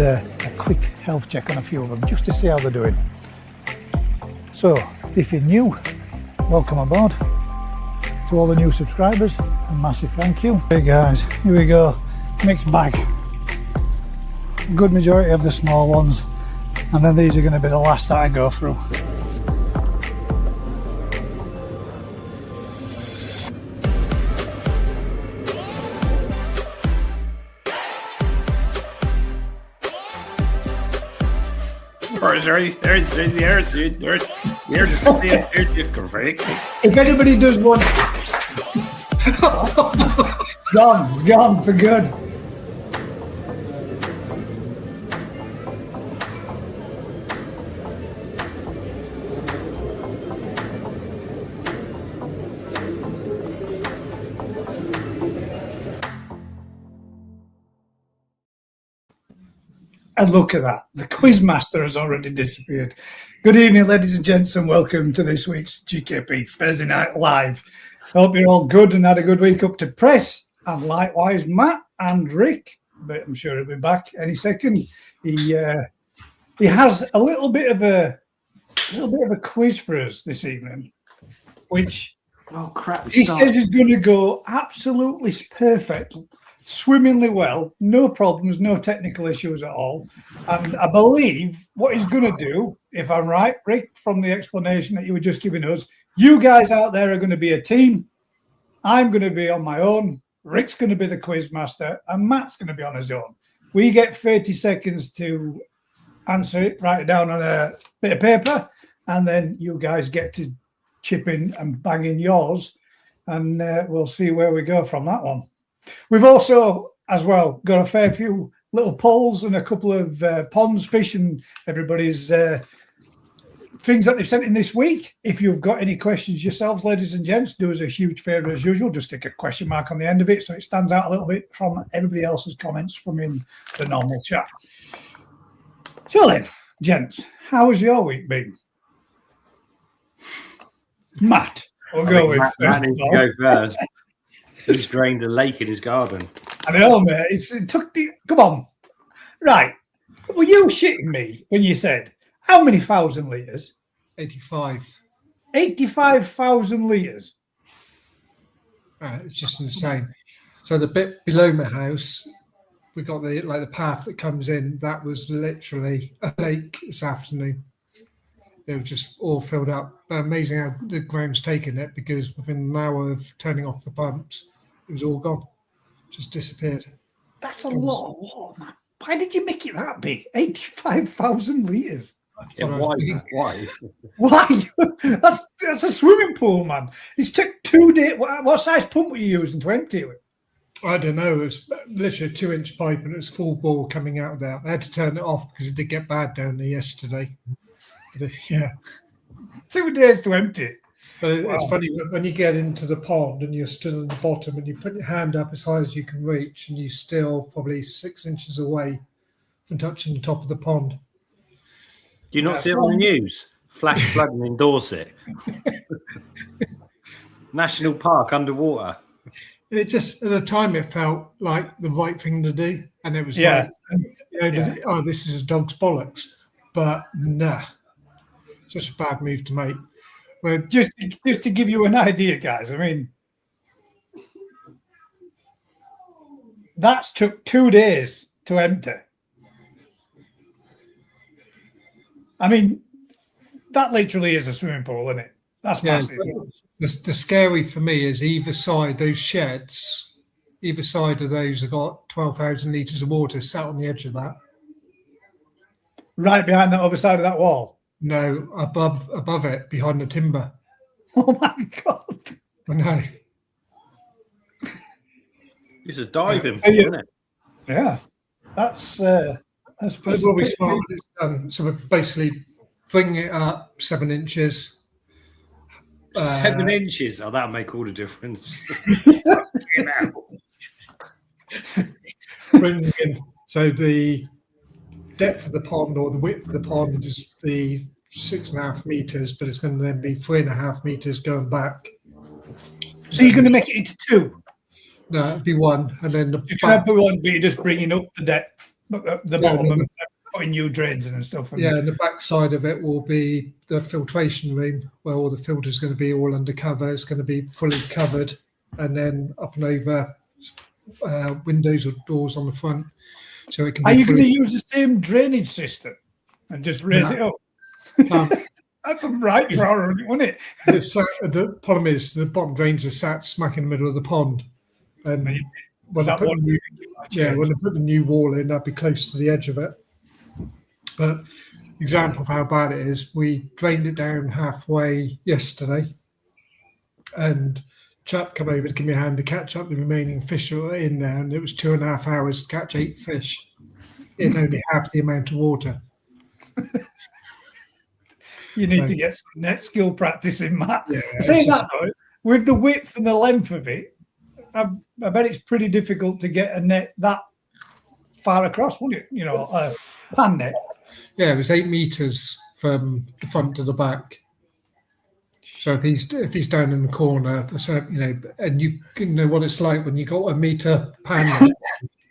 a quick health check on a few of them just to see how they're doing. So if you're new, welcome aboard. To all the new subscribers, a massive thank you. Hey guys, here we go, mixed bag. Good majority of the small ones, and then these are going to be the last that I go through. If anybody does want, it's gone for good. And look at that, the Quizmaster has already disappeared. Good evening, ladies and gents, and welcome to this week's GKP Thursday Night Live. I hope you're all good and had a good week up to press, and likewise Matt and Rick, but I'm sure he'll be back any second. He has a little bit of a quiz for us this evening, which he says is going to go absolutely perfect. Swimmingly well, no problems, no technical issues at all. And I believe what he's going to do, if I'm right, Rick, from the explanation that you were just giving us, you guys out there are going to be a team. I'm going to be on my own. Rick's going to be the quiz master, and Matt's going to be on his own. We get 30 seconds to answer it, write it down on a bit of paper, and then you guys get to chip in and bang in yours, and we'll see where we go from that one. We've also, as well, got a fair few little polls and a couple of ponds, fish, and everybody's things that they've sent in this week. If you've got any questions yourselves, ladies and gents, do us a huge favour as usual. Just stick a question mark on the end of it so it stands out a little bit from everybody else's comments from in the normal chat. So then, gents, how has your week been? Matt, we'll go with Matt needs to go first. He's drained a lake in his garden. I know, mate. It took the... Come on. Right. Were you shitting me when you said, how many thousand litres? 85. 85,000 litres? It's just insane. So the bit below my house, we got the path that comes in. That was literally a lake this afternoon. It was just all filled up. Amazing how the ground's taken it, because within an hour of turning off the pumps, it was all gone. Just disappeared. That's a lot of water, man. Why did you make it that big? 85,000 litres. Yeah, why? Why? That's a swimming pool, man. It's took 2 days. What size pump were you using to empty it? I don't know. It was literally a 2-inch pipe, and it was full bore coming out of there. I had to turn it off because it did get bad down there yesterday. Yeah, 2 days to empty it. But it's funny when you get into the pond and you're still in the bottom and you put your hand up as high as you can reach, and you're still probably 6 inches away from touching the top of the pond. Do you not see it on the news? Flash flooding in Dorset. National Park underwater. It just, at the time, it felt like the right thing to do. And it was this is a dog's bollocks. But nah. Such a bad move to make. Well, just to give you an idea, guys, I mean, that's took 2 days to empty. I mean, that literally is a swimming pool, isn't it? That's massive. The scary for me is either side, those sheds, either side of those have got 12,000 litres of water sat on the edge of that. Right behind the other side of that wall? No, above it, behind the timber. Oh my God. I know. It's a diving pool, isn't it? Yeah. That's what we started. So we're basically bringing it up 7 inches. 7 inches? Oh, that'll make all the difference. Bringing in, so the depth of the pond or the width of the pond is the 6.5 meters, but it's going to then be 3.5 meters going back. So you're going to make it into two? No, it'd be one, and then You're going to be one, but you're just bringing up the depth. But the bottom and putting new drains in and stuff. And and the back side of it will be the filtration room where all the filters going to be all undercover. It's going to be fully covered, and then up and over windows or doors on the front, so it can. Are you going to use the same drainage system and just raise it up? That's a right for it, wouldn't it? The problem is the bottom drains are sat smack in the middle of the pond, and when they put the new wall in, that'd be close to the edge of it. But example of how bad it is, we drained it down halfway yesterday, and chap come over to give me a hand to catch up the remaining fish that were in there, and it was 2.5 hours to catch 8 fish in only half the amount of water. You need to get some net skill practice in that. Saying that though, with the width and the length of it, I bet it's pretty difficult to get a net that far across, wouldn't it? You know, a pan net. Yeah, it was 8 meters from the front to the back. So if he's down in the corner, and you know what it's like when you got a meter pan net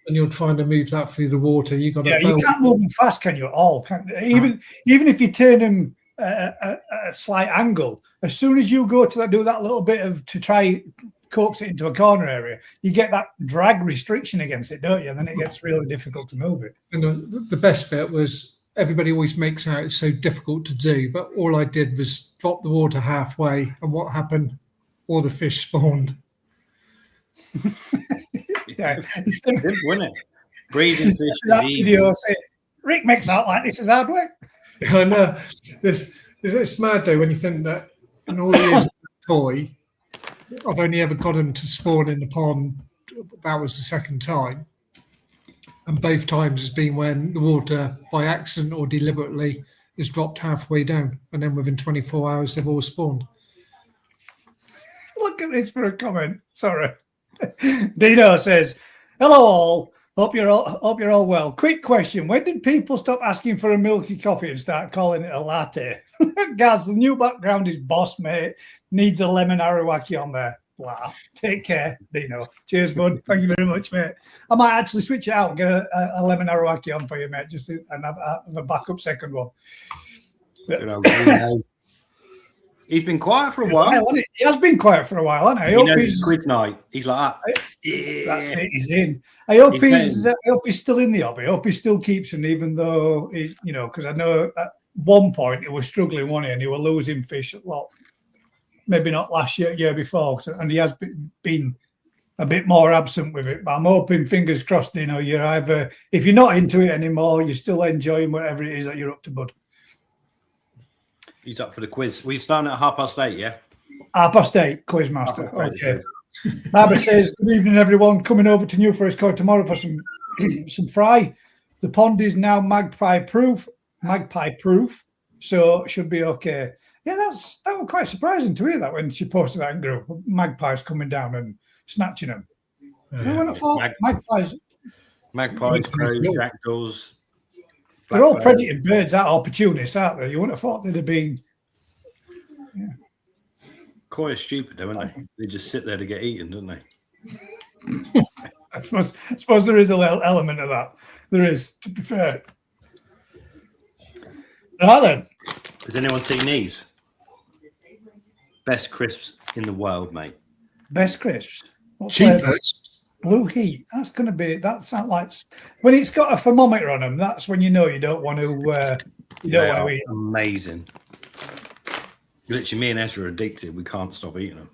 and you're trying to move that through the water. You got you can't move them fast, can you? At all? Even if you turn them a slight angle, as soon as you go to do that little bit of to try coax it into a corner area, you get that drag restriction against it, don't you? And then it gets really difficult to move it. And the best bit was everybody always makes out it's so difficult to do, but all I did was drop the water halfway, and what happened? All the fish spawned. It's good, wasn't it? Breathing fish. That video say, Rick makes out like this is hard work. I know. It's mad though when you think that in all the years of the toy, I've only ever got them to spawn in the pond. That was the second time. And both times has been when the water, by accident or deliberately, is dropped halfway down. And then within 24 hours, they've all spawned. Look at this for a comment. Sorry. Dino says, hello all. Hope you're all well. Quick question. When did people stop asking for a milky coffee and start calling it a latte? Gaz, the new background is boss, mate. Needs a lemon arawaki on there. Blah. Take care, Dino. Cheers, bud. Thank you very much, mate. I might actually switch it out and get a lemon arawaki on for you, mate, just to have a backup second one. He's been quiet for a while. He has been quiet for a while, hasn't he? I hope he's quiz night. He's like that. That's it. He's in. I hope he's still in the hobby. I hope he still keeps him, even though because I know at one point he was struggling, wasn't he? And he was losing fish a lot. Maybe not last year before, and he has been a bit more absent with it. But I'm hoping, fingers crossed, you're either, if you're not into it anymore, you're still enjoying whatever it is that you're up to, bud. He's up for the quiz. We starting at 8:30, yeah? 8:30, Quizmaster. Okay. Barbara says, good evening, everyone. Coming over to New Forest Court tomorrow for some fry. The pond is now magpie proof, so it should be okay. Yeah, that was quite surprising to hear that when she posted that in group. Magpies coming down and snatching them. I wouldn't have thought magpies, crows, jackdaws. They're all predating birds, opportunists, aren't they? You wouldn't have thought they'd have been. Yeah. Quite stupid, though, aren't they? They just sit there to get eaten, don't they? I suppose there is a little element of that. There is, to be fair. Right then. Has anyone seen these? Best crisps in the world, mate. Best crisps. Cheapest. Blue Heat. That's going to be. That's not like when it's got a thermometer on them. That's when you know you don't want to. You don't want to eat. Amazing. Literally, me and Ezra are addicted. We can't stop eating them.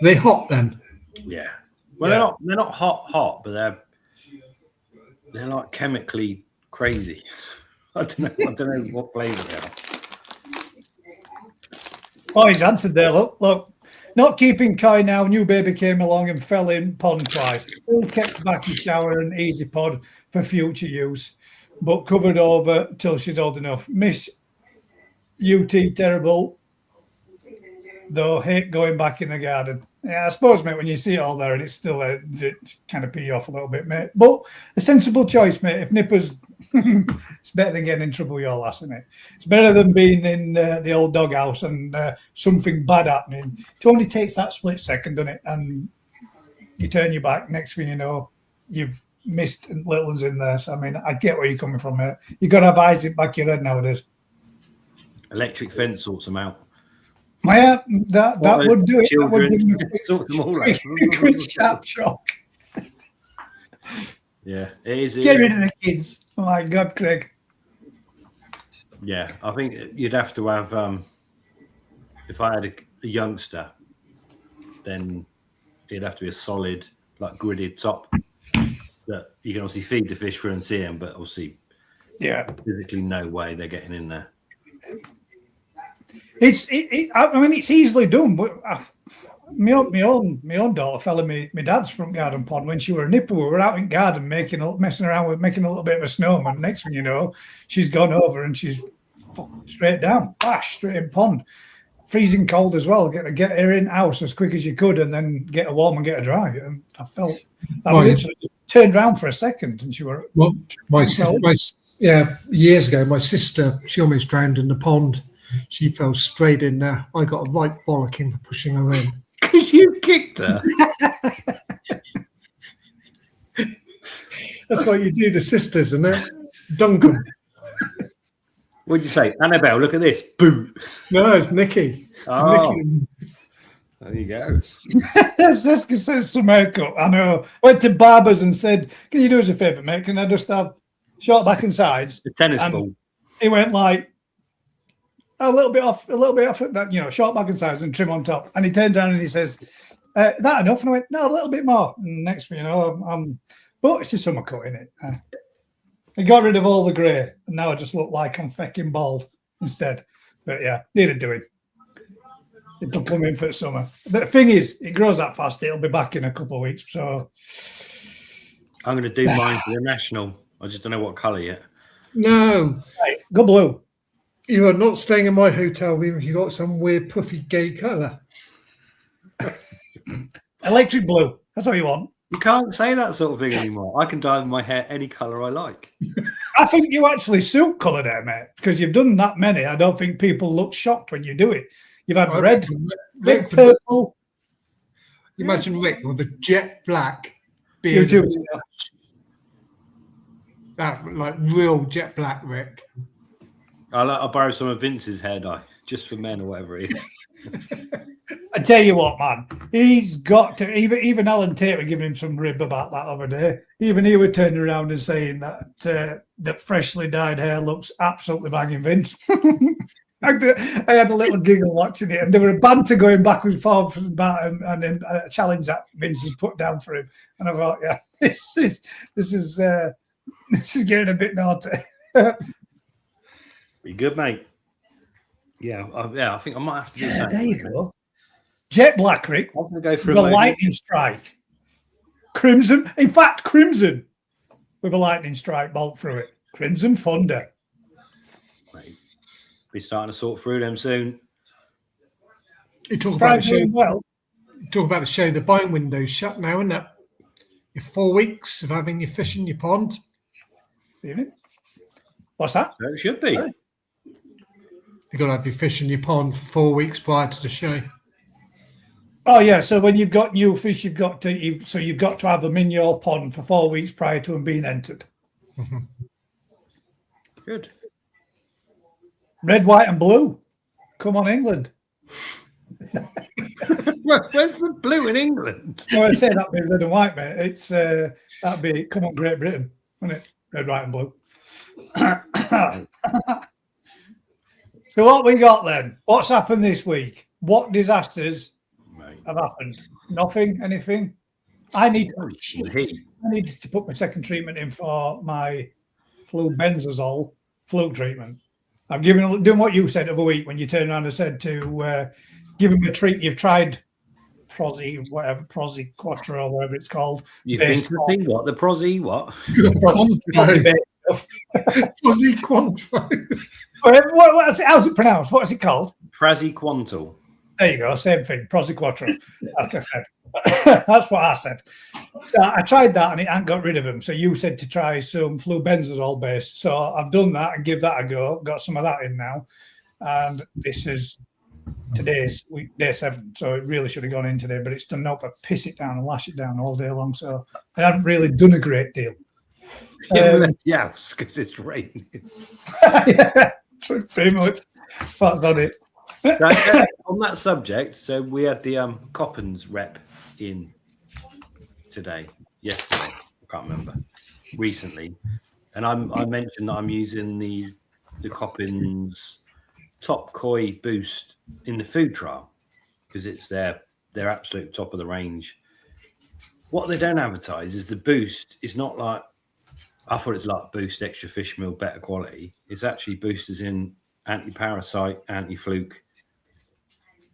Are they hot then? Yeah. Well, they're not hot, but they're like chemically crazy. I don't know what flavour they are. Oh, he's answered there. Look. Not keeping coy now. New baby came along and fell in pond twice. Still kept back in shower and easy pod for future use, but covered over till she's old enough. Miss UT terrible, though. Hate going back in the garden. Yeah, I suppose, mate, when you see it all there and it's still there, it kind of pee you off a little bit, mate. But a sensible choice, mate. If Nipper's, it's better than getting in trouble with your lass, isn't it? It's better than being in the old doghouse and something bad happening. It only takes that split second, doesn't it? And you turn your back. Next thing you know, you've missed little ones in there. So I mean, I get where you're coming from, mate. You got to have eyes in the back of your head nowadays. Electric fence sorts them out. Yeah, that would do it. That would give me a quick sharp shock. Yeah, it is. Get rid of the kids. Oh my God, Craig. Yeah, I think you'd have to have. If I had a youngster, then it'd have to be a solid, like gridded top that you can obviously feed the fish through and see them, but obviously, physically no way they're getting in there. I mean, it's easily done, but my own daughter fell in my dad's front garden pond when she were a nipper. We were out in garden messing around with making a little bit of a snowman. Next thing you know, she's gone over and she's straight down, straight in pond. Freezing cold as well. Get her in house as quick as you could, and then get her warm and get her dry. And I felt I literally just turned around for a second, and she were. Well, years ago, my sister, she almost drowned in the pond. She fell straight in there. I got a right bollocking for pushing her in. Because you kicked her. That's what you do to sisters, isn't it? Dunk 'em. What'd you say? Annabelle, look at this. Boom. No, it's Nikki. Oh. Nikki. There you go. Siska says some haircut. I know. Went to barbers and said, "Can you do us a favour, mate? Can I just have short back and sides?" The tennis and ball. He went like a little bit off, short back and sides and trim on top. And he turned around and he says, "That enough?" And I went, "No, a little bit more." And next thing you know, but it's just summer cut in it. I got rid of all the grey, and now I just look like I'm fucking bald instead. But yeah, needed doing. It'll come in for the summer. But the thing is, it grows that fast. It'll be back in a couple of weeks. So I'm going to do mine for the national. I just don't know what colour yet. No. Right, go blue. You are not staying in my hotel room if you got some weird puffy gay colour. Electric blue. That's what you want. You can't say that sort of thing anymore. I can dye my hair any colour I like. I think you actually suit colour there, mate, because you've done that many. I don't think people look shocked when you do it. You've had red, purple. Imagine Rick with a jet black beard. That like real jet black Rick. I'll borrow some of Vince's hair dye, just for men or whatever it is. I tell you what, man, he's got to. Even Alan Tate were giving him some rib about that other day. Even he were turning around and saying that that freshly dyed hair looks absolutely banging, Vince. I had a little giggle watching it, and there were a banter going backwards and forwards about him, and then a challenge that Vince has put down for him. And I thought, yeah, this is getting a bit naughty. Be good, mate. Yeah, I think I might have to do that. There you go. Jet black, Rick. I'm going to go for a lightning strike. Crimson. In fact, crimson with a lightning strike bolt through it. Crimson Thunder. Right. Be starting to sort through them soon. You talk about the show. Well, talk about the show. The buying window's shut now, isn't it? Your 4 weeks of having your fish in your pond. What's that? So it should be. Right. You've got to have your fish in your pond for 4 weeks prior to the show. Oh yeah, so when you've got new fish, you've got to have them in your pond for 4 weeks prior to them being entered. Mm-hmm. Good. Red, white, and blue. Come on, England. Where's the blue in England? No, I say that'd be red and white, mate. It's that'd be come on, Great Britain, wouldn't it? Red, white, and blue. So what we got then? What's happened this week? What disasters have happened? Nothing? Anything? I need to put my second treatment in for my flubenzazole flu treatment. I'm doing what you said the other week when you turned around and said to give him a treat. You've tried Prozi Quattro or whatever it's called. You've been to see what? The Prozi what? Prozi Quattro. How's it pronounced? What's it called? Praziquantal. There you go, same thing. Prozi Quattro. Like I said. That's what I said. So I tried that and it ain't got rid of them. So you said to try some flubenzazole based. So I've done that and give that a go. Got some of that in now. And this is Today's day 7, so it really should have gone in today, but it's done not but piss it down and lash it down all day long. So I haven't really done a great deal. Yeah, because it's raining. Yeah, pretty much. That's on it. So, on that subject, so we had the Coppens rep in yesterday, I can't remember, recently, and I mentioned that I'm using the Coppens top koi boost in the food trial because it's their absolute top of the range. What they don't advertise is the boost is not like, I thought it's like boost extra fish meal, better quality. It's actually boosters in anti-parasite, anti-fluke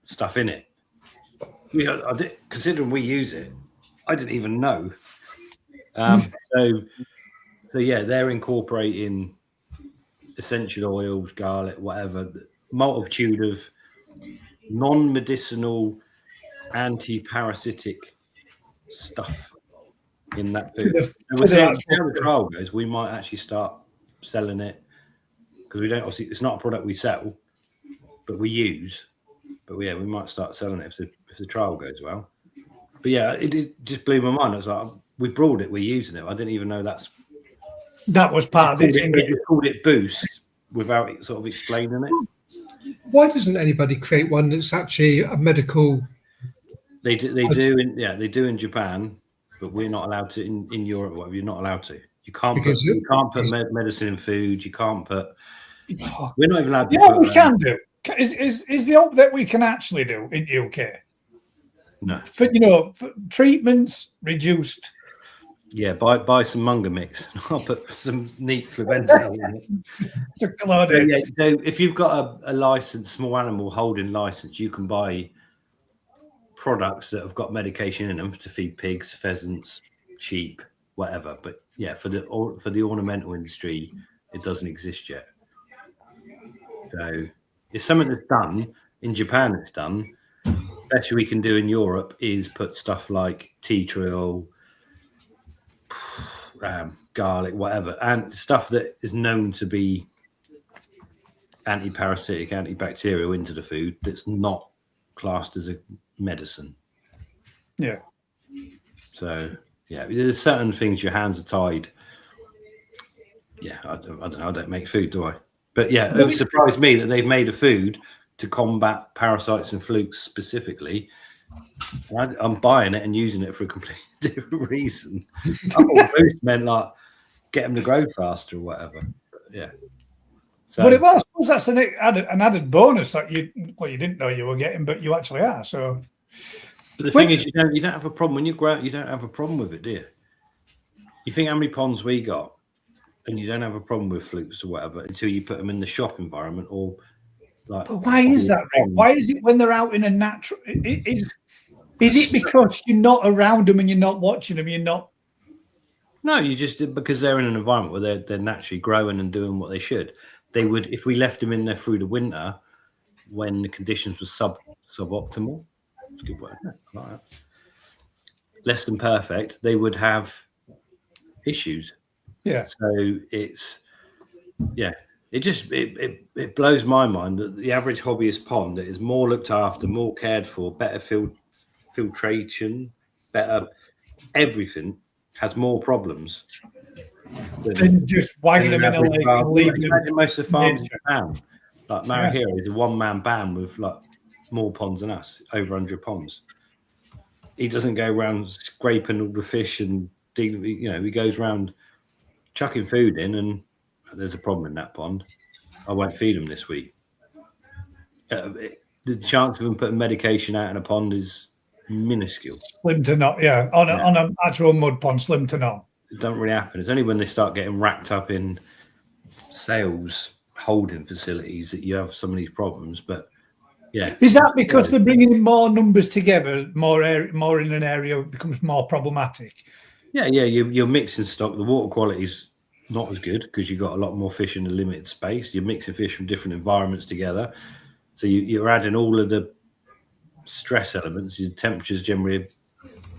stuff in it. Considering we use it, I didn't even know. So yeah, they're incorporating essential oils, garlic, whatever, multitude of non-medicinal, anti-parasitic stuff in that food. We'll see how the trial goes. We might actually start selling it because we don't. Obviously, it's not a product we sell, but we use. But yeah, we might start selling it if the trial goes well. But yeah, it just blew my mind. I was like, we brought it, we're using it. I didn't even know that was part of it. They just called it boost without sort of explaining it. Why doesn't anybody create one that's actually a medical? They do in Japan, but we're not allowed to in Europe. Whatever, you're not allowed to. You can't put medicine in food. You can't put. We're not even allowed to. You know what we can do? Is the hope that we can actually do in UK? No. For treatments reduced. Yeah, buy some Munger mix. I'll put some neat flubenza in it. So if you've got a license, small animal holding license, you can buy products that have got medication in them to feed pigs, pheasants, sheep, whatever. But yeah, for the ornamental industry, it doesn't exist yet. So it's something that's done in Japan. It's done. Best we can do in Europe is put stuff like tea tree oil, garlic, whatever, and stuff that is known to be anti-parasitic, antibacterial into the food that's not classed as a medicine. Yeah. So yeah, there's certain things your hands are tied. Yeah, I don't know. I don't make food, do I? But yeah, it would surprise me that they've made a food to combat parasites and flukes specifically. I'm buying it and using it for a completely different reason. I thought boost meant like get them to grow faster or whatever. But yeah. So, but I suppose that's an added bonus that you didn't know you were getting, but you actually are. So, but the thing is, you don't have a problem when you grow. You don't have a problem with it, do you? You think how many ponds we got, and you don't have a problem with flukes or whatever until you put them in the shop environment or like. But why is that? Why is it when they're out in a natural? Is it because you're not around them and you're not watching them? You're not. No, you just because they're in an environment where they're naturally growing and doing what they should. They would, if we left them in there through the winter, when the conditions were suboptimal. That's a good word. I like that. Less than perfect, they would have issues. Yeah. So it's it blows my mind that the average hobbyist pond that is more looked after, more cared for, better filtration, better everything has more problems than just wagging them in a lake and leaving them. Imagine most of the farms in Japan, like Marahira, is a one-man band with like more ponds than us, over 100 ponds. He doesn't go around scraping all the fish and he goes around chucking food in, and there's a problem in that pond. I won't feed him this week. The chance of him putting medication out in a pond is minuscule. Slim to not, yeah. On an actual mud pond, slim to none. It doesn't really happen. It's only when they start getting racked up in sales holding facilities that you have some of these problems. But yeah, is that because they're bringing in more numbers together, more in an area, it becomes more problematic? Yeah. You're mixing stock. The water quality is not as good because you've got a lot more fish in a limited space. You're mixing fish from different environments together, so you're adding all of the stress elements. Your temperature's generally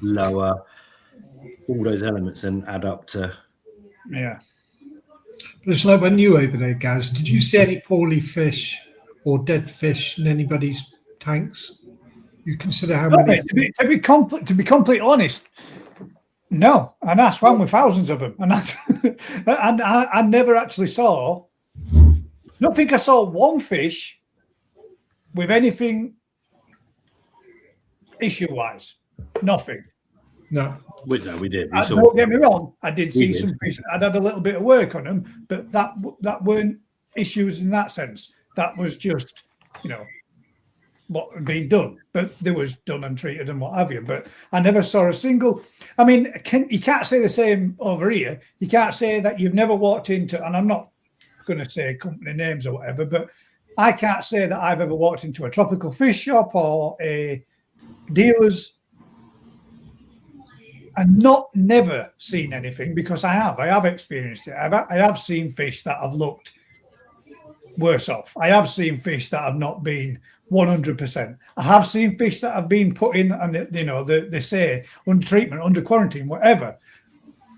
lower. All those elements then add up to. Yeah. But it's like when you were over there, Gaz, did you see any poorly fish or dead fish in anybody's tanks? You consider how No, many? mate, to be completely honest, no. And I swam with thousands of them, and I never actually saw. I don't think I saw one fish with anything issue-wise. Nothing. No. We did. We saw. Don't get me wrong. I did see did. some fish. I'd had a little bit of work on them, but that weren't issues in that sense. That was just, what had been done. But there was done and treated and what have you. But I never saw a single. I mean, you can't say the same over here. You can't say that you've never walked into, and I'm not going to say company names or whatever, but I can't say that I've ever walked into a tropical fish shop or a dealer's and never seen anything, because I have experienced it. I have seen fish that have looked worse off. I have seen fish that have not been 100%. I have seen fish that have been put in, and they say under treatment, under quarantine, whatever.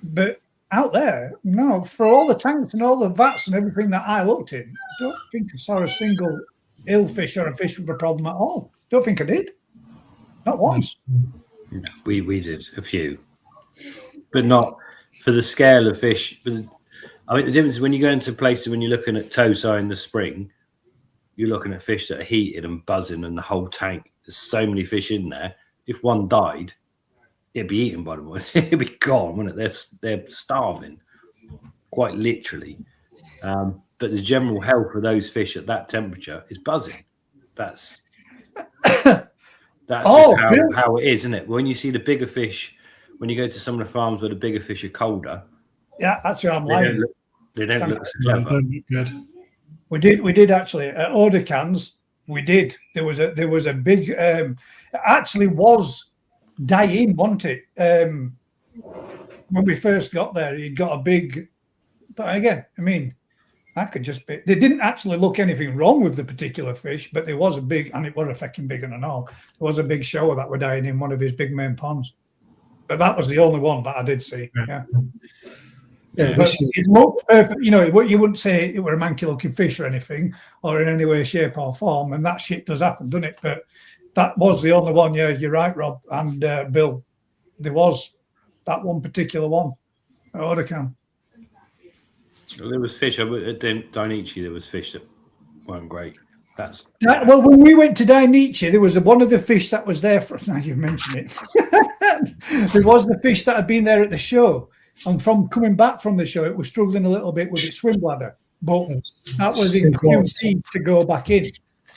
But out there, no, for all the tanks and all the vats and everything that I looked in, I don't think I saw a single ill fish or a fish with a problem at all. Don't think I did. Not once. No, we did a few, but not for the scale of fish. But I mean, the difference is when you go into places, when you're looking at Tosa in the spring, you're looking at fish that are heated and buzzing, and the whole tank. There's so many fish in there. If one died, it'd be eaten by the morning. It'd be gone, wouldn't it? They're starving, quite literally. But the general health of those fish at that temperature is buzzing. That's just how it is, isn't it? When you see the bigger fish, when you go to some of the farms where the bigger fish are colder, yeah, actually, I'm lying. They don't look so clever. Good. We did actually at order cans. We did. There was a big. Actually, was dying, wasn't it? When we first got there, he'd got a big. But again, I mean, that could just be. There didn't actually look anything wrong with the particular fish, but there was a big, and it was a fucking big one and all. There was a big shower that were dying in one of his big main ponds. But that was the only one that I did see. Yeah. But it looked perfect. You wouldn't say it were a manky looking fish or anything, or in any way, shape, or form. And that shit does happen, doesn't it? But that was the only one. Yeah, you're right, Rob and Bill. There was that one particular one at Odacan. Well, there was fish at Dainichi. There was fish that weren't great. Well, when we went to Dainichi, there was one of the fish that was there for. Now you've mentioned it. There was the fish that had been there at the show. And from coming back from the show, it was struggling a little bit with its swim bladder, but that was in QC to go back in.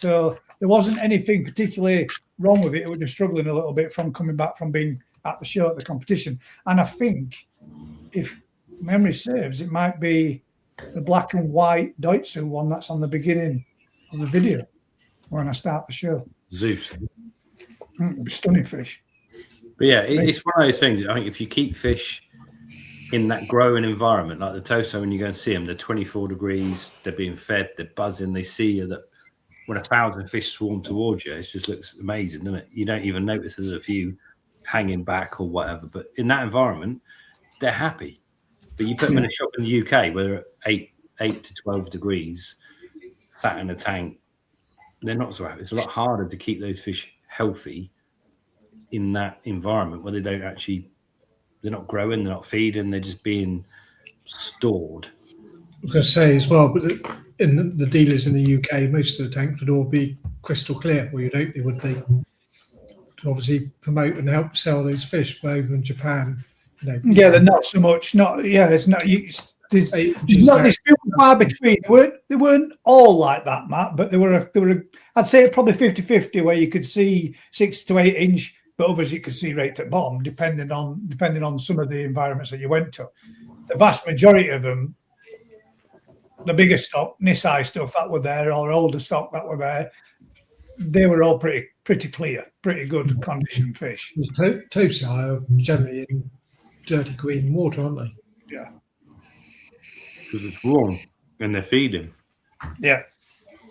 So there wasn't anything particularly wrong with it. It was just struggling a little bit from coming back from being at the show at the competition. And I think, if memory serves, it might be the black and white Doitsu one that's on the beginning of the video when I start the show. Zeus. Stunning fish. But yeah, it's one of those things. I think if you keep fish in that growing environment, like the Tosa, when you go and see them, they're 24 degrees, they're being fed, they're buzzing, they see you. That when 1,000 fish swarm towards you, it just looks amazing, doesn't it? You don't even notice there's a few hanging back or whatever. But in that environment, they're happy. But you put them in a shop in the UK where they're 8 to 12 degrees, sat in a tank, they're not so happy. It's a lot harder to keep those fish healthy in that environment where they're not growing, they're not feeding, they're just being stored. I was going to say as well, but in the dealers in the UK, most of the tanks would all be crystal clear, or you'd hope they would be, to obviously promote and help sell those fish. But over in Japan, they're not so much. It's not. There's not this few far between. They weren't all like that, Matt, but they were. I'd say probably 50-50, where you could see 6 to 8 inch. But others you could see right at bottom, depending on some of the environments that you went to. The vast majority of them, the bigger stock, Nisai stuff that were there, or older stock that were there, they were all pretty clear, pretty good condition fish. Tosa are generally in dirty green water, aren't they? Yeah. Because it's warm and they're feeding. Yeah.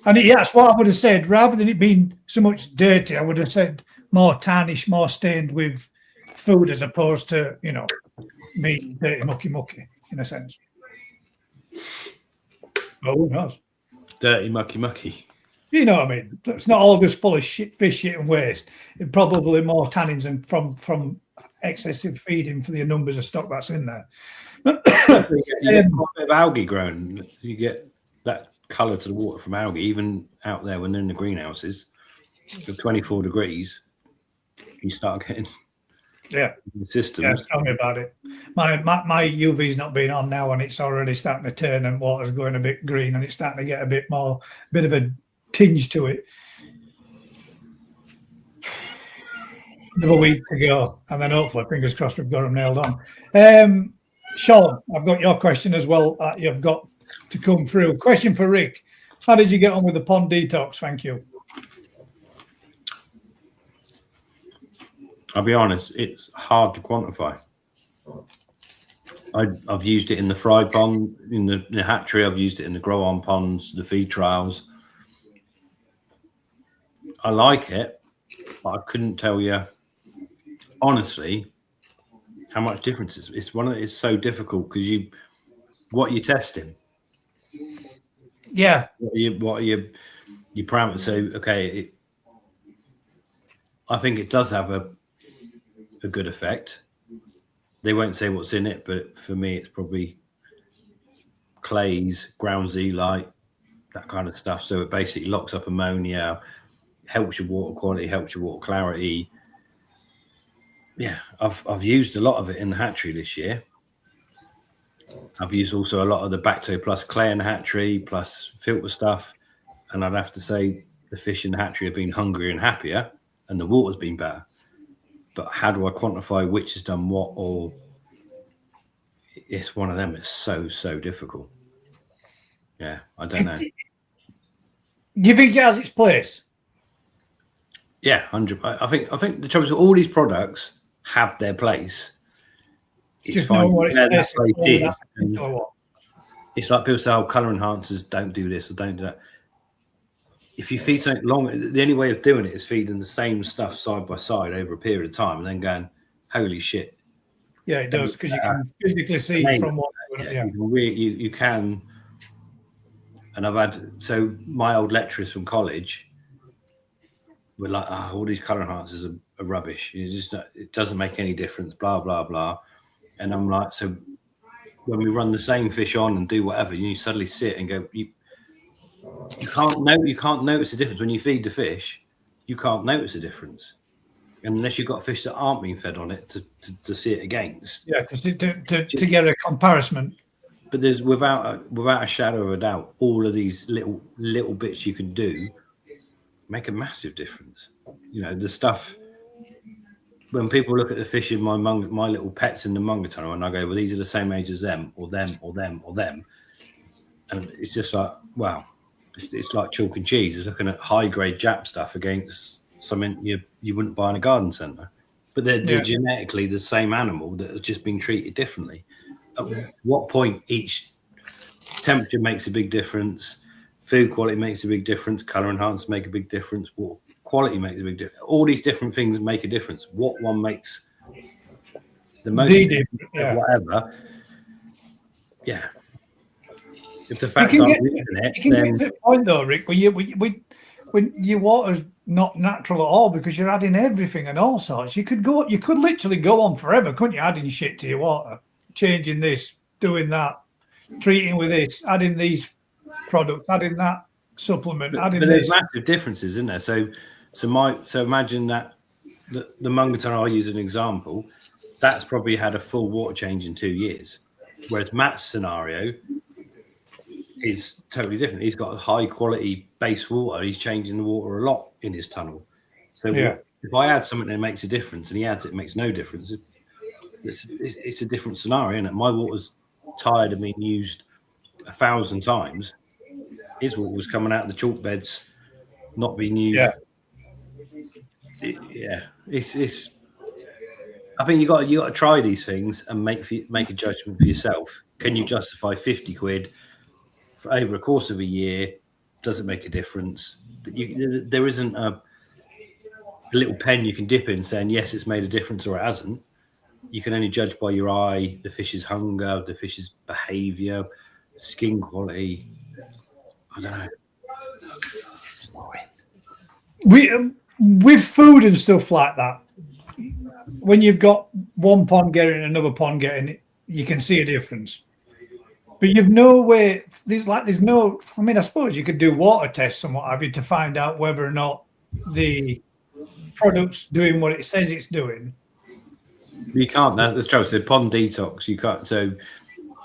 And that's what I would have said. Rather than it being so much dirty, I would have said more tarnished, more stained with food, as opposed to, being dirty, mucky, in a sense. But who knows? Dirty, mucky. You know what I mean? It's not all just full of shit, fish shit and waste. It probably more tannins and from excessive feeding for the numbers of stock that's in there. You get quite a bit of algae growing. You get that colour to the water from algae, even out there when they're in the greenhouses. At 24 degrees, you start getting systems. Yeah, tell me about it. My UV's not been on now, and it's already starting to turn, and water's going a bit green, and it's starting to get a bit of a tinge to it. Another week to go, and then hopefully, fingers crossed, we've got them nailed on. Sean, I've got your question as well. You've got to come through. Question for Rick: how did you get on with the pond detox? Thank you. I'll be honest, it's hard to quantify. I've used it in the fry pond, in the hatchery. I've used it in the grow-on ponds, the feed trials. I like it, but I couldn't tell you honestly how much difference it's so difficult because what you're testing. Yeah. What are your parameters? So okay, I think it does have a good effect. They won't say what's in it, but for me, it's probably clays, ground zeolite, that kind of stuff. So it basically locks up ammonia, helps your water quality, helps your water clarity. Yeah, I've used a lot of it in the hatchery this year. I've used also a lot of the Bacto plus clay in the hatchery plus filter stuff, and I'd have to say the fish in the hatchery have been hungrier and happier, and the water's been better. But how do I quantify which has done what? Or it's one of them. It's so difficult. Yeah, I don't know. Do you think it has its place? Yeah, 100. I think the trouble is all these products have their place. It's just know what its place is. It's like people say, "Oh, color enhancers don't do this or don't do that." If you feed something long, the only way of doing it is feeding the same stuff side by side over a period of time, and then going, "Holy shit!" Yeah, it does because you can physically see from what. Yeah. You can. And I've had my old lecturers from college were like, "Oh, all these color enhancers are rubbish. It doesn't make any difference." Blah blah blah. And I'm like, so when we run the same fish on and do whatever, you suddenly sit and go, you can't notice the difference when you feed the fish. You can't notice the difference unless you've got fish that aren't being fed on it to see it against. Yeah, to get a comparison. But there's without a shadow of a doubt, all of these little bits you can do make a massive difference. You know, the stuff. When people look at the fish in my little pets in the Munga tunnel, and I go, well, these are the same age as them, or them, or them, or them, and it's just like, wow, it's like chalk and cheese. It's looking at high grade Jap stuff against something you wouldn't buy in a garden centre, but they're genetically the same animal that has just been treated differently. At what point each temperature makes a big difference, food quality makes a big difference, color enhancers make a big difference, water quality makes a big difference. All these different things make a difference. What one makes the most whatever. Yeah. If the facts aren't in it, you can get to the point though, Rick, when your water's not natural at all because you're adding everything and all sorts. You could literally go on forever, couldn't you? Adding shit to your water, changing this, doing that, treating with this, adding these products, adding that supplement, adding but this. There's massive differences, isn't there? So imagine that the Munga tunnel I use as an example, that's probably had a full water change in 2 years, whereas Matt's scenario is totally different. He's got a high quality base water. He's changing the water a lot in his tunnel. So if I add something that makes a difference and he adds it makes no difference, it's a different scenario, isn't it? My water's tired of being used 1,000 times. His water was coming out of the chalk beds, not being used. It's. I think you got to try these things and make a judgment for yourself. Can you justify 50 quid for over a course of a year? Does it make a difference? There isn't a little pen you can dip in saying yes, it's made a difference or it hasn't. You can only judge by your eye, the fish's hunger, the fish's behaviour, skin quality. I don't know. With food and stuff like that, when you've got one pond getting it, another pond getting it, you can see a difference. But you've no way. There's no. I mean, I suppose you could do water tests and what have you to find out whether or not the product's doing what it says it's doing. You can't. That's true. So pond detox, you can't. So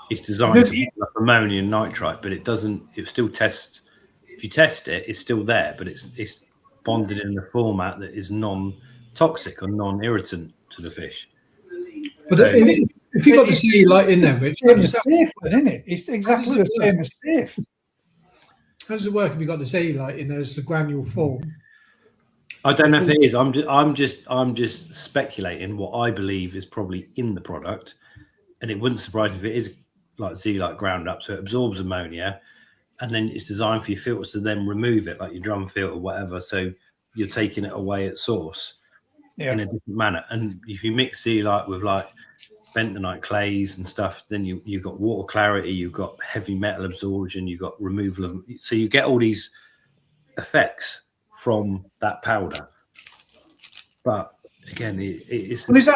it's designed to be like ammonium nitrite, but it doesn't. It still tests. If you test it, it's still there, but it's bonded in a format that is non-toxic or non-irritant to the fish. But if you've got the zeolite in there, Rich, it's safe, isn't it? It's exactly the same as safe. How does it work if you've got the zeolite in there as the granule form? I don't know if it is. I'm just speculating what I believe is probably in the product, and it wouldn't surprise me if it is like zeolite ground up, so it absorbs ammonia, and then it's designed for your filters to then remove it, like your drum filter or whatever. So you're taking it away at source in a different manner. And if you mix zeolite with like bentonite clays and stuff, then you've got water clarity, you've got heavy metal absorption, you've got removal of. So you get all these effects from that powder. But again, it's. Well, is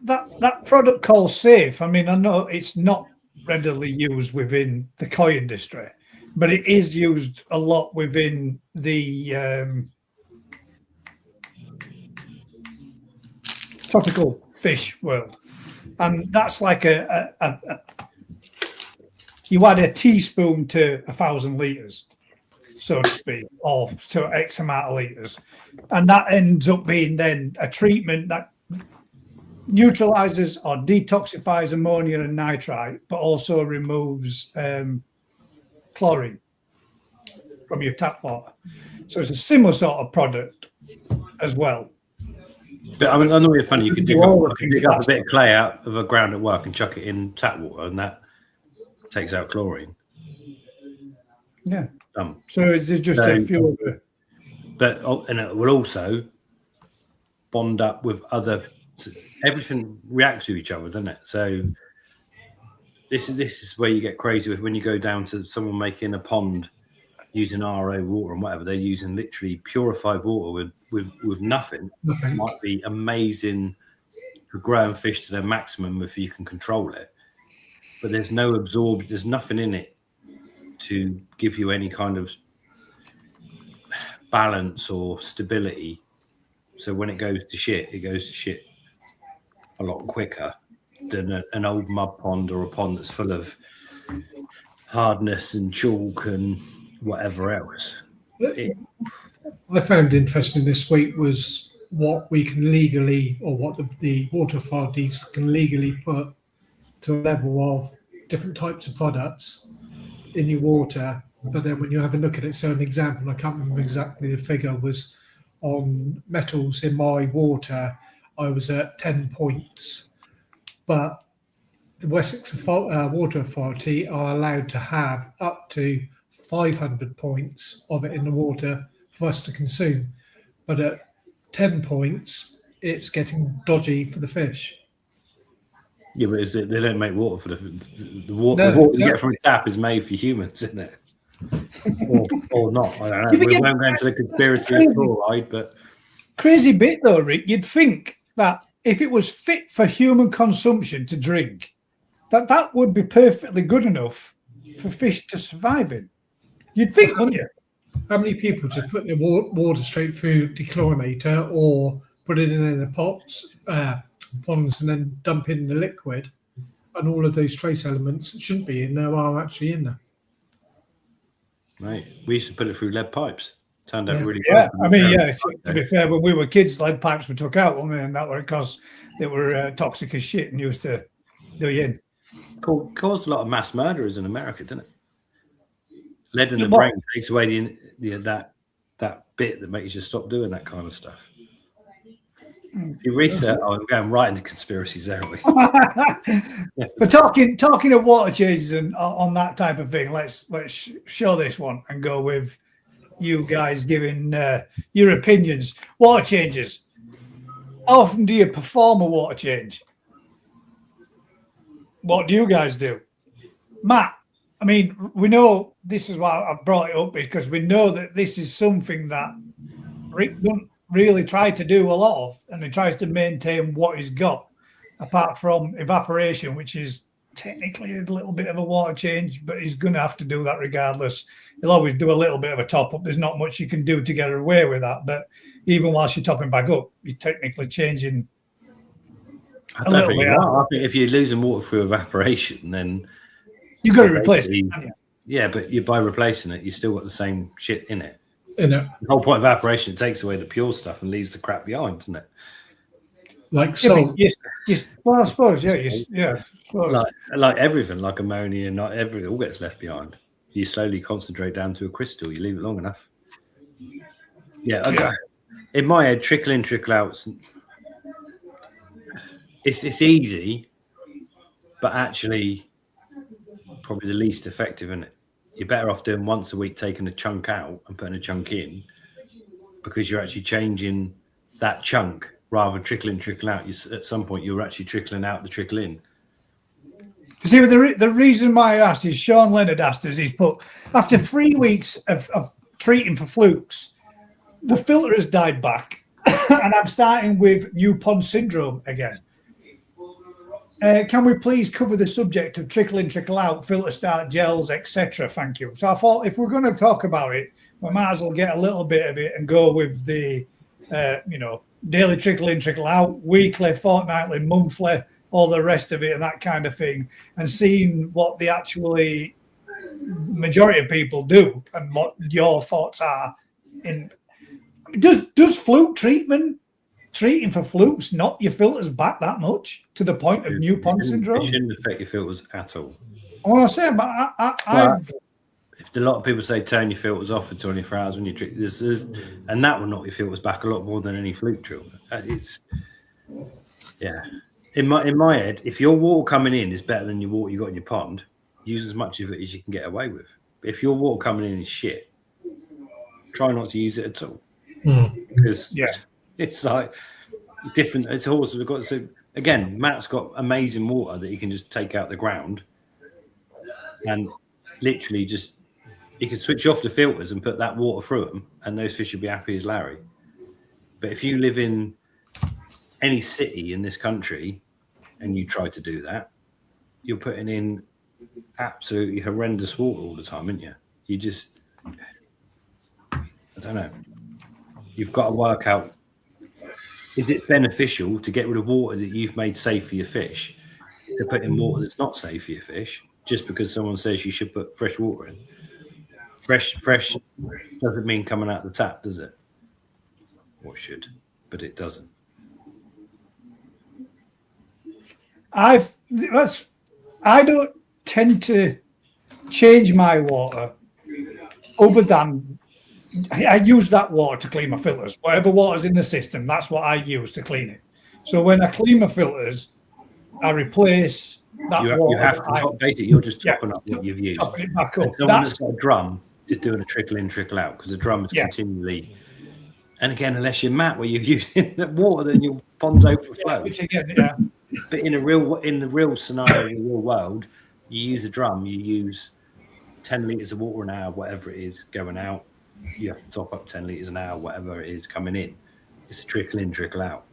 that product called safe? I mean, I know it's not readily used within the koi industry, but it is used a lot within the tropical fish world, and that's like you add a teaspoon to 1,000 liters, so to speak, or to X amount of liters, and that ends up being then a treatment that neutralizes or detoxifies ammonia and nitrite, but also removes chlorine from your tap water. So it's a similar sort of product as well. But I mean, I know it's funny. You could dig up a bit of clay out of a ground at work and chuck it in tap water, and that takes out chlorine. Yeah. So it's just a few of the. But and it will also bond up with other. Everything reacts to each other, doesn't it? So this is where you get crazy with when you go down to someone making a pond using RO water and whatever. They're using literally purified water with nothing. It might be amazing for growing fish to their maximum if you can control it, but there's no absorption. There's nothing in it to give you any kind of balance or stability. So when it goes to shit, it goes to shit a lot quicker than an old mud pond or a pond that's full of hardness and chalk and whatever else. I found interesting this week was what we can legally, or what the water authorities can legally put to a level of different types of products in your water. But then when you have a look at it, so an example, I can't remember exactly the figure, was on metals in my water, I was at 10 points, but the Wessex Water Authority are allowed to have up to 500 points of it in the water for us to consume. But at 10 points, it's getting dodgy for the fish. Yeah, but they don't make water for the water. The water you get from a tap is made for humans, isn't it? or not. I don't know. We won't go into the conspiracy at all, right? But crazy bit though, Rick. You'd think that if it was fit for human consumption to drink, that would be perfectly good enough for fish to survive in. You'd think, wouldn't you? How many people just put their water straight through dechlorinator or put it in a ponds and then dump in the liquid, and all of those trace elements that shouldn't be in there are actually in there. Right. We used to put it through lead pipes. Turned out really well. I mean, to be fair, when we were kids, lead pipes were took out, weren't they? And that were because they were toxic as shit and used to do you in. Caused a lot of mass murderers in America, didn't it? Lead in the brain takes away that bit that makes you stop doing that kind of stuff. If you research, I'm going right into conspiracies there, aren't we? But talking of water changes and on that type of thing, let's show this one and go with you guys giving your opinions. Water changes. How often do you perform a water change? What do you guys do? Matt, I mean, we know this is why I've brought it up, because we know that this is something that Rick doesn't really try to do a lot of, and he tries to maintain what he's got, apart from evaporation, which is technically a little bit of a water change, but he's going to have to do that regardless. He'll always do a little bit of a top up. There's not much you can do to get away with that, but even whilst you're topping back up, you're technically changing a little bit. I think if you're losing water through evaporation, then you've got to replace it. Yeah, but by replacing it, you still got the same shit in it. The whole point of evaporation, it takes away the pure stuff and leaves the crap behind, doesn't it? Like salt. Yes. Well, I suppose, yeah. Like everything, like ammonia, not everything all gets left behind. You slowly concentrate down to a crystal. You leave it long enough. Yeah, okay. Yeah. In my head, trickle in, trickle out. It's easy, but actually, probably the least effective, isn't it? You're better off doing once a week, taking a chunk out and putting a chunk in, because you're actually changing that chunk rather than trickle in, trickle out. At some point, you're actually trickling out the trickle in. See, the reason why I asked is Sean Leonard asked us, he's put, after 3 weeks of treating for flukes, the filter has died back, and I'm starting with new pond syndrome again. Can we please cover the subject of trickle in, trickle out, filter start gels, etc.? Thank you. So I thought if we're going to talk about it, we might as well get a little bit of it and go with the, daily trickle in, trickle out, weekly, fortnightly, monthly, all the rest of it and that kind of thing, and seeing what the actually majority of people do and what your thoughts are. In does fluke treating for flukes knock your filters back that much to the point of new pond syndrome? It shouldn't affect your filters at all. I want to say, but if a lot of people say turn your filters off for 24 hours when you drink this, and that will knock your filters back a lot more than any fluke drill. In my head, if your water coming in is better than your water you got in your pond, use as much of it as you can get away with. But if your water coming in is shit, try not to use it at all. Because it's like different. It's also got, so again, Matt's got amazing water that he can just take out the ground and literally just, he can switch off the filters and put that water through them, and those fish will be happy as Larry. But if you live in any city in this country and you try to do that, you're putting in absolutely horrendous water all the time, aren't you? You just, I don't know. You've got to work out, is it beneficial to get rid of water that you've made safe for your fish to put in water that's not safe for your fish, just because someone says you should put fresh water in? Fresh doesn't mean coming out the tap, does it? Or should, but it doesn't. I don't tend to change my water other than I use that water to clean my filters. Whatever water's in the system, that's what I use to clean it. So when I clean my filters, I replace that water. You have to top bait it. You're just topping up what you've used. Topping it back up. Someone that's got a drum is doing a trickle in, trickle out, because the drum is continually. And again, unless you're Matt, where you're using the water, then your ponds overflow. Which again, But in the real scenario, in the real world, you use a drum. You use 10 litres of water an hour, whatever it is, going out. You have to top up 10 litres an hour, whatever it is coming in. It's a trickle in, trickle out.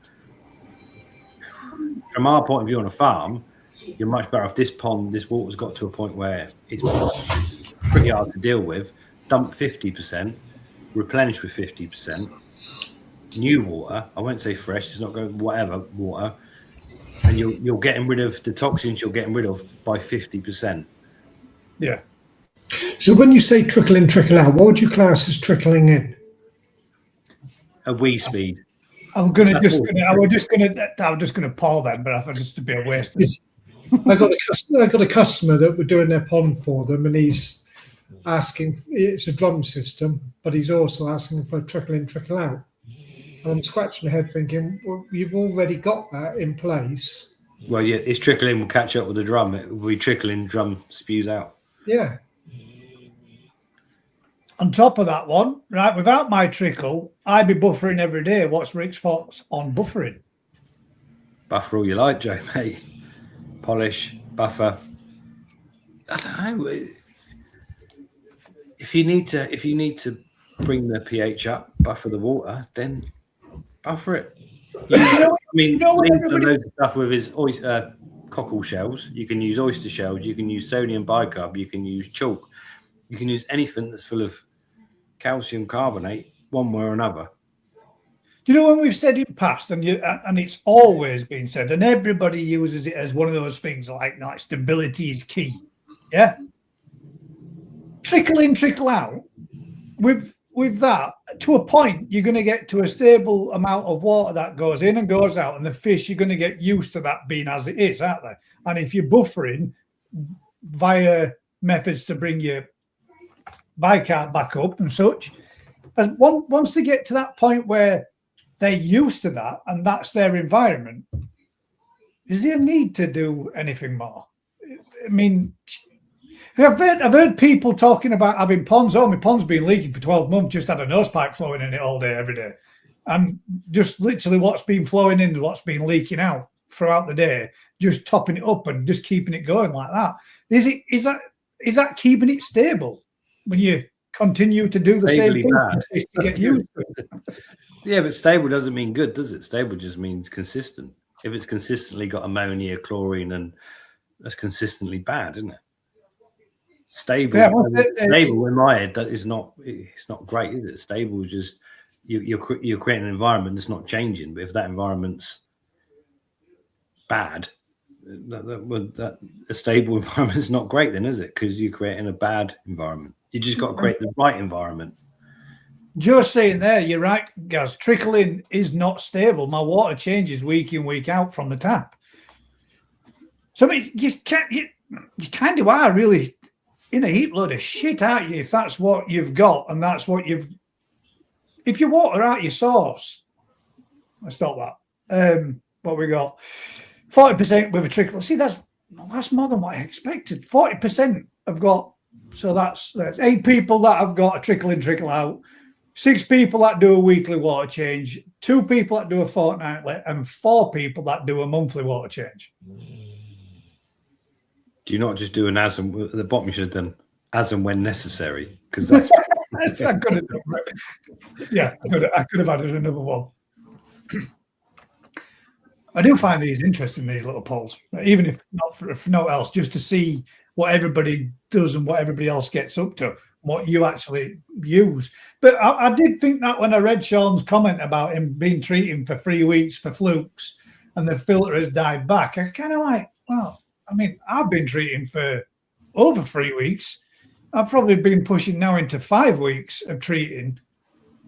From our point of view on a farm, you're much better off. This pond, this water's got to a point where it's pretty hard to deal with. Dump 50%, replenish with 50%. New water, I won't say fresh, it's not going, whatever water, and you're getting rid of the toxins you're getting rid of by 50%. Yeah. So when you say trickle in, trickle out, what would you class as trickling in? A wee speed. I was just gonna Paul then, but I thought just to be a waste. I got a customer that we're doing their pond for them, and he's asking. It's a drum system, but he's also asking for a trickle in, trickle out. And I'm scratching my head, thinking, well, you've already got that in place. Well, yeah, it's trickling will catch up with the drum. It will be trickling, drum spews out. Yeah. On top of that one, right, without my trickle, I'd be buffering every day. What's Rick's thoughts on buffering? Buffer all you like, Joe, mate. Polish, buffer. I don't know. if you need to bring the pH up, buffer the water, then buffer it. Lee's done loads of stuff with his cockle shells. You can use oyster shells. You can use sodium bicarb. You can use chalk. You can use anything that's full of calcium carbonate, one way or another. You know, when we've said in past, and it's always been said, and everybody uses it as one of those things like stability is key. Yeah. Trickle in, trickle out. With that, to a point, you're going to get to a stable amount of water that goes in and goes out, and the fish, you're going to get used to that being as it is, aren't they? And if you're buffering via methods to bring your bicarb back up and such, as once they get to that point where they're used to that and that's their environment, is there a need to do anything more? I mean, I've heard people talking about having ponds. Oh, my pond's been leaking for 12 months, just had a nose pipe flowing in it all day, every day. And just literally what's been flowing in is what's been leaking out throughout the day, just topping it up and just keeping it going like that. Is that keeping it stable when you continue to do the same thing to get used to it? Yeah, but stable doesn't mean good, does it? Stable just means consistent. If it's consistently got ammonia, chlorine, and that's consistently bad, isn't it? Stable, stable in my head, it's not great, is it? Stable is just you're creating an environment that's not changing. But if that environment's bad, a stable environment is not great, then, is it? Because you're creating a bad environment. You just got to create the right environment. Just saying there, you're right, Gaz. Trickling is not stable. My water changes week in, week out from the tap. So I mean, you kind of are really in a heap load of shit, aren't you? If that's what you've got and that's what if you water out your source, let's stop that. What we got? 40% with a trickle. See, that's more than what I expected. 40% have got. So that's 8 people that have got a trickle in, trickle out. 6 people that do a weekly water change. 2 people that do a fortnightly, and 4 people that do a monthly water change. Do you not just do an as and at the bottom? You should have done as and when necessary, because that's. I could have done. Yeah, I could have added another one. I do find these interesting, these little polls, even if not for no else, just to see what everybody does and what everybody else gets up to, what you actually use. But I did think that when I read Sean's comment about him being treating for 3 weeks for flukes and the filter has died back, I kind of like, well, I mean, I've been treating for over 3 weeks. I've probably been pushing now into 5 weeks of treating.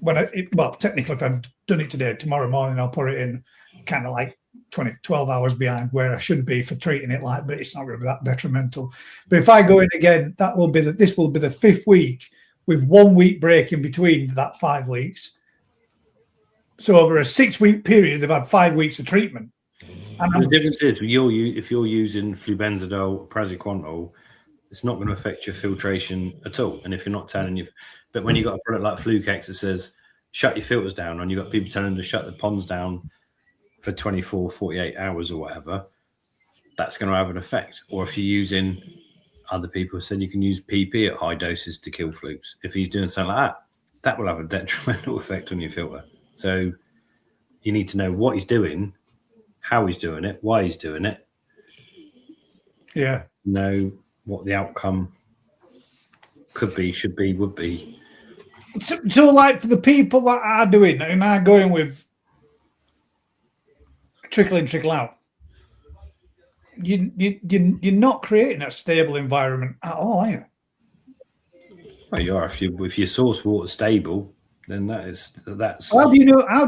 Technically, if I've done it today, tomorrow morning I'll put it in kind of like 12 hours behind where I should be for treating it like, but it's not going to be that detrimental. But if I go in again, this will be the 5th week with 1 week break in between that 5 weeks. So over a 6-week period, they've had 5 weeks of treatment. And the difference is, if you're using flubenzidol, praziquantel, it's not going to affect your filtration at all. And if you're not telling you, but when you've got a product like Flukex that says shut your filters down, and you've got people telling them to shut the ponds down for 24, 48 hours or whatever, that's going to have an effect. Or if you're using, other people said you can use PP at high doses to kill flukes. If he's doing something like that, that will have a detrimental effect on your filter. So you need to know what he's doing, how he's doing it, why he's doing it. Yeah. Know what the outcome could be, should be, would be. So like for the people that are doing and are going with trickle in, trickle out, you're not creating a stable environment at all, are you? Well, you are. If your source water's stable, then that's. How do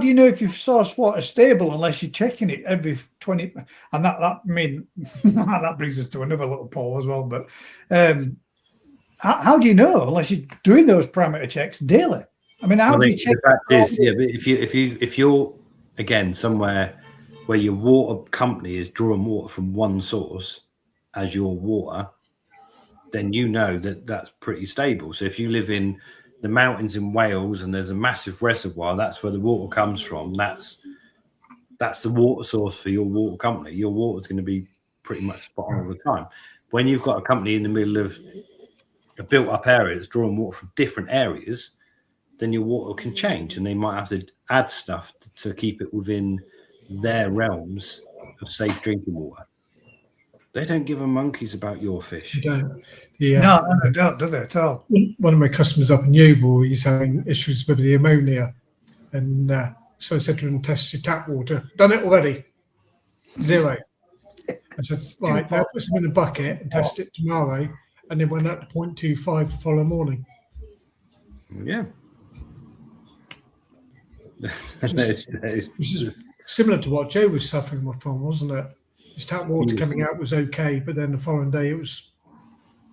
you know if your source water is stable unless you're checking it every 20? And that that brings us to another little poll as well. But how do you know unless you're doing those parameter checks daily? I mean, how do you check? The fact is, yeah, but if you're again somewhere where your water company is drawing water from one source as your water, then you know that that's pretty stable. So if you live in the mountains in Wales and there's a massive reservoir, that's where the water comes from. That's the water source for your water company. Your water's going to be pretty much spot on all the time. When you've got a company in the middle of a built-up area that's drawing water from different areas, then your water can change, and they might have to add stuff to keep it within their realms of safe drinking water. They don't give a monkeys about your fish. You don't. Yeah. No, they don't, do they at all? One of my customers up in Yeovil, he's having issues with the ammonia, and so I said to him, test your tap water. Done it already. 0. I said, right, now put some in a bucket and test it tomorrow, and then went up to 0.25 the following morning. Yeah. Which is similar to what Joe was suffering from, wasn't it? His tap water coming out was okay, but then the following day it was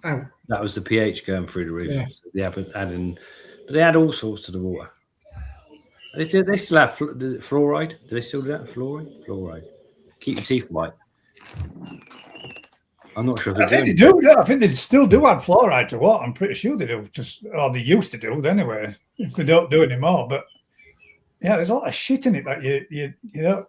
out. That was the pH going through the roof. Yeah. So they add all sorts to the water. They still have fluoride. Do they still do that? Fluoride. Keep your teeth white. I'm not sure if I think they do. Yeah, I think they still do add fluoride to water. I'm pretty sure they do. Or they used to do anyway. If they don't do anymore, but yeah, there's a lot of shit in it that you know.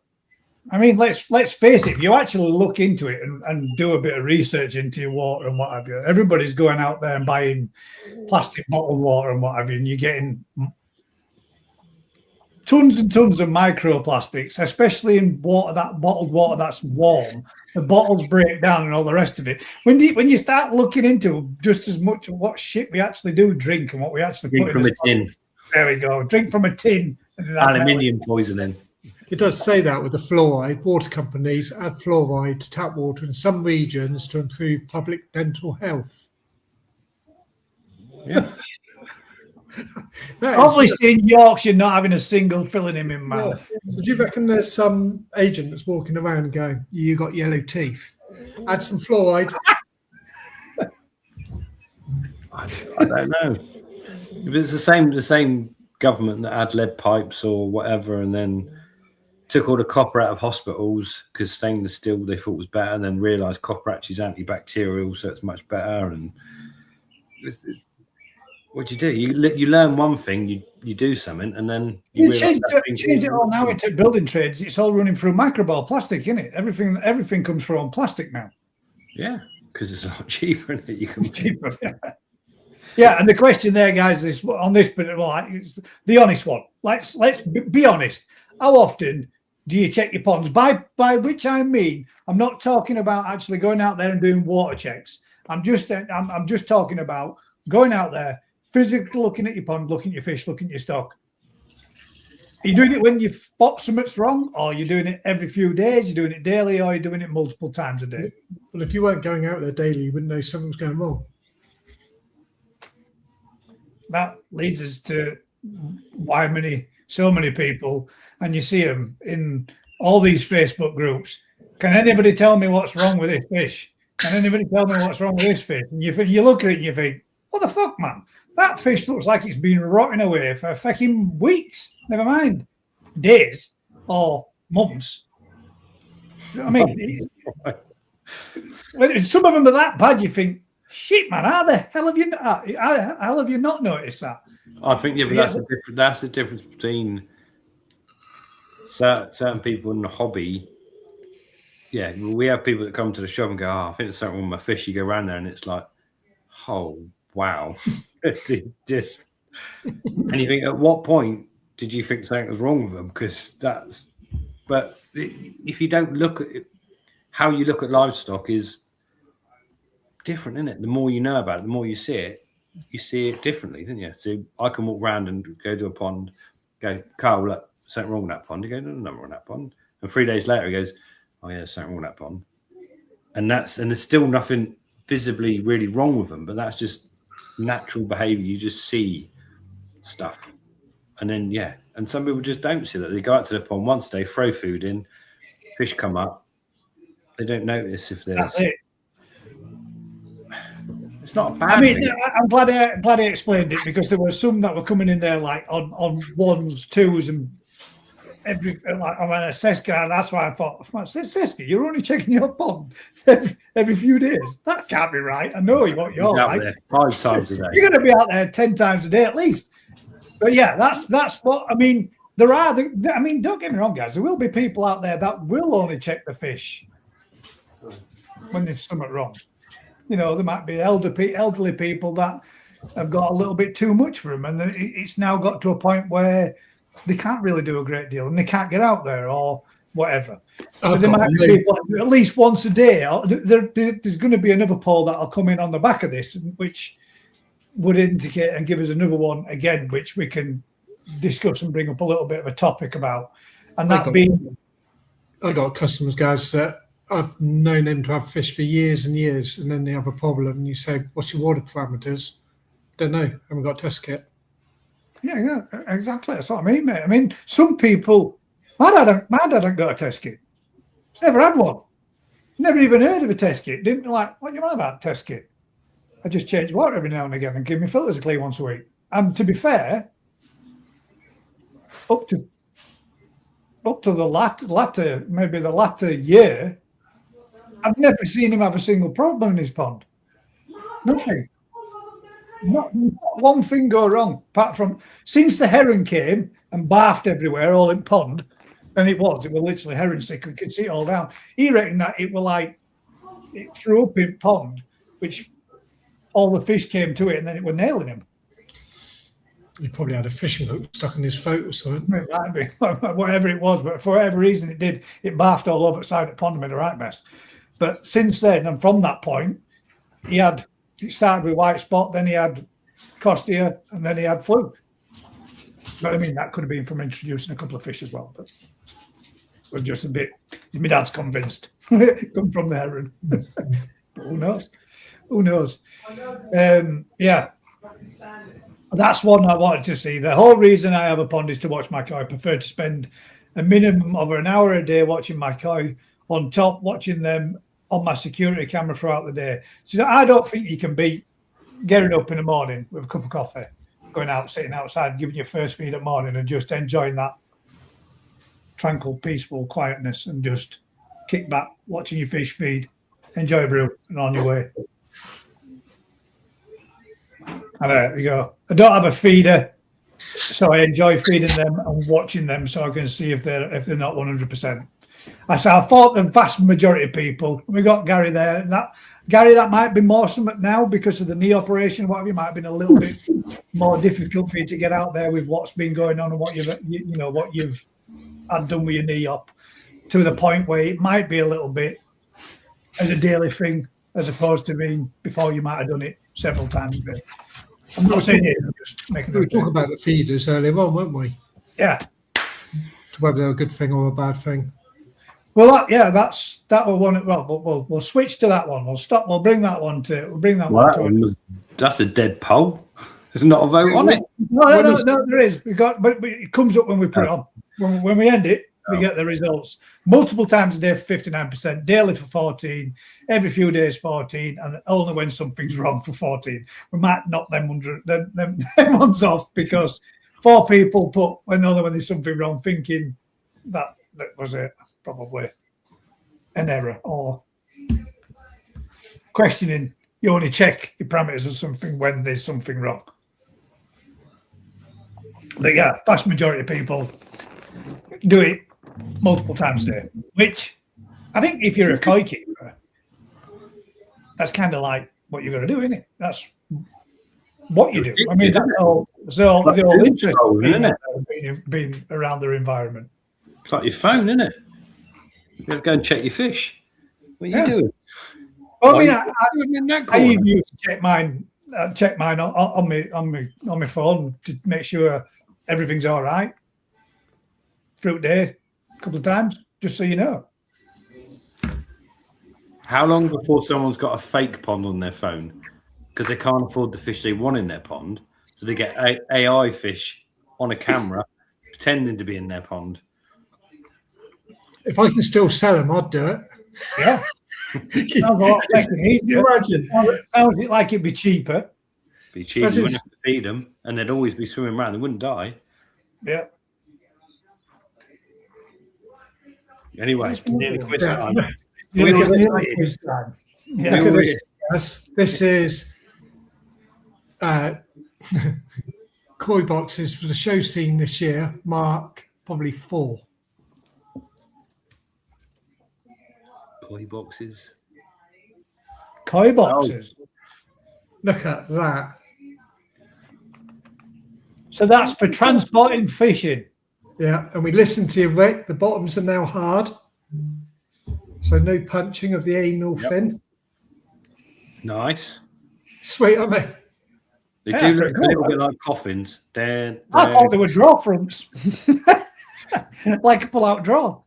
I mean, let's face it. If you actually look into it and do a bit of research into your water and what have you, everybody's going out there and buying plastic bottled water and what have you, and you're getting tons and tons of microplastics, especially in bottled water that's warm. The bottles break down and all the rest of it. When you start looking into just as much of what shit we actually do drink and what we actually drink put from in a tin. There we go. Drink from a tin. Aluminium poisoning. It does say that with the fluoride, water companies add fluoride to tap water in some regions to improve public dental health. Yeah. Obviously, in Yorkshire, not having a single filling in my mouth. Yeah. So do you reckon there's some agent that's walking around going, "You got yellow teeth"? Add some fluoride. I don't know. If it's the same government that had lead pipes or whatever, and then took all the copper out of hospitals because stainless steel they thought was better, and then realised copper actually is antibacterial, so it's much better. And what do? You learn one thing, you do something, and then you change it all now into building trades. It's all running through microball plastic, isn't it? Everything comes from plastic now. Yeah, because it's a lot cheaper, isn't it? You can cheaper. Yeah, and the question there, guys, is on this, but it's the honest one. Let's be honest. How often do you check your ponds? By which I mean, I'm not talking about actually going out there and doing water checks. I'm just talking about going out there, physically looking at your pond, looking at your fish, looking at your stock. Are you doing it when you spot something's wrong, or are you doing it every few days? You're doing it daily, or are you doing it multiple times a day? Well, if you weren't going out there daily, you wouldn't know something's going wrong. That leads us to why so many people, and you see them in all these Facebook groups. Can anybody tell me what's wrong with this fish? Can anybody tell me what's wrong with this fish? And you look at it and you think, what the fuck, man? That fish looks like it's been rotting away for fucking weeks. Never mind days or months. You know what I mean? Some of them are that bad. You think, shit, man, how the hell have you not noticed that? I think that's the difference between certain people in the hobby. Yeah, we have people that come to the shop and go, I think there's something wrong with my fish. You go around there and it's like, oh, wow. Just, and you think, at what point did you think something was wrong with them? But if you don't look at it, how you look at livestock is different, isn't it? The more you know about it, the more you see it differently, don't you? So I can walk around and go to a pond, go, Carl, look, something wrong with that pond. You go, no, nothing wrong with that pond. And 3 days later, he goes, oh yeah, there's something wrong with that pond. And there's still nothing visibly really wrong with them, but that's just natural behavior. You just see stuff. And then, and some people just don't see that. They go out to the pond once a day, throw food in, fish come up. They don't notice if there's... That's it. It's not a bad thing. I'm glad I explained it, because there were some that were coming in there like on ones, twos, and I'm a Seska, and that's why I thought, Seska, you're only checking your pond every few days. That can't be right. I know what you're like. There 5 times a day. You're going to be out there 10 times a day at least. But yeah, that's what I mean. Don't get me wrong, guys. There will be people out there that will only check the fish when there's something wrong. You know, there might be elderly people that have got a little bit too much for them, and it's now got to a point where they can't really do a great deal, and they can't get out there or whatever. But there might be people at least once a day. There's going to be another poll that'll come in on the back of this, which would indicate and give us another one again, which we can discuss and bring up a little bit of a topic about. And that being, I got customers, guys, that I've known them to have fish for years and years, and then they have a problem, and you say, "What's your water parameters?" Don't know. Haven't got a test kit. Yeah, exactly. That's what I mean, mate. I mean, some people. My dad hadn't got a test kit. He's never had one. Never even heard of a test kit. Didn't like. What do you mean about a test kit? I just change water every now and again and give my filters a clean once a week. And to be fair, up to the latter year, I've never seen him have a single problem in his pond. Nothing. Not one thing go wrong, apart from since the heron came and barfed everywhere, all in pond, and it was literally heron sick. We could see it all down. He reckoned that it threw up in pond, which all the fish came to it, and then it were nailing him. He probably had a fishing hook stuck in his throat or something. It might be, whatever it was, but for whatever reason it did, it barfed all over the side of the pond and made a right mess. But since then, and from that point, it started with white spot, then he had costia, and then he had fluke. But I mean, that could have been from introducing a couple of fish as well. But it was just a bit. My dad's convinced. Come from the heron. But who knows? Who knows? Yeah. That's one I wanted to see. The whole reason I have a pond is to watch my koi. I prefer to spend a minimum of an hour a day watching my koi, on top watching them on my security camera throughout the day. So I don't think you can beat getting up in the morning with a cup of coffee, going out, sitting outside, giving your first feed at morning and just enjoying that tranquil, peaceful quietness and just kick back, watching your fish feed, enjoy a brew and on your way. And there you go. I don't have a feeder, so I enjoy feeding them and watching them so I can see if they're not 100%. I thought the vast majority of people, we got Gary there. That might be more something now because of the knee operation, whatever. It might have been a little bit more difficult for you to get out there with what's been going on and what you've had done with your knee up, to the point where it might be a little bit as a daily thing as opposed to being before you might have done it several times a day. I'm not saying it. I'm just making. We were talking about the feeders earlier on, weren't we? Yeah. Whether they're a good thing or a bad thing. Well, that will one. Well, we'll switch to that one. We'll stop. We'll bring that one to. We'll bring that one to. That's a dead poll. There's not a vote on it. No, there is. But it comes up when we put it on. When we end it, we get the results multiple times a day for 59%, daily for 14, every few days 14, and only when something's wrong for 14. We might knock them ones off because 4 people put only when there's something wrong, thinking that was it. Probably an error or questioning. You only check your parameters or something when there's something wrong. But yeah, vast majority of people do it multiple times a day, which I think if you're a koi keeper, that's kind of like what you're going to do, isn't it? That's what you do. I mean, that's all. So the whole interest being around their environment. It's like your phone, isn't it? You got to go and check your fish. What are you doing? Well, I even used to check mine on my phone to make sure everything's all right. Through day, a couple of times, just so you know. How long before someone's got a fake pond on their phone because they can't afford the fish they want in their pond, so they get AI fish on a camera pretending to be in their pond? If I can still sell them, I'd do it. Yeah. Imagine. Sounds like it'd be cheaper. Be cheaper. You wouldn't have to feed them, and they'd always be swimming around. They wouldn't die. Yeah. Anyway, nearly quiz time. This is koi boxes for the show scene this year. Mark, probably 4. Koi boxes. Koi boxes. Look at that. So that's for transporting fishing. Yeah, and we listened to you, Rick. The bottoms are now hard. So no punching of the anal fin. Nice. Sweet, aren't they? They Yeah, do look pretty a cool, little right? bit like coffins. I thought they were draw fronts. Like a pull-out draw.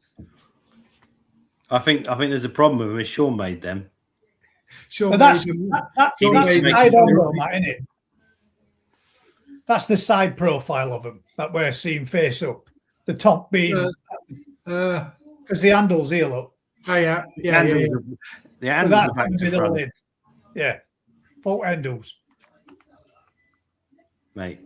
I think there's a problem with them. Sean made them. Sure, But that's maybe. that's You need to make side on sure- though, Matt, isn't it? That's the side profile of them that we're seeing face up. The top being because the handles here, look. Oh yeah, The yeah, yeah. handles, the So handles that's are back going to to be the front, lid. Yeah. Full handles. mate.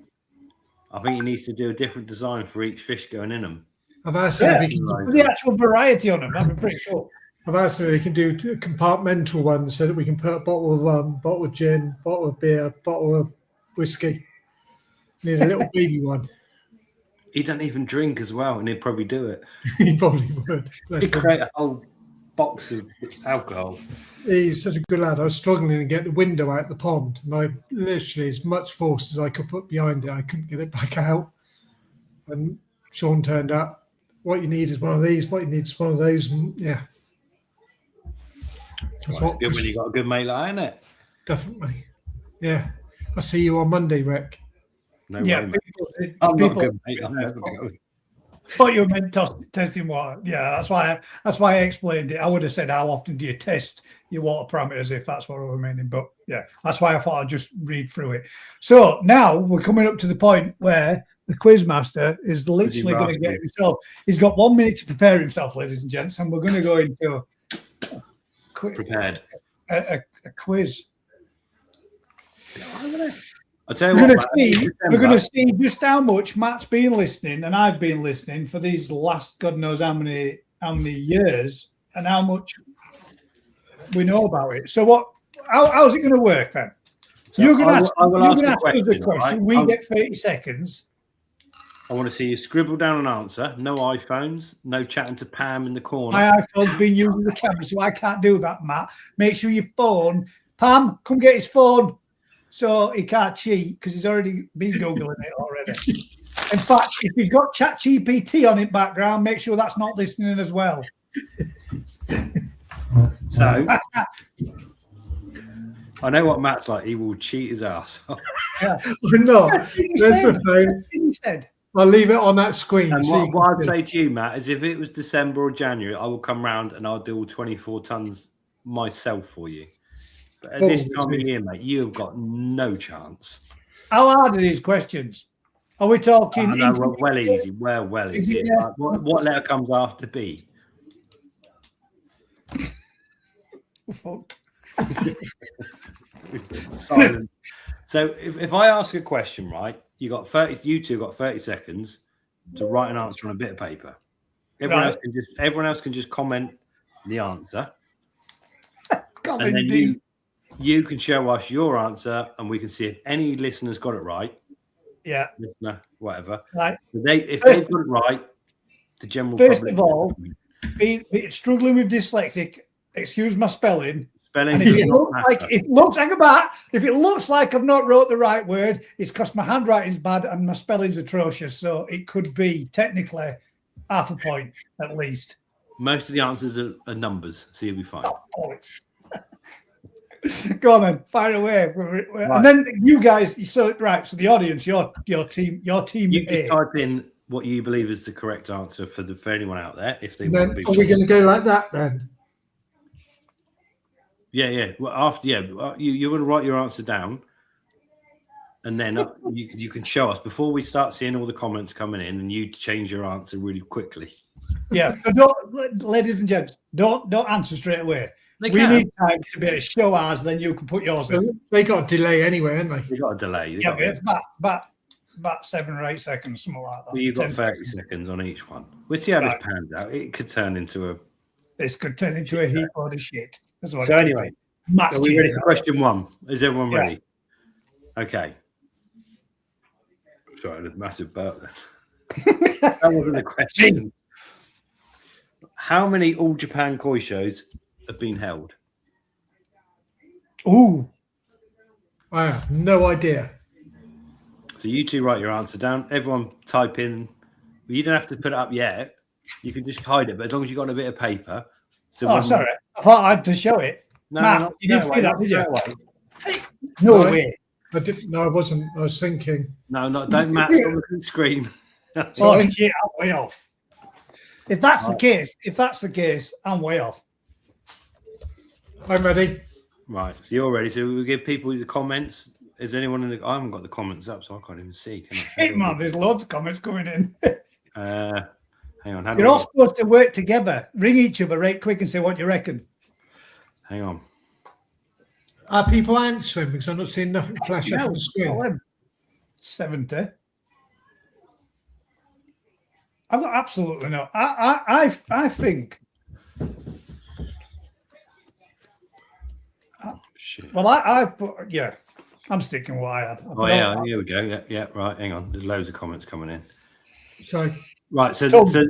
I think he needs to do a different design for each fish going in them. I've asked him Yeah. if he can. With the actual variety on them, that'd be pretty cool. I've asked him if he can do compartmental ones so that we can put a bottle of rum, bottle of gin, bottle of beer, bottle of whiskey. Need a little baby one. He doesn't even drink as well, and he'd probably do it. He probably would. Bless He'd him. create a whole box of alcohol. He's such a good lad. I was struggling to get the window out the pond, and I literally, as much force as I could put behind it, I couldn't get it back out. And Sean turned up. What you need is one of these. What you need is one of those. And yeah, that's Well, what. it's good when you got a good mate like that, isn't it? Definitely. Yeah. I'll see you on Monday, Rick. No Yeah, way, mate. people, I'm not a people good mate. I'm never going. thought you were meant testing water. Yeah, that's why I explained it. I would have said, how often do you test your water parameters if that's what I was meaning? But yeah, that's why I thought I'd just read through it. So now we're coming up to the point where the quizmaster is literally going to get himself. He's got 1 minute to prepare himself, ladies and gents, and we're going to go into Prepared. a quiz. I tell you We're what, going to Matt, see. in We're going to December- see just how much Matt's been listening, and I've been listening for these last God knows how many years, and how much we know about it. So what? How's it going to work then? So You're going to ask. I will You're ask going to a ask us a question, question. right? We get 30 seconds. I want to see you scribble down an answer. No iPhones. No chatting to Pam in the corner. My iPhone's been using the camera, so I can't do that, Matt. Make sure your phone. Pam, come get his phone, so he can't cheat because he's already been googling it already. In fact, if he's got ChatGPT on in background, make sure that's not listening as well. So I know what Matt's like. He will cheat his ass. Yeah. No, That's what he there's said. the phone. He said. I'll leave it on that screen. And so you what can I'd see. say to you, Matt, is if it was December or January, I will come round and I'll do all 24 tons myself for you. But at this time of year, mate, you have got no chance. How hard are these questions? Are we talking? No, well easy. Well easy. Yeah. What letter comes after B? Fucked. Silent. So if I ask a question, right, you two got 30 seconds to write an answer on a bit of paper. Everyone else can just comment the answer. God, And then indeed. you can show us your answer and we can see if any listeners got it right. Yeah. Listener, whatever. Right. So if they've got it right, the general First public. of all, be struggling with dyslexic. Excuse my spelling. Spelling And if does it not looks matter. like if it looks like I've not wrote the right word, it's because my handwriting's bad and my spelling's atrocious. So it could be technically half a point at least. Most of the answers are numbers, so you'll be fine. Points. Go on then, fire away. Right. And then you guys, so the audience, your team You A. just type in what you believe is the correct answer for anyone out there. If they Then, want to are be, we going to go like that then? yeah. Well, after you're going to write your answer down, and then you can show us before we start seeing all the comments coming in, and you change your answer really quickly. Yeah, so don't, ladies and gents, don't answer straight away. They We can. need time to be able to show ours, then you can put yours in. They got a delay anyway, haven't they? You got a delay. Yeah, but it's about 7 or 8 seconds, something like that. Well, you've got 10 30 seconds on each one. We'll see how Right. this pans out. It could turn into a. This could turn into a heap load of shit. That's what So it could anyway, be. Matt's are we ready cheating. for question one? Is everyone Yeah. ready? Okay. Sorry, a massive burp then. That wasn't a question. How many All Japan Koi shows have been held? Ooh. I have no idea. So you two write your answer down. Everyone type in. You don't have to put it up yet. You can just hide it, but as long as you've got a bit of paper. So Oh, when sorry. I thought I had to show it. No, Matt, no, you didn't see that, did you? No Right. way. I didn't. No, I wasn't. I was thinking. No, don't Matt's on the screen. Oh shit, I'm way off. If that's the case, I'm way off. I'm ready. Right, so you're ready. So we'll give people the comments. Is anyone in the? I haven't got the comments up, so I can't even see. Can I? Hey man, there's loads of comments coming in. Hang on. You're all supposed to work together. Ring each other right quick and say what you reckon. Hang on. Are people answering? Because I'm not seeing nothing flash up on the screen. 70. I've got absolutely no. I think. Shit. Well, I put, yeah. I'm sticking with what I had. Oh yeah, here we go. Yeah. Right, hang on. There's loads of comments coming in. So Right, so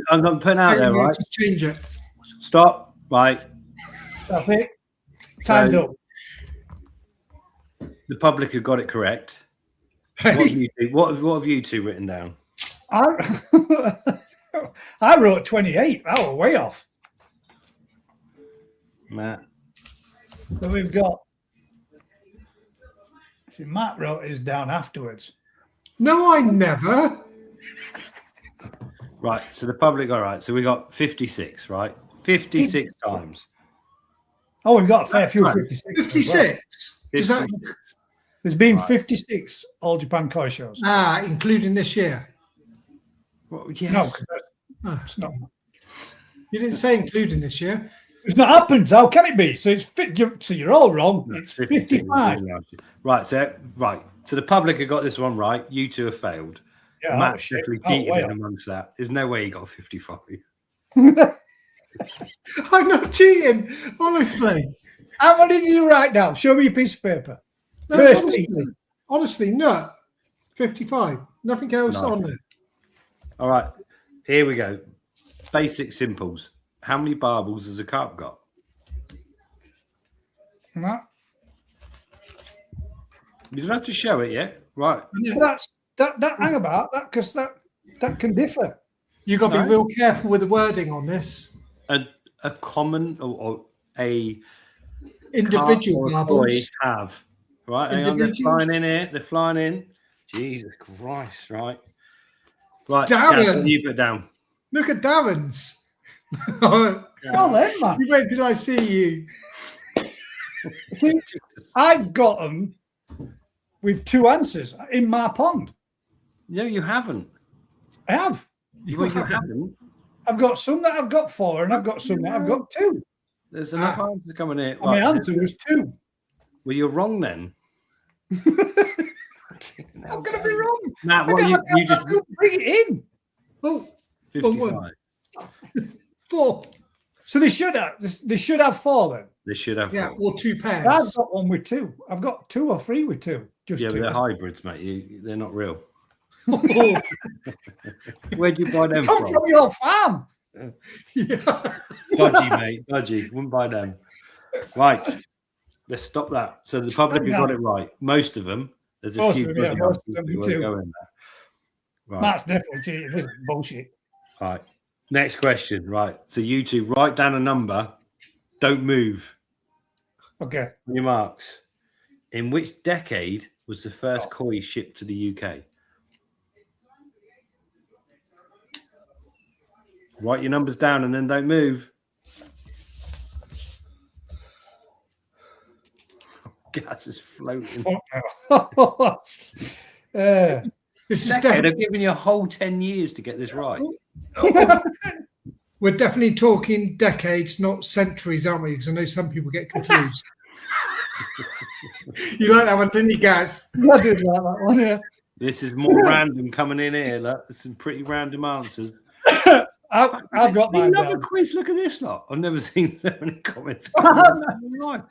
I'm putting out there. Right, just change it. stop. Right, That's it. Time's up. the public have got it correct. Hey, What have you two written down? I wrote 28. That was way off. Matt. So we've got. See, Matt wrote his down afterwards. no, I never. Right, so the public got right. So we got 56, right? 56 times. Oh, we've got a fair few Right. 56. as well. 56. Does that, 56. There's been Right. 56 All Japan Koi shows. including this year? Well, No, yes. 'cause it's not. You didn't say including this year. It's not happened. How can it be? So it's so you're all wrong. No, It's 56. 55. Right, so the public have got this one right. You two have failed. Yeah, Matt oh, shit. definitely Oh, cheated way in off. amongst that. There's no way he got 55. I'm not cheating, honestly. How many did you write down? Show me a piece of paper. No, First honestly, no. 55. Nothing else No. on there. All right, here we go. Basic simples. How many barbels has a carp got? No. You don't have to show it yet. Right. That hang about that because that can differ. You got to No. be real careful with the wording on this. A common or a Individual carp or a bubbles. koi have. Right, hang on, they're Individuals. flying in here. They're flying in. Jesus Christ, right. Right, Darren. Gav, you put down. Look at Darren's. Oh, then, man. When did I see you? See, I've got them with two answers in my pond. No, you haven't. I have. Well, you haven't. I've got some that I've got 4, and I've got some that I've got 2. There's enough answers coming in. And my answer was 2. Well, you're wrong then. How can I be wrong? Matt, what you just bring it in. Oh, 55. 4. So they should have 4 then. They should have Yeah, 4. or 2 pairs. I've got one with 2. I've got 2 or 3 with 2. Just Yeah, but 2. they're hybrids, mate. They're not real. Oh, Where'd you buy them Come from your farm. yeah. Dodgy, mate. Dodgy. Wouldn't buy them. Right. Let's stop that. So the public have got it right. Most of them. There's a Most few of them, yeah, dodgy most answers of them that won't too. go in there. Right. Matt's definitely cheating. This is bullshit. Right. Next question. Right. So you two write down a number. Don't move. Okay. On your marks. In which decade was the first koi shipped to the UK? Write your numbers down and then don't move. Gas is floating. This This is Decade, I've given you a whole 10 years to get this right. we're definitely talking decades, not centuries, aren't we? Because I know some people get confused. You like that one, didn't you, Gaz? I did like that one, yeah. This is more random coming in here. Look, some pretty random answers. I've got mine Another down. quiz. Look at this lot. I've never seen so many comments. Right.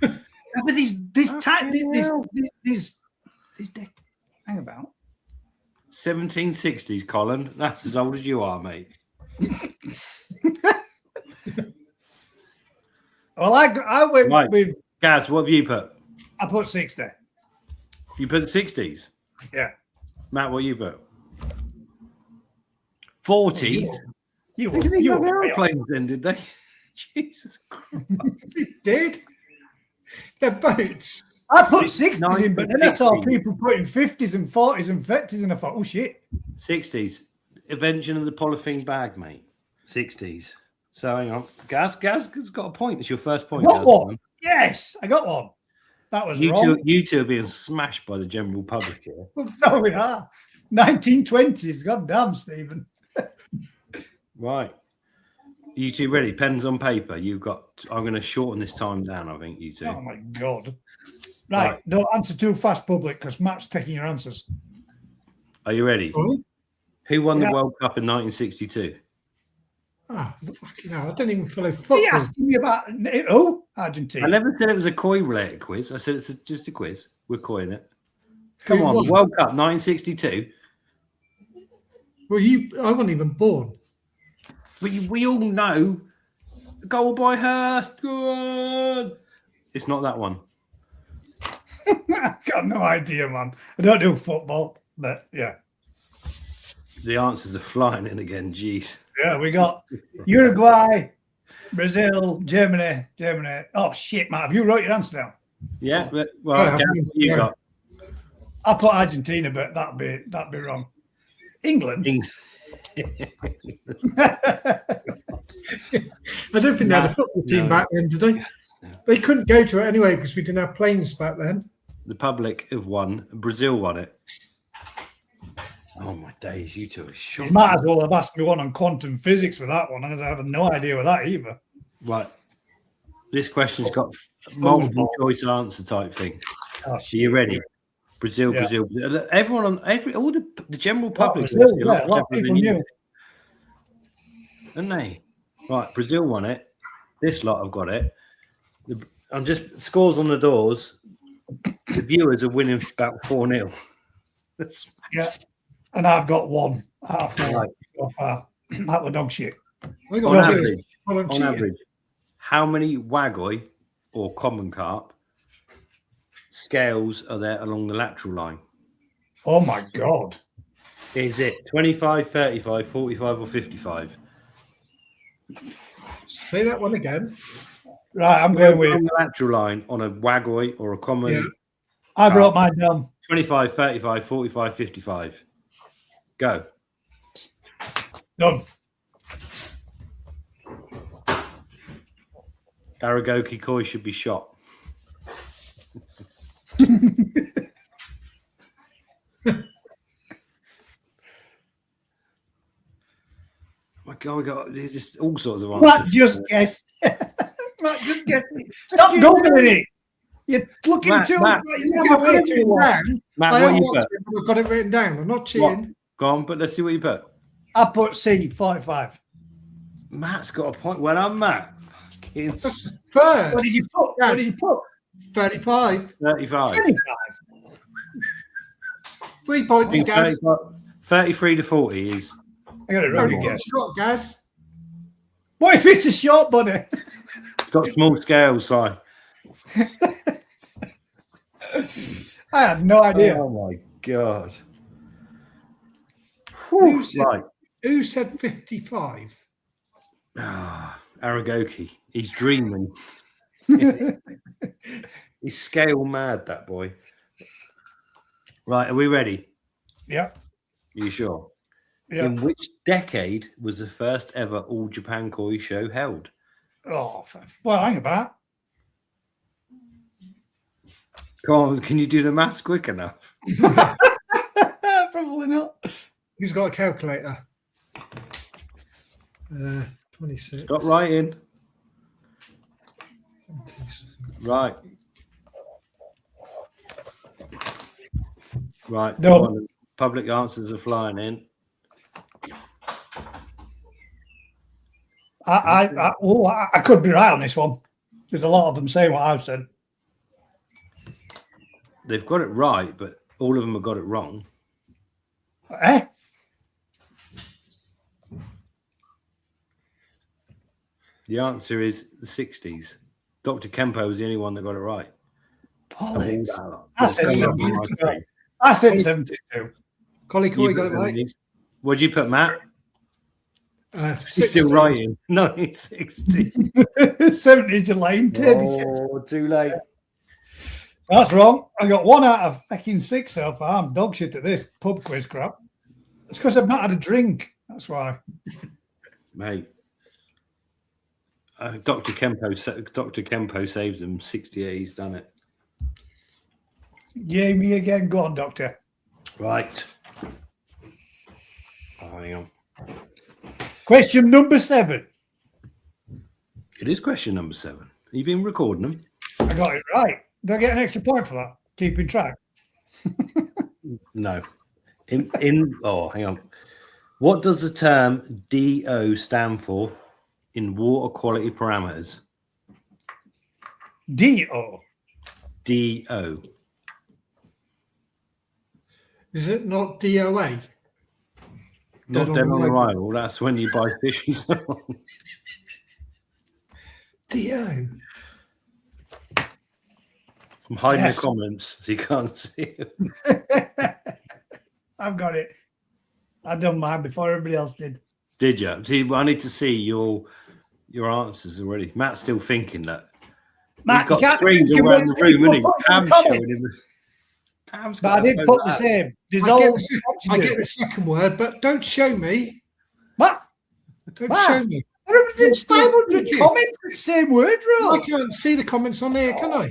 But this deck, hang about. 1760s, Colin. That's as old as you are, mate. Well, I went Right. with Gaz, what have you put? I put 60. You put the 60s? Yeah. Matt, what you put? 40s? You They didn't even have were aeroplanes then, did they? Jesus Christ. They did. They're boats. I put 60s in, but then I saw 60s. people putting 50s and 40s and 50s, and I thought, oh shit. 60s. Invention of the polythene bag, mate. 60s. So hang on. Gaz has got a point. It's your first point. Got Gaz. one. Yes, I got one. That was wrong. You two are being smashed by the general public here. No, we are. 1920s. God damn, Stephen. Right. You two ready? Pens on paper. You've got. I'm going to shorten this time down, I think, you two. Oh my God. Right. Don't answer too fast, public, because Matt's taking your answers. Are you ready? Oh, Who won the World Cup in 1962? fucking hell. I don't even follow Are football. you asking me about Argentina? I never said it was a coy related quiz. I said it's just a quiz. We're coying it. Who Come on, won? World Cup 1962. Well, I wasn't even born. We all know. Goal by Hurst. Go on. It's not that one. I got no idea, man. I don't do football, but yeah. The answers are flying in again. Jeez. Yeah, we got Uruguay, Brazil, Germany. Oh shit, Matt, have you wrote your answer down? Yeah. Well, Gaz, what you got? I put Argentina, but that'd be wrong. England. I don't think they had a football team back then, did they? They couldn't go to it anyway because we didn't have planes back then. The public have won. Brazil won it. Oh my days, you two are You shot. might as well have asked me one on quantum physics with that one, because I have no idea with that either. Right. This question's got multiple choice answer type thing. Oh, So you ready? Brazil. Everyone on all the general public. Brazil, a lot of people knew. Didn't they? Right, Brazil won it. This lot have got it. I'm just scores on the doors. The viewers are winning about 4-0. That's And I've got one out of 4 right. so far. That was dog shit. On average, how many wagoi or common carp scales are there along the lateral line? Oh my God. Is it 25, 35, 45, or 55? Say that one again. Right, I'm going on with. the lateral line on a wagoi or a common. Yeah. I brought mine down. 25, 35, 45, 55. Go. Done. Aragoki Koi should be shot. My God, we got there's just all sorts of answers. Matt, just guess. Matt, just guess. Stop googling it. You're looking too. Matt, You're looking way too long. Matt, what you put? I've got it written down. I'm not cheating. Go on, but let's see what you put. I put C 45. Matt's got a point. Well done, Matt. That's third. What did you put? Yeah. What did you put? 35. 35. 25. 3 points, Gaz. 33 to 40 is. I got it wrong again. Shot, Gaz. What if it's a short bunny? It's got small scales, Si. I had no idea. Oh my God. Who said, Right. who said 55? Aragoki. He's dreaming. He's scale mad, that boy. Right, are we ready? Yeah. Are you sure? Yeah. In which decade was the first ever All Japan Koi show held? Oh, well, hang about. Come on, can you do the maths quick enough? Probably not. Who's got a calculator? 26. Stop writing. 76. Right. Right. No. Come on, public answers are flying in. I could be right on this one. There's a lot of them saying what I've said. They've got it right, but all of them have got it wrong. Eh? The answer is the 60s. Dr. Kempo was the only one that got it right. Bollocks. Oh, I said 72. I said 72. Collie You Coy got it put right. 70s. What'd you put, Matt? He's 60. still writing. 1960. 70s are lane. 36. Oh, too late. That's wrong. I got 1 out of fucking 6 so far. I'm dog shit at this pub quiz crap. It's because I've not had a drink. That's why. Mate. Dr. Kempo saves him 68. He's done it. Yay, me again. Go on, Doctor. Right. Oh, hang on. Question number 7. It is question number 7. Have you been recording them? I got it right. Do I get an extra point for that? Keeping track. No. Oh, hang on. What does the term DO stand for in water quality parameters? DO. DO. Is it not DOA? Not dead on arrival. That's when you buy fish and so on. DO. I'm hiding Yes. the comments so you can't see it. I've got it. I've done mine before everybody else did. Did you? See, I need to see your answers already. Matt's still thinking that. Matt, He's got you can't screens think all of around the what room, isn't he? people put in Pam's the showing comments. him. Pam's But got I did a put phone the app. same. I Dissolve. get the second word, but don't show me. What? Don't Wow. show me. There's 500 comments with the same word, I Rob. can't see the comments on here, can I?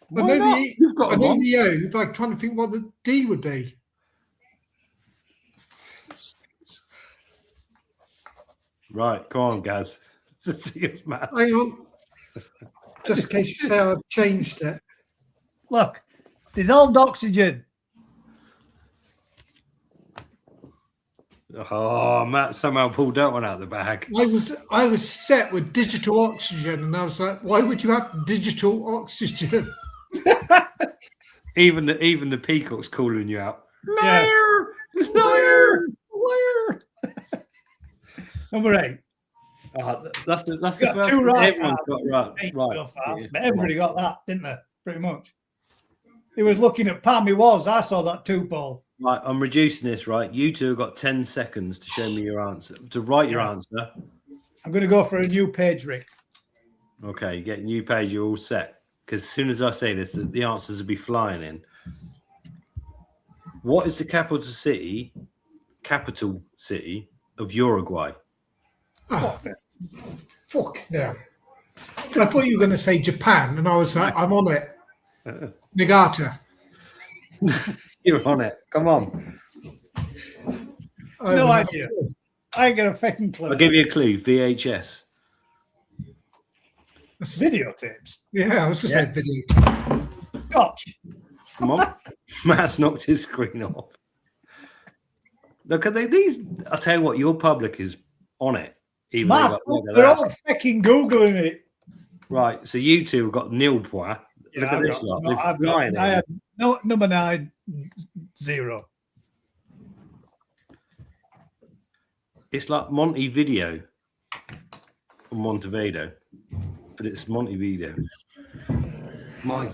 Why I know not? You've got I them know on. the O, but I'm trying to think what the D would be. Right, come on, Gaz. To see if Matt. Hang on. Just in case you say I've changed it. Look, dissolved oxygen. Oh, Matt somehow pulled that one out of the bag. I was set with digital oxygen, and I was like, why would you have digital oxygen? Even the peacock's calling you out. Yeah. Liar! Liar. Number 8. That's the Got first 2 one right. everyone's got right. 8 Right. so far. Yeah, But come everybody on. got that, didn't they? Pretty much. He was looking at Pam. He was. I saw that too, Paul. Right, I'm reducing this, right? You two have got 10 seconds to show me your answer, to write your answer. I'm going to go for a new page, Rick. Okay, you get a new page, you're all set. Because as soon as I say this, the answers will be flying in. What is the capital city of Uruguay? Oh, fuck no. I thought you were going to say Japan, and I was like, I'm on it. Nagata. You're on it. Come on. No idea. I ain't got a fucking clue. I'll give you a clue. VHS. Videotapes. Yeah, I was just saying video. Scotch. Come on. Matt's knocked his screen off. Look at these. I'll tell you what, your public is on it. Even though Matt, they got- look at they're that. all fucking Googling it. Right, so you two have got nil point. Look at this lot. I had no, number 9, 0. It's like Montevideo or Montevideo, but it's Montevideo. I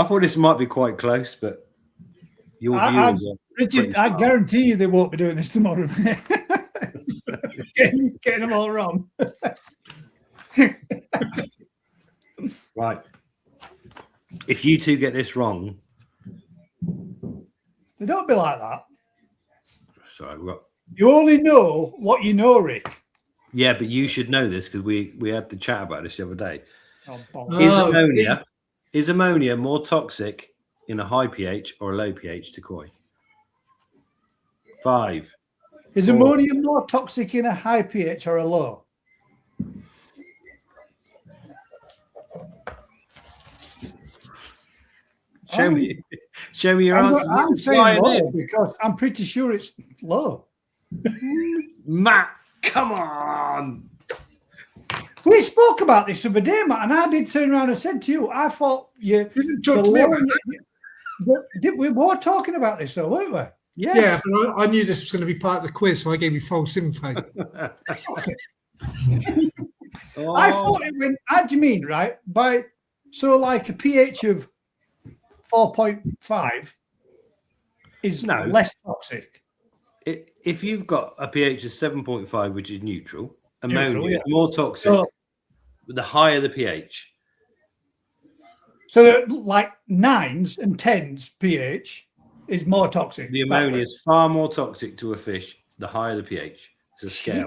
thought this might be quite close, but your viewers are Richard, pretty I smart. guarantee you they won't be doing this tomorrow. getting them all wrong. Right. If you two get this wrong, They don't be like that. sorry, we've got. You only know what you know, Rick. Yeah, but you should know this because we had the chat about this the other day. Oh, bollocks. Is ammonia more toxic in a high pH or a low pH to koi? 5. Is 4. ammonia more toxic in a high pH or a low? Show me your I'm answer. saying low because I'm pretty sure it's low. Matt, come on. We spoke about this the other day, Matt, and I did turn around and said to you, I thought you didn't talk to me about we were talking about this, though, weren't we? Yes. Yeah, but I knew this was going to be part of the quiz, so I gave you false info. I thought it went. How do you mean, right? So like a pH of 4.5 is less toxic. If you've got a pH of 7.5, which is neutral, ammonia is more toxic. So, the higher the pH. So like 9s and 10s pH is more toxic. The ammonia is far more toxic to a fish the higher the pH. It's a scale.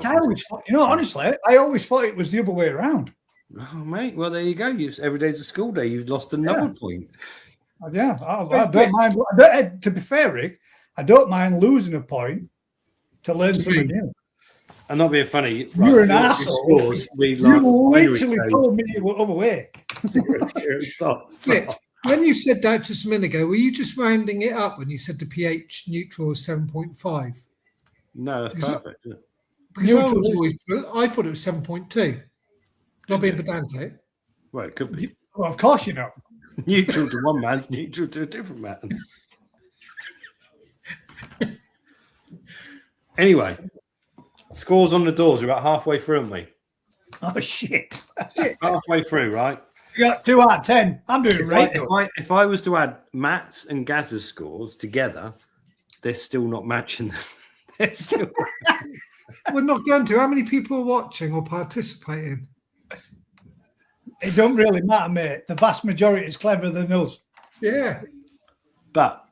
Honestly, I always thought it was the other way around. Oh, mate. Well, there you go. Every day's a school day. You've lost another point. Yeah, I don't mind. To be fair, Rick, I don't mind losing a point to learn something new. I'm not being funny. You're an asshole. You literally told me it was other way. When you said that just a minute ago, were you just rounding it up when you said the pH neutral is 7.5? No, that's perfect. Because I thought it was 7.2. Not being pedantic. Well, it could be. Well, of course you know. Neutral to one man's neutral to a different man. Anyway, scores on the doors. We're about halfway through, aren't we? Oh, shit. Halfway through, right? You got 2 out of 10. I'm doing If I was to add Matt's and Gaz's scores together, they're still not matching them. They're still. We're not going to. How many people are watching or participating? It don't really matter, mate. The vast majority is cleverer than us. Yeah. But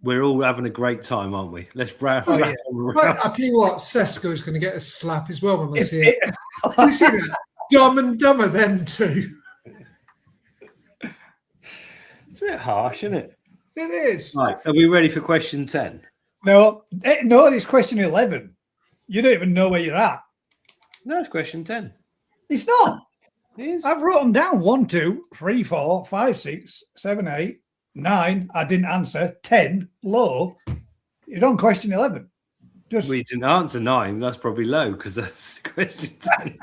we're all having a great time, aren't we? Let's round. Right, I'll tell you what, Sesko's going to get a slap as well when I see it. You see that? Dumb and Dumber, them two. It's a bit harsh, isn't it? It is. Right. Are we ready for question 10? No, it's question 11. You don't even know where you're at. No, it's question 10. It's not. It is. I've wrote them down. 1, 2, 3, 4, 5, 6, 7, 8, 9. I didn't answer. 10, low. You're on question 11. We didn't answer 9. That's probably low because that's question 10.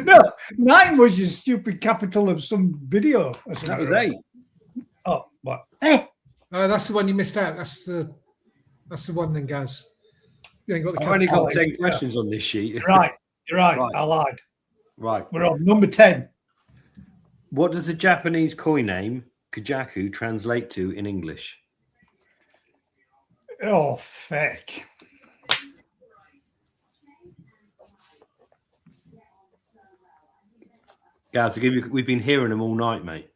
No, 9 was your stupid capital of some video. That was 8. Oh, what? That's the one you missed out. That's the one then, Gaz. You ain't got the. I've only got 10 questions on this sheet. Right, you're right. I lied. Right. We're on number 10. What does the Japanese koi name Kajaku translate to in English? Oh, feck. Guys, we've been hearing them all night, mate.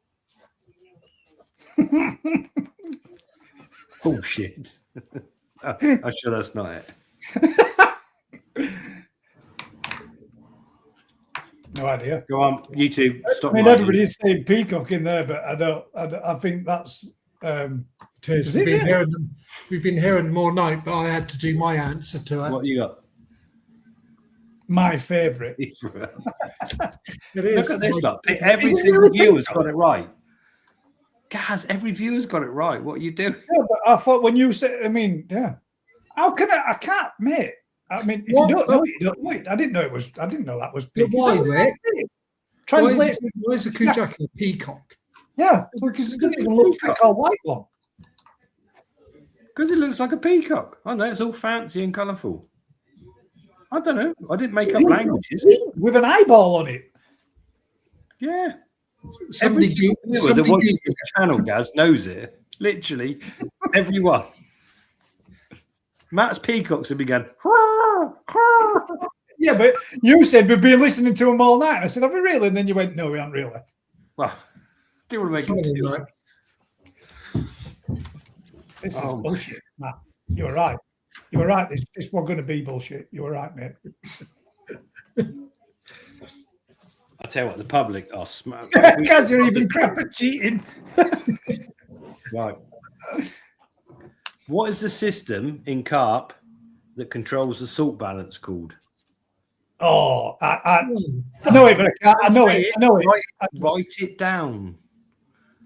Bullshit. I'm sure that's not it. No idea. Go on, YouTube. Stop. I mean, everybody's saying peacock in there, but I don't. I think that's. We've been hearing them all night, but I had to do my answer to it. What you got? My favourite. It is. Look at this. Look. Every single viewer's got it right. Guys, every viewer's got it right. What are you doing? Yeah, but I thought when you said, yeah. How can I can't, mate. I mean, if you don't know it, you don't know it. I didn't know that was peacock. Why, Rick? Translate. Why is a Kajaku a peacock? Yeah, because it doesn't even look like a white one. Because it looks like a peacock. I know, it's all fancy and colourful. I don't know. I didn't make up languages. With an eyeball on it. Yeah. Somebody that watches the channel, Gaz, knows it. Literally, everyone. Matt's peacocks have begun. Yeah, but you said we've been listening to them all night. And I said, have we really? And then you went, no, we haven't really. Well, do you want to make it right. This is bullshit, Matt. You were right. You were right. This was going to be bullshit. You were right, mate. I tell you what, the public are smart. Because you're even crap at cheating. Right. What is the system in carp that controls the salt balance called? Oh, I know it, but I can't. I know it. Write it down.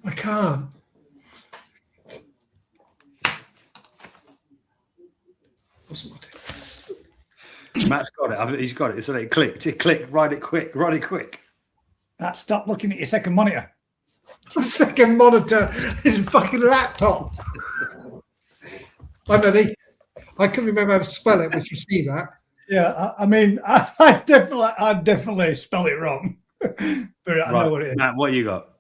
I can't. Matt's got it. He's got it. So it clicked. It clicked. Write it quick. Write it quick. Stop looking at your second monitor. My second monitor is a fucking laptop. I'm ready. I couldn't remember how to spell it, but you see that. Yeah, I mean, I'd definitely spell it wrong, but I know what it is. Matt, what you got?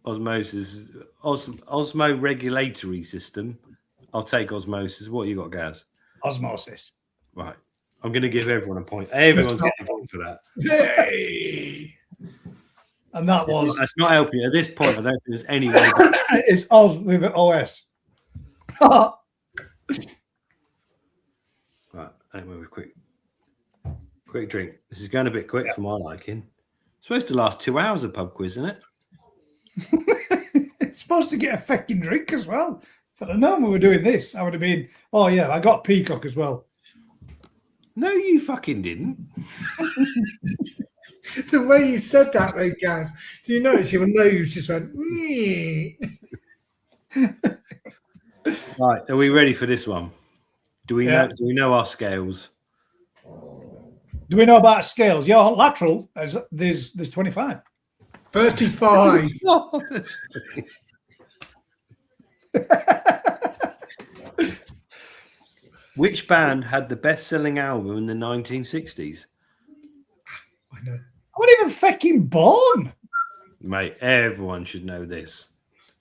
Osmosis, osmo regulatory system. I'll take osmosis. What you got, Gaz? Osmosis. Right. I'm going to give everyone a point. Everyone's getting a point for that. Yay! And that was. That's not helping you. At this point, I don't think there's any way. It's Oz with an OS. Right. Anyway, quick drink. This is going a bit quick for my liking. It's supposed to last 2 hours, a pub quiz, isn't it? It's supposed to get a fucking drink as well. If I'd have known we were doing this, I would have been, oh yeah, I got peacock as well. No, you fucking didn't. The way you said that, though, Gaz, do you notice your nose just went, wee? Right, are we ready for this one? Do we know our scales? Do we know about scales? Yeah, on lateral, there's 25. 35. Which band had the best-selling album in the 1960s? I know. I wasn't even fucking born. Mate, everyone should know this.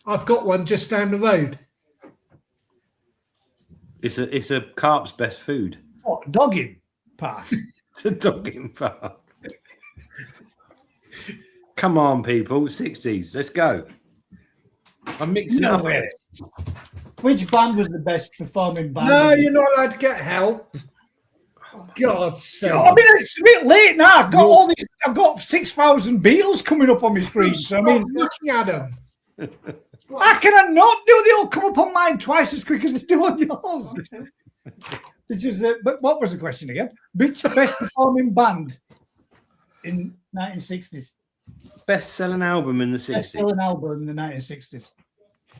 I've got one just down the road. It's a carp's best food. What, dogging park? The dogging park. Come on, people. 60s. Let's go. I'm mixing up. Way. Which band was the best performing band? No, you're not allowed to get help. God's sake. I mean, it's a bit late now. I've got 6,000 Beatles coming up on my screen. So I mean, looking at them. How can I not do? They all come up on mine twice as quick as they do on yours. But what was the question again? Which best performing band in 1960s? Best-selling album in the 60s. Best-selling album in the 1960s.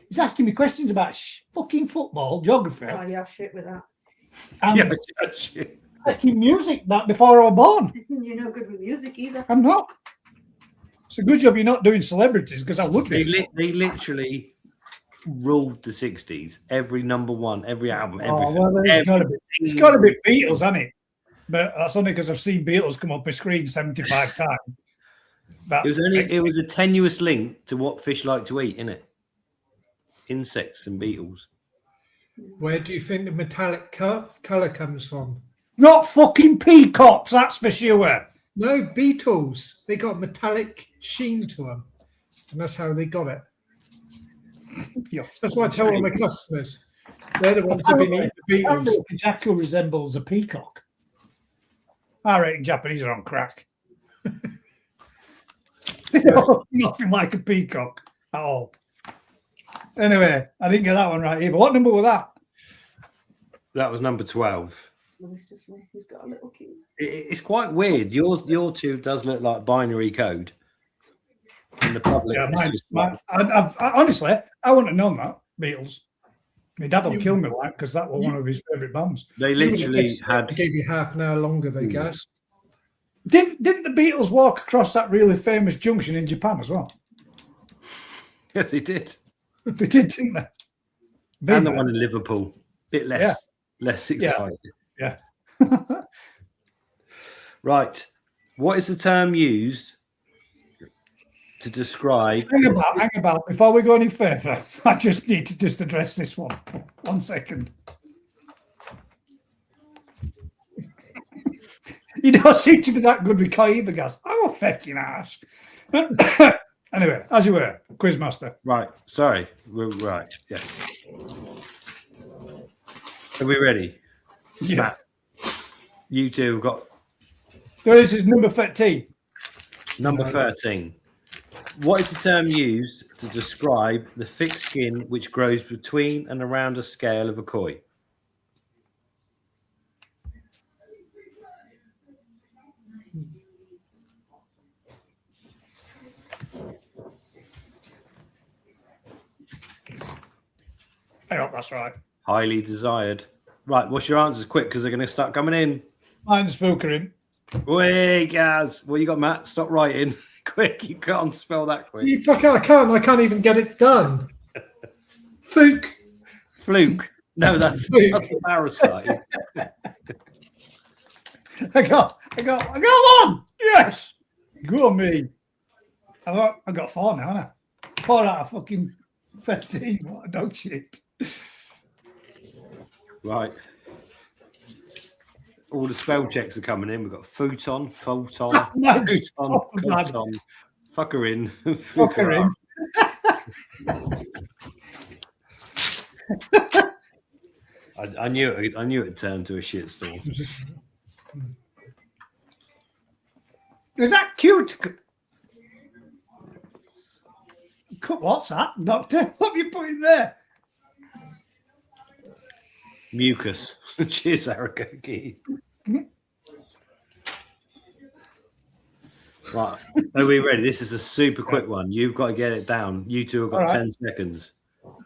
He's asking me questions about fucking football, geography. Oh, you have shit with that. And Shit. fucking music that before I was born. You're no good with music either. I'm not. It's a good job you're not doing celebrities because I would be. They literally ruled the 60s. Every number one, every album, everything. Well, it's got to be Beatles, hasn't it? But that's only because I've seen Beatles come up my screen 75 times. It was a tenuous link to what fish like to eat, innit? Insects and beetles. Where do you think the metallic colour comes from? Not fucking peacocks, that's for sure. No, beetles. They got metallic sheen to them. And that's how they got it. That's why I tell all my customers. They're the ones that have been eating the beetles. The jackal resembles a peacock. I reckon Japanese are on crack. Nothing like a peacock at all. Anyway, I didn't get that one right either. What number was that? That was number 12. He's got a little key. It's quite weird. Your two does look like binary code. In the public. Yeah, honestly, I wouldn't have known that, Beatles. My dad will kill me because that was one of his favourite bands. They literally I gave you half an hour longer, they guys. Didn't the Beatles walk across that really famous junction in Japan as well? Yeah, they did. They did, didn't they? And the one in Liverpool. Bit less exciting. Yeah. Right. What is the term used to describe... Hang about. Before we go any further, I just need to address this one. 1 second. You don't seem to be that good with Kai either, guys. Oh, fucking ass. Anyway, as you were, Quizmaster. Right. Sorry. We're right. Yes. Are we ready? Yeah. Matt, you two have got... So this is number 13. Number 13. What is the term used to describe the thick skin which grows between and around a scale of a koi? I hope that's right. Highly desired. Right, what's your answers? Quick, because they're going to start coming in. Mine's Fukarin. Wait, Gaz. What you got, Matt? Stop writing. Quick, you can't spell that quick. You fuck, I can't even get it done. Fluke. No, that's a parasite. I got one. Yes. Go on me. I got 4 now, haven't I? 4 out of fucking 13. What a dog shit. Right. All the spell checks are coming in. We've got futon, photon, Nice. futon, Oh, bad. coton, fucker in, Fucker in. I knew it turned to a shitstorm. Is that cute? What's that, Doctor? What have you put in there? Mucus. Cheers, Aragogi. Right. Are we ready? This is a super quick one. You've got to get it down. You two have got All right. 10 seconds.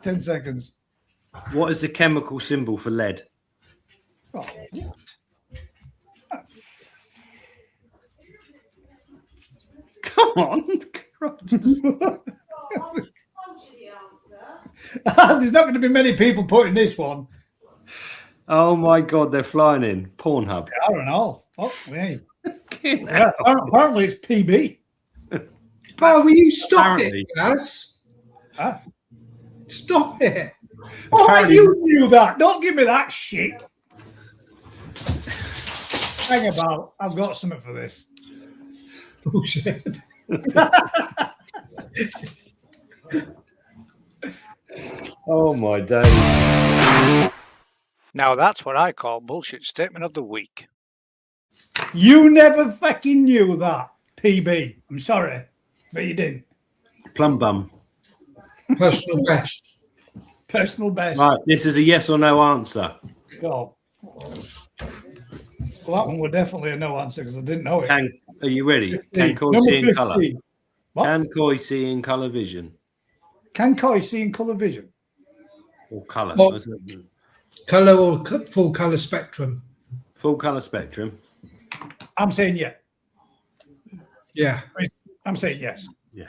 10 seconds. What is the chemical symbol for lead? Oh, what? Come on. There's not going to be many people putting this one. Oh my God, they're flying in. Pornhub. I don't know. Oh, me. Get Yeah, apparently it's PB. Oh, will you stop Apparently. it, Gaz? Huh? Stop it. Oh, Apparently- you knew that. Don't give me that shit. Hang about. I've got something for this. Bullshit. Oh my days. Now that's what I call bullshit statement of the week. You never fucking knew that, PB. I'm sorry, but you didn't. Plum bum. Personal best. Personal best. Right, this is a yes or no answer. Oh. Well, that one was definitely a no answer because I didn't know it. Are you ready? Can Koi Number see in 50. colour? What? Can Koi see in colour vision? Can Koi see in colour vision? Or colour? What? Colour or full colour spectrum? Full colour spectrum. I'm saying yeah. Yeah. I'm saying yes. Yeah.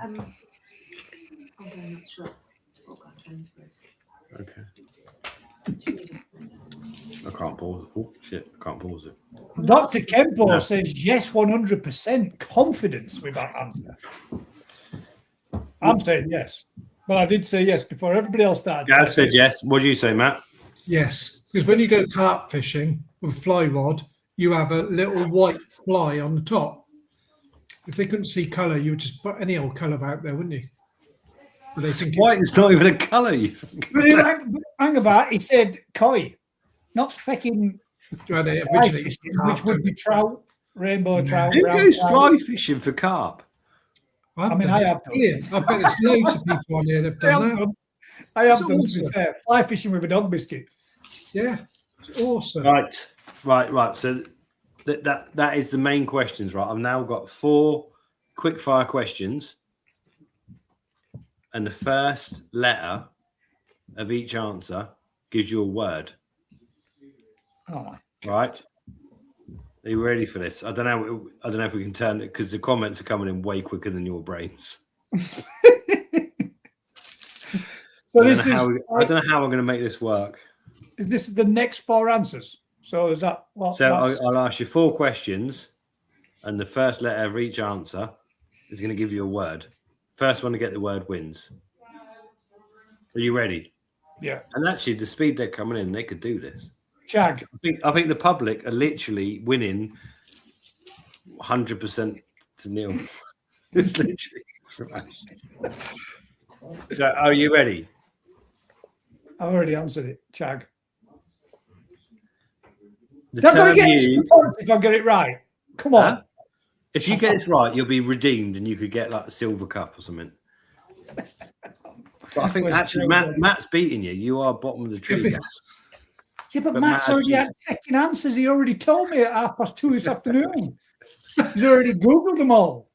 I'm not sure. Oh, God, Sainsbury's. Okay. I can't pause it. Oh, shit. I can't pause it. Dr. Kempo No. says yes, 100% confidence with that answer. I'm saying yes. But I did say yes before everybody else started. Gaz said yes. What do you say, Matt? Yes. Because when you go carp fishing with fly rod, you have a little white fly on the top. If they couldn't see colour, you would just put any old colour out there, wouldn't you? But they think White is not even a colour. Hang about, he said koi, not fucking well, they fly originally fishing, carp, which would be trout, rainbow trout. Who brown goes trout. fly fishing for carp? I mean, I have done. Ian, I bet there's loads of people on here that I have have done that. done. I have It's done, to be awesome. fair. Fly fishing with a dog biscuit. Yeah. It's awesome. Right. So that is the main questions, right? I've now got 4 quick fire questions, and the first letter of each answer gives you a word. Oh my. Right? Are you ready for this? I don't know if we can turn it because the comments are coming in way quicker than your brains. So I this is don't know how I'm going to make this work. is this the next 4 answers? So is that what? So that's- I'll ask you 4 questions, and the first letter of each answer is going to give you a word. First one to get the word wins. Are you ready? yeah. And actually, the speed they're coming in, they could do this. Chag. I think the public are literally winning 100% to nil. It's literally smashed. So, are you ready? I've already answered it. Chag. The I'm going term to get used, 2 points if I get it right. Come on. Huh? If you get this right, you'll be redeemed and you could get like a silver cup or something. But I think Was actually true. Matt's beating you. You are bottom of the tree, guys. Yeah, but But Matt's Matt already had fucking answers. He already told me at 2:30 this afternoon. He's already Googled them all.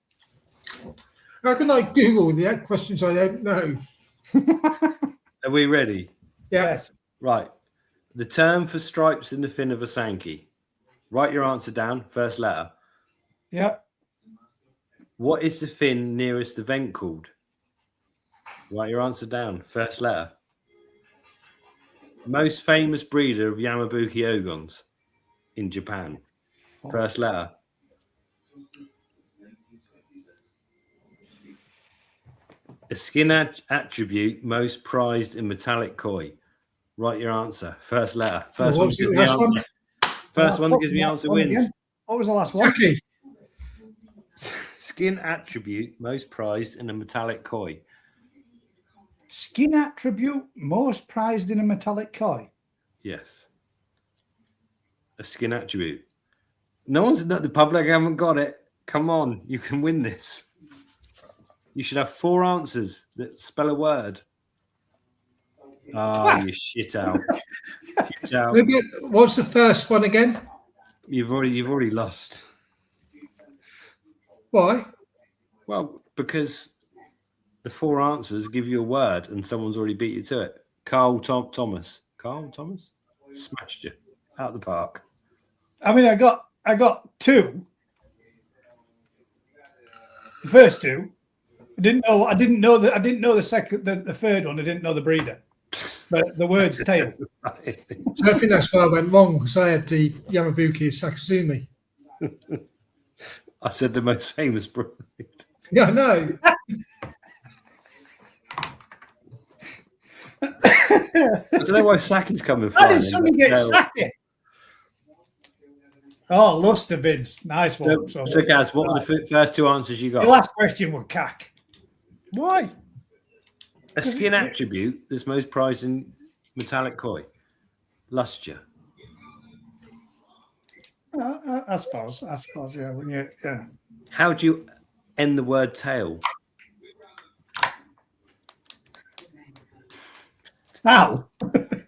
How can I Google the questions I don't know? Are we ready? Yeah. Yes. Right. The term for stripes in the fin of a Sankey. Write your answer down, first letter. Yeah. What is the fin nearest the vent called? Write your answer down, first letter. Most famous breeder of Yamabuki Ogons. in Japan? First letter. A skin attribute most prized in metallic koi. Write your answer. First letter. First what one was gives the me last answer. one? First one that gives me answer wins. What was the last one? Saki. Skin attribute most prized in a metallic koi. Skin attribute most prized in a metallic koi. Yes. A skin attribute. No one's not the public. Haven't got it. Come on, you can win this. You should have 4 answers that spell a word. Oh, you shit out. Shit out. What's the first one again? You've already lost. Why? Well, because the 4 answers give you a word, and someone's already beat you to it. Thomas. Carl Thomas smashed you out the park. I mean, I got 2. The first 2. I didn't know the second, the third one. I didn't know the breeder, but the word's tail. So I think that's where I went wrong because I had the Yamabuki Sakazumi. I said the most famous breed. Yeah, I know. I don't know why Saki's coming from. How did somebody get Saki? Oh, Luster bids. Nice one. So Gaz, what were the first 2 answers you got? The last question was cack. Why? A skin attribute that's most prized in metallic koi. Luster. I suppose, yeah. Yeah. How do you end the word tail? How? With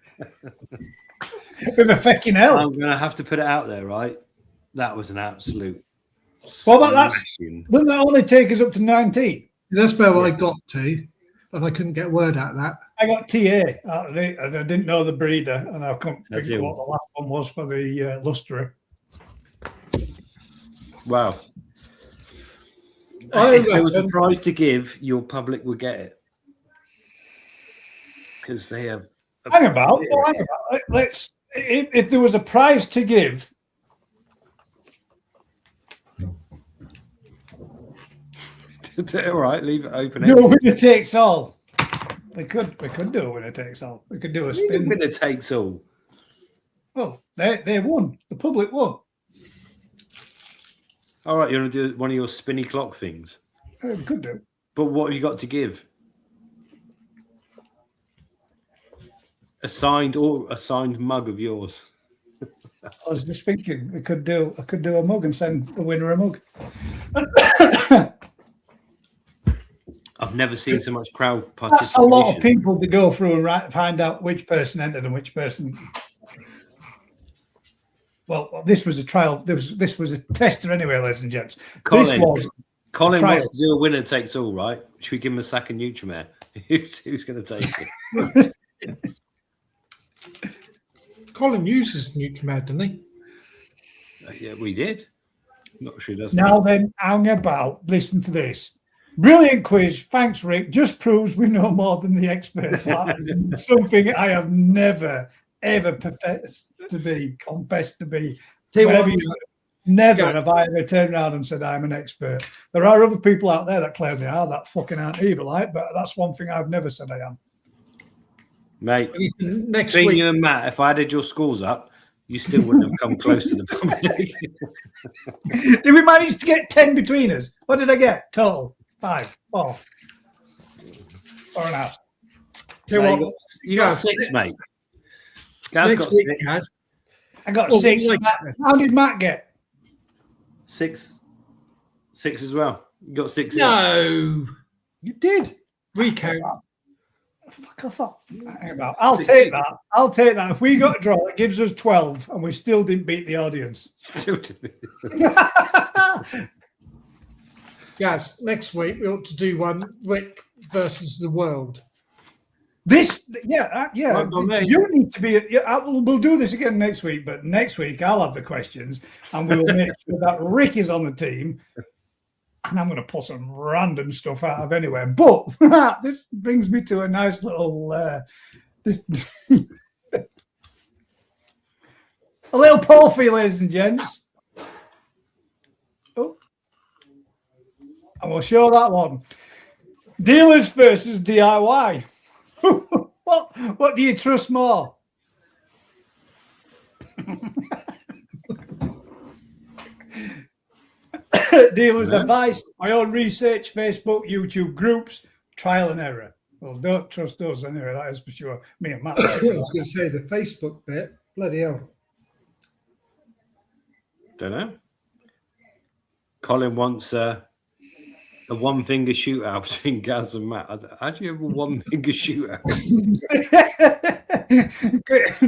a fucking hell. I'm going to have to put it out there, right? That was an absolute. Well, that's smashing. doesn't that only take us up to 19? That's where I got to, but I couldn't get a word out of that. I got TA out of it, and I didn't know the breeder, and I couldn't That's think it. what the last one was for the luster. Wow. I If there was a reckon- prize to give, your public would get it. Because they have. Hang about. Let's. If there was a prize to give, All right, leave it open. do a winner takes all. We could do a winner takes all. We could do a spin. Winner takes all. Well, they won. The public won. All right, you're going to do one of your spinny clock things. We could do. But what have you got to give? A signed mug of yours. I was just thinking I could do a mug and send the winner a mug. I've never seen so much crowd That's a participation. lot of people to go through and find out which person entered and which person. Well, this was a trial. This was a tester anyway, ladies and gents. Colin trial. wants to do a winner takes all, right? Should we give him a sack of Nutrimare? Who's going to take it? Colin uses Nutrimed, doesn't he? Yeah, we did. Not sure he doesn't. Now then, hang about. Listen to this. Brilliant quiz. Thanks, Rick. Just proves we know more than the experts. Something I have never, ever confessed to be. Tell you what, Never have I ever turned around and said I'm an expert. There are other people out there that claim they are. That fucking aren't either, like. But that's one thing I've never said I am. Mate, next between week, you and Matt, if I added your scores up, you still wouldn't have come close to the public. Did we manage to get 10 between us? What did I get? Total 5, 4, 4.5. tell No, you what, you got Gaz, 6, mate. Gaz next got week, 6. Gaz. I got Oh, 6. like- How did Matt get? 6 as well. You got 6. No, You did. recount. Fuck off. Hang about. I'll take that. If we got a draw, it gives us 12 and we still didn't beat the audience. Gaz, next week we ought to do one Rick versus the world. You need to be. We'll do this again next week, but next week I'll have the questions and we will make sure that Rick is on the team. And I'm going to pull some random stuff out of anywhere. But this brings me to a nice little. A little poll for you, ladies and gents. Oh. And we'll show that one. Dealers versus DIY. What do you trust more? Dealers' advice, my own research, Facebook, YouTube groups, trial and error. Well, don't trust us anyway, that is for sure. Me and Matt. I was going to say the Facebook bit. Bloody hell. Don't know. Colin wants a one-finger shootout between Gaz and Matt. How do you have a one-finger shootout?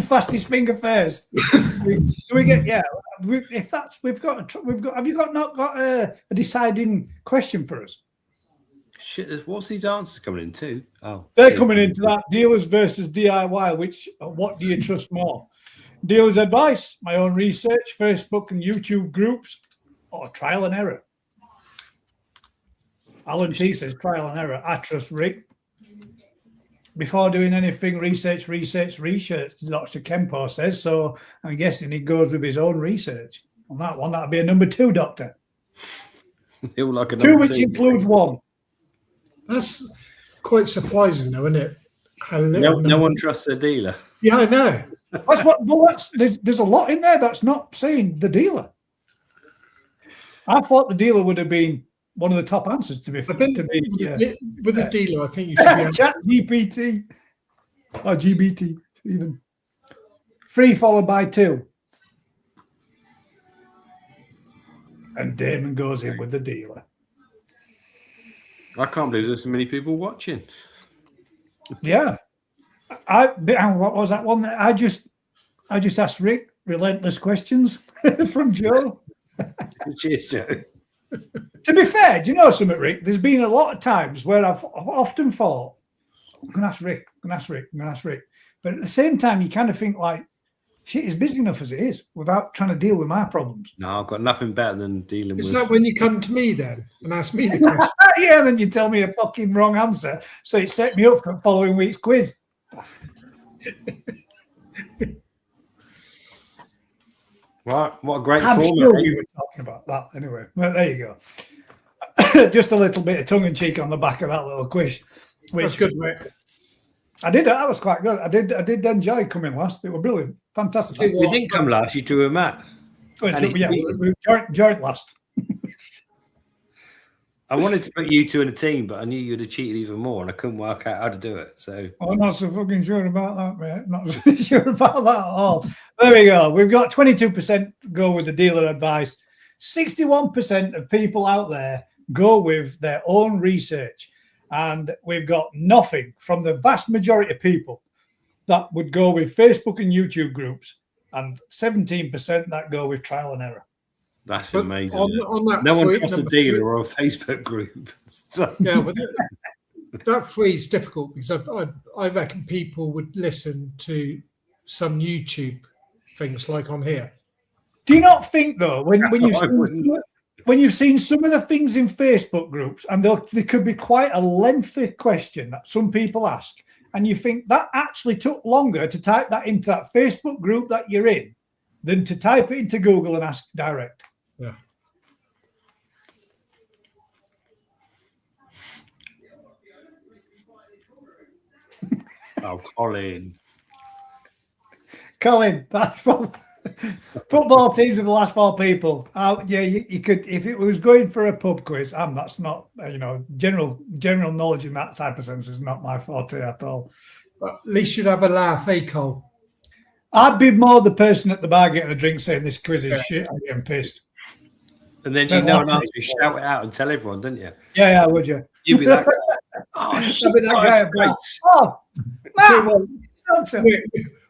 Fastest finger first. Do we get? Yeah. If that's we've got. Have you not got a deciding question for us? Shit, what's these answers coming in too? Oh, They're coming into that dealers versus DIY. What do you trust more? Dealers' advice, my own research, Facebook and YouTube groups, or trial and error. Alan T says trial and error. I trust Rick. Before doing anything, research. Dr. Kempo says so. I'm guessing he goes with his own research on that one. That'd be a number 2, Doctor. He'll like a two, which includes 1. That's quite surprising, though, isn't it? No one trusts a dealer. Yeah, I know. That's what. Well, there's a lot in there that's not saying the dealer. I thought the dealer would have been one of the top answers to be. With the dealer, I think you should be Chat GPT or GBT even 3 followed by 2, and Damon goes in with the dealer. I can't believe there's so many people watching. Yeah, what was that one that I just asked Rick relentless questions from Joe. Cheers, Joe. To be fair, do you know something, Rick? There's been a lot of times where I've often thought, I'm going to ask Rick. But at the same time, you kind of think like, shit is busy enough as it is without trying to deal with my problems. No, I've got nothing better than dealing with. Is that when you come to me then and ask me the question? Yeah, and then you tell me a fucking wrong answer. So it set me up for the following week's quiz. Right, what a great I'm format. sure we were talking about that anyway. Well, there you go. Just a little bit of tongue-in-cheek on the back of that little quiz. That's good, Rick. I did. That was quite good. I did enjoy coming last. It was brilliant. Fantastic. You didn't come last, you drew a Matt. Yeah, we joint last. I wanted to put you two in a team, but I knew you'd have cheated even more, and I couldn't work out how to do it. So I'm not so fucking sure about that, mate. Not really sure about that at all. There we go. We've got 22% go with the dealer advice. 61% of people out there go with their own research. And we've got nothing from the vast majority of people that would go with Facebook and YouTube groups, and 17% that go with trial and error. That's amazing. On that no one trusts a dealer or a Facebook group. Yeah, but that 3 is difficult because I reckon people would listen to some YouTube things like on here. Do you not think though, when you've seen some of the things in Facebook groups, and there could be quite a lengthy question that some people ask, and you think that actually took longer to type that into that Facebook group that you're in than to type it into Google and ask direct? Yeah. Oh, Colin, that's from football teams of the last 4 people. Yeah, you could, if it was going for a pub quiz. That's not, general knowledge in that type of sense is not my forte at all. But at least you'd have a laugh, eh, Cole? I'd be more the person at the bar getting a drink saying this quiz is shit. I'm getting pissed. and then you know an answer, you shout it out and tell everyone, didn't you? Yeah, would you? You'd be that guy. Oh, shit, I'd be that guy at great. bar. Oh, Matt,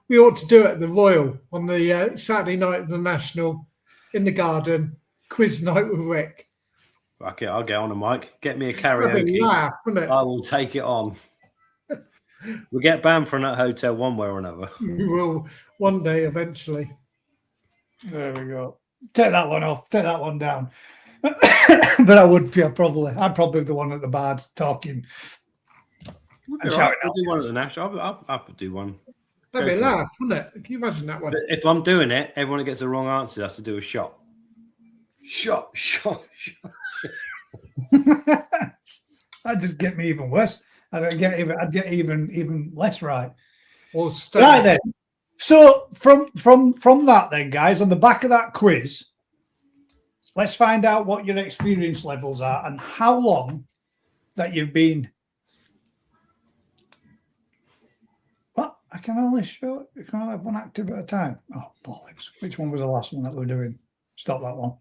We ought to do it at the Royal on the Saturday night of the National in the garden, quiz night with Rick. Okay, I'll get on a mic. Get me a That'd be karaoke. a laugh, wouldn't it? I will take it on. We'll get banned from that hotel one way or another. We will one day eventually. there we go. Take that one off. Take that one down. But I would feel I'd probably be the one at the bar talking and shouting I'll out. do one at the National. I could do one. That'd be a Go for it. laugh, wouldn't it? Can you imagine that one? But if I'm doing it, everyone that gets the wrong answer has to do a shot. Shot. That'd just get me even worse. I'd get even less right. Or Right then. So from that then, guys, on the back of that quiz, let's find out what your experience levels are and how long that you've been. What? I can only have one active at a time. Oh, bollocks. Which one was the last one that we were doing? Stop that one.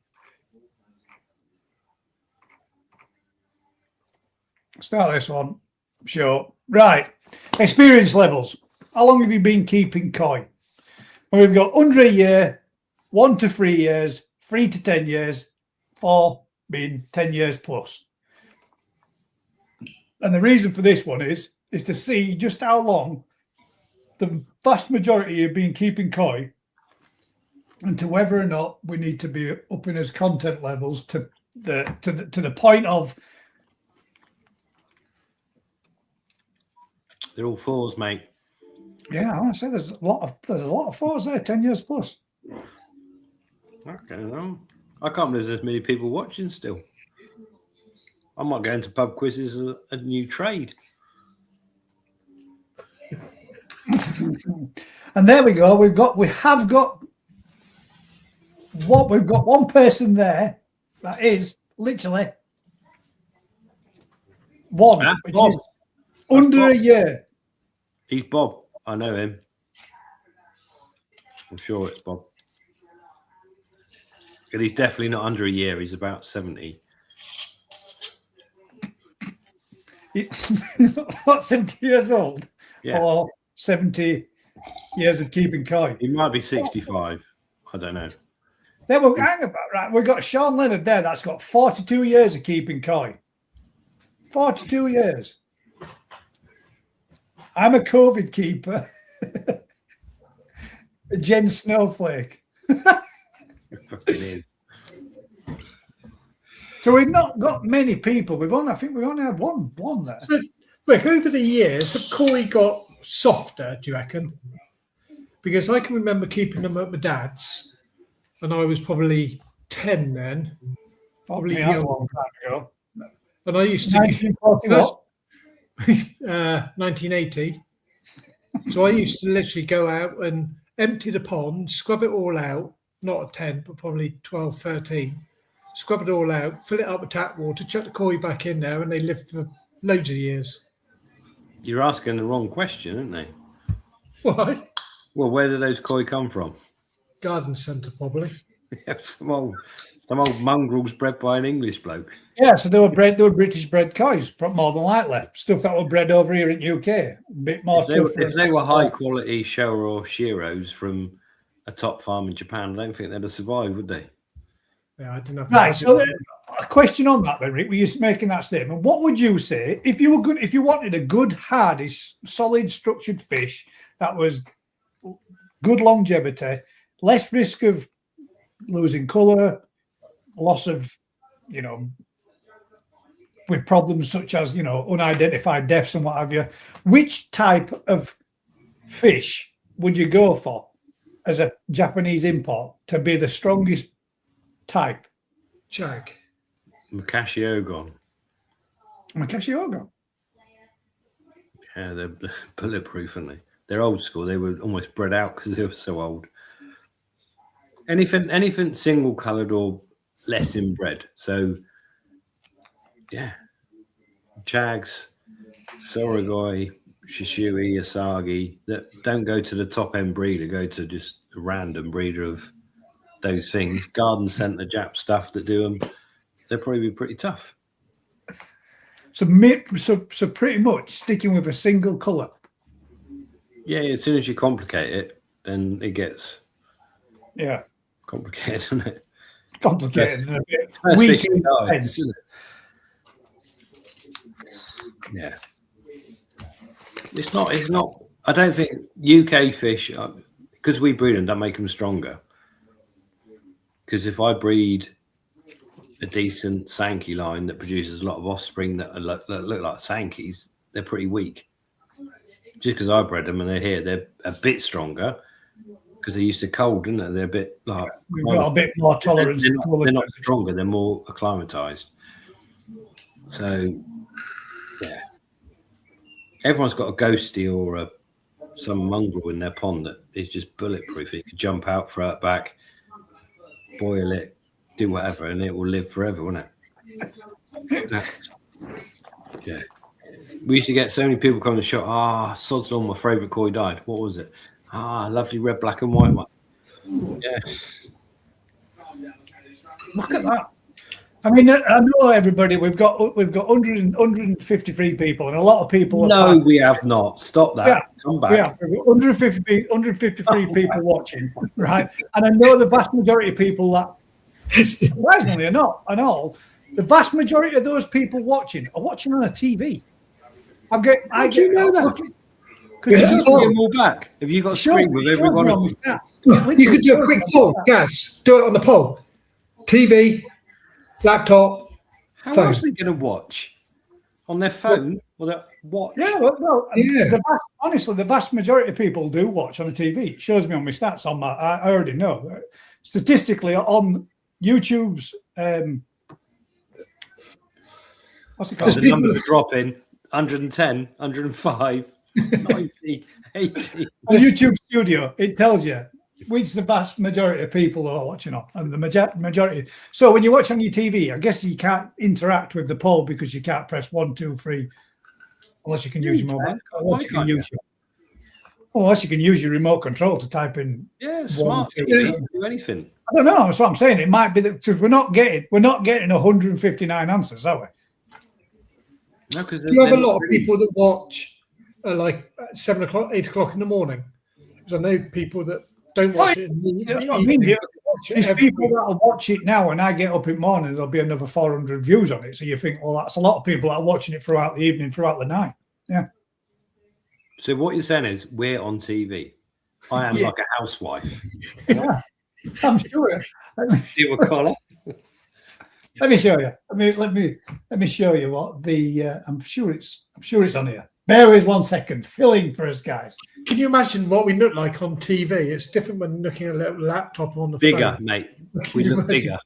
Start this one. Sure. Right. Experience levels. How long have you been keeping koi? Well, we've got under a year, 1 to 3 years, 3 to 10 years, 4 being 10 years plus. And the reason for this one is to see just how long the vast majority have been keeping koi, and to whether or not we need to be upping his content levels to the point of. They're all 4s, mate. Yeah, I want to say there's a lot of 4s there, 10 years plus. Okay, well, I can't believe there's many people watching still. I might go into pub quizzes as a new trade. And there we go. We've got one person there that is literally one, which Bob. is under a year. He's Bob. I know him. I'm sure it's Bob. But he's definitely not under a year. He's about 70. What, 70 years old? Yeah. Or 70 years of keeping koi? He might be 65. I don't know. Then we'll hang about, right? We've got Sean Leonard there that's got 42 years of keeping koi. 42 years. I'm a COVID keeper. Jen Snowflake. It fucking is. So we've not got many people. I think we've only had one there. So, Rick, over the years, have koi got softer, do you reckon? Because I can remember keeping them at my dad's, and I was probably 10 then. Probably Yeah, that's a young. long time ago. And I used to 1940. 1980. So I used to literally go out and empty the pond, scrub it all out, not at 10, but probably 12, 13. Scrub it all out, fill it up with tap water, chuck the koi back in there, and they live for loads of years. You're asking the wrong question, aren't they? Why? Well, where do those koi come from? Garden centre, probably. some old mongrels bred by an English bloke. Yeah, so they were British bred cows, more than likely. Stuff that were bred over here in UK. A bit more If they were high quality Showa or Shiros from a top farm in Japan, I don't think they'd have survived, would they? Yeah, I didn't have Right, so a question on that then, Rick, were you making that statement? What would you say if you wanted a good, hardy, solid, structured fish that was good longevity, less risk of losing colour, loss of, with problems such as, unidentified deaths and what have you, which type of fish would you go for as a Japanese import to be the strongest type? Jag. Makashiogon. Makashiogon. Yeah, they're bulletproof, aren't they? They're old school. They were almost bred out because they were so old. Anything single coloured or less inbred. So, yeah. Jags, Sorogoi, Shishui, Asagi, that don't go to the top end breeder, go to just a random breeder of those things. Garden centre Jap stuff that do them, they'll probably be pretty tough. So pretty much sticking with a single colour. Yeah, as soon as you complicate it, then it gets complicated, doesn't it? Complicated and a bit First weak. fish in the eyes, isn't it? Yeah. It's not. I don't think UK fish, because we breed them, don't make them stronger. Because if I breed a decent Sankey line that produces a lot of offspring that look like Sankeys, they're pretty weak. just because I bred them and they're here, they're a bit stronger because they're used to cold, isn't it? They're a bit like We've got a bit more tolerance. they're not stronger, they're more acclimatized. So yeah, everyone's got a ghosty or some mongrel in their pond that is just bulletproof. It can jump out, throw it back, boil it, do whatever, and it will live forever, won't it? Yeah. We used to get so many people coming to the shop. Sod's Law, my favourite koi died. What was it? Lovely red, black and white one. Yeah. Look at that. I mean, I know everybody. We've got 153 people, and a lot of people. No, we have not. Stop that. Yeah, come back. Yeah, 153 people watching, right? And I know the vast majority of people that, surprisingly or not, and all, the vast majority of those people watching are watching on a TV. How do you know that? Because you see them all back. Have you got a screen with everyone? You could do a quick poll, Gaz. Do it on the poll. TV, laptop, How phone. else are they going to watch? On their phone? Or their watch? Yeah, well, Yeah. Honestly, the vast majority of people do watch on a TV. It shows me on my stats on my. I already know. Statistically, on YouTube's, what's it called? The numbers are dropping. 110, 105, 90, 80. On YouTube Studio, it tells you which the vast majority of people are watching on, and the majority. So when you watch on your TV, I guess you can't interact with the poll because you can't press 1, 2, 3, unless you can use your mobile. Unless you can use your remote control to type in. Yeah, smart. Two, TV can do anything. I don't know. That's what I'm saying. It might be that because we're not getting 159 answers, are we? No, because You have a lot of people that watch like at 7 o'clock, 8 o'clock in the morning. Because I know people that don't watch it. That's what I mean. There's people that will watch it now, and I get up in the morning, there'll be another 400 views on it. So you think, well, that's a lot of people that are watching it throughout the evening, throughout the night. Yeah. So what you're saying is we're on TV. I am like a housewife. Yeah, I'm sure. Do you have a collar? Let me show you. Let me show you what the. I'm sure it's on here. Bear with 1 second. Filling for us, guys. Can you imagine what we look like on TV? It's different when looking at a little laptop on the Bigger, phone. mate. We look bigger.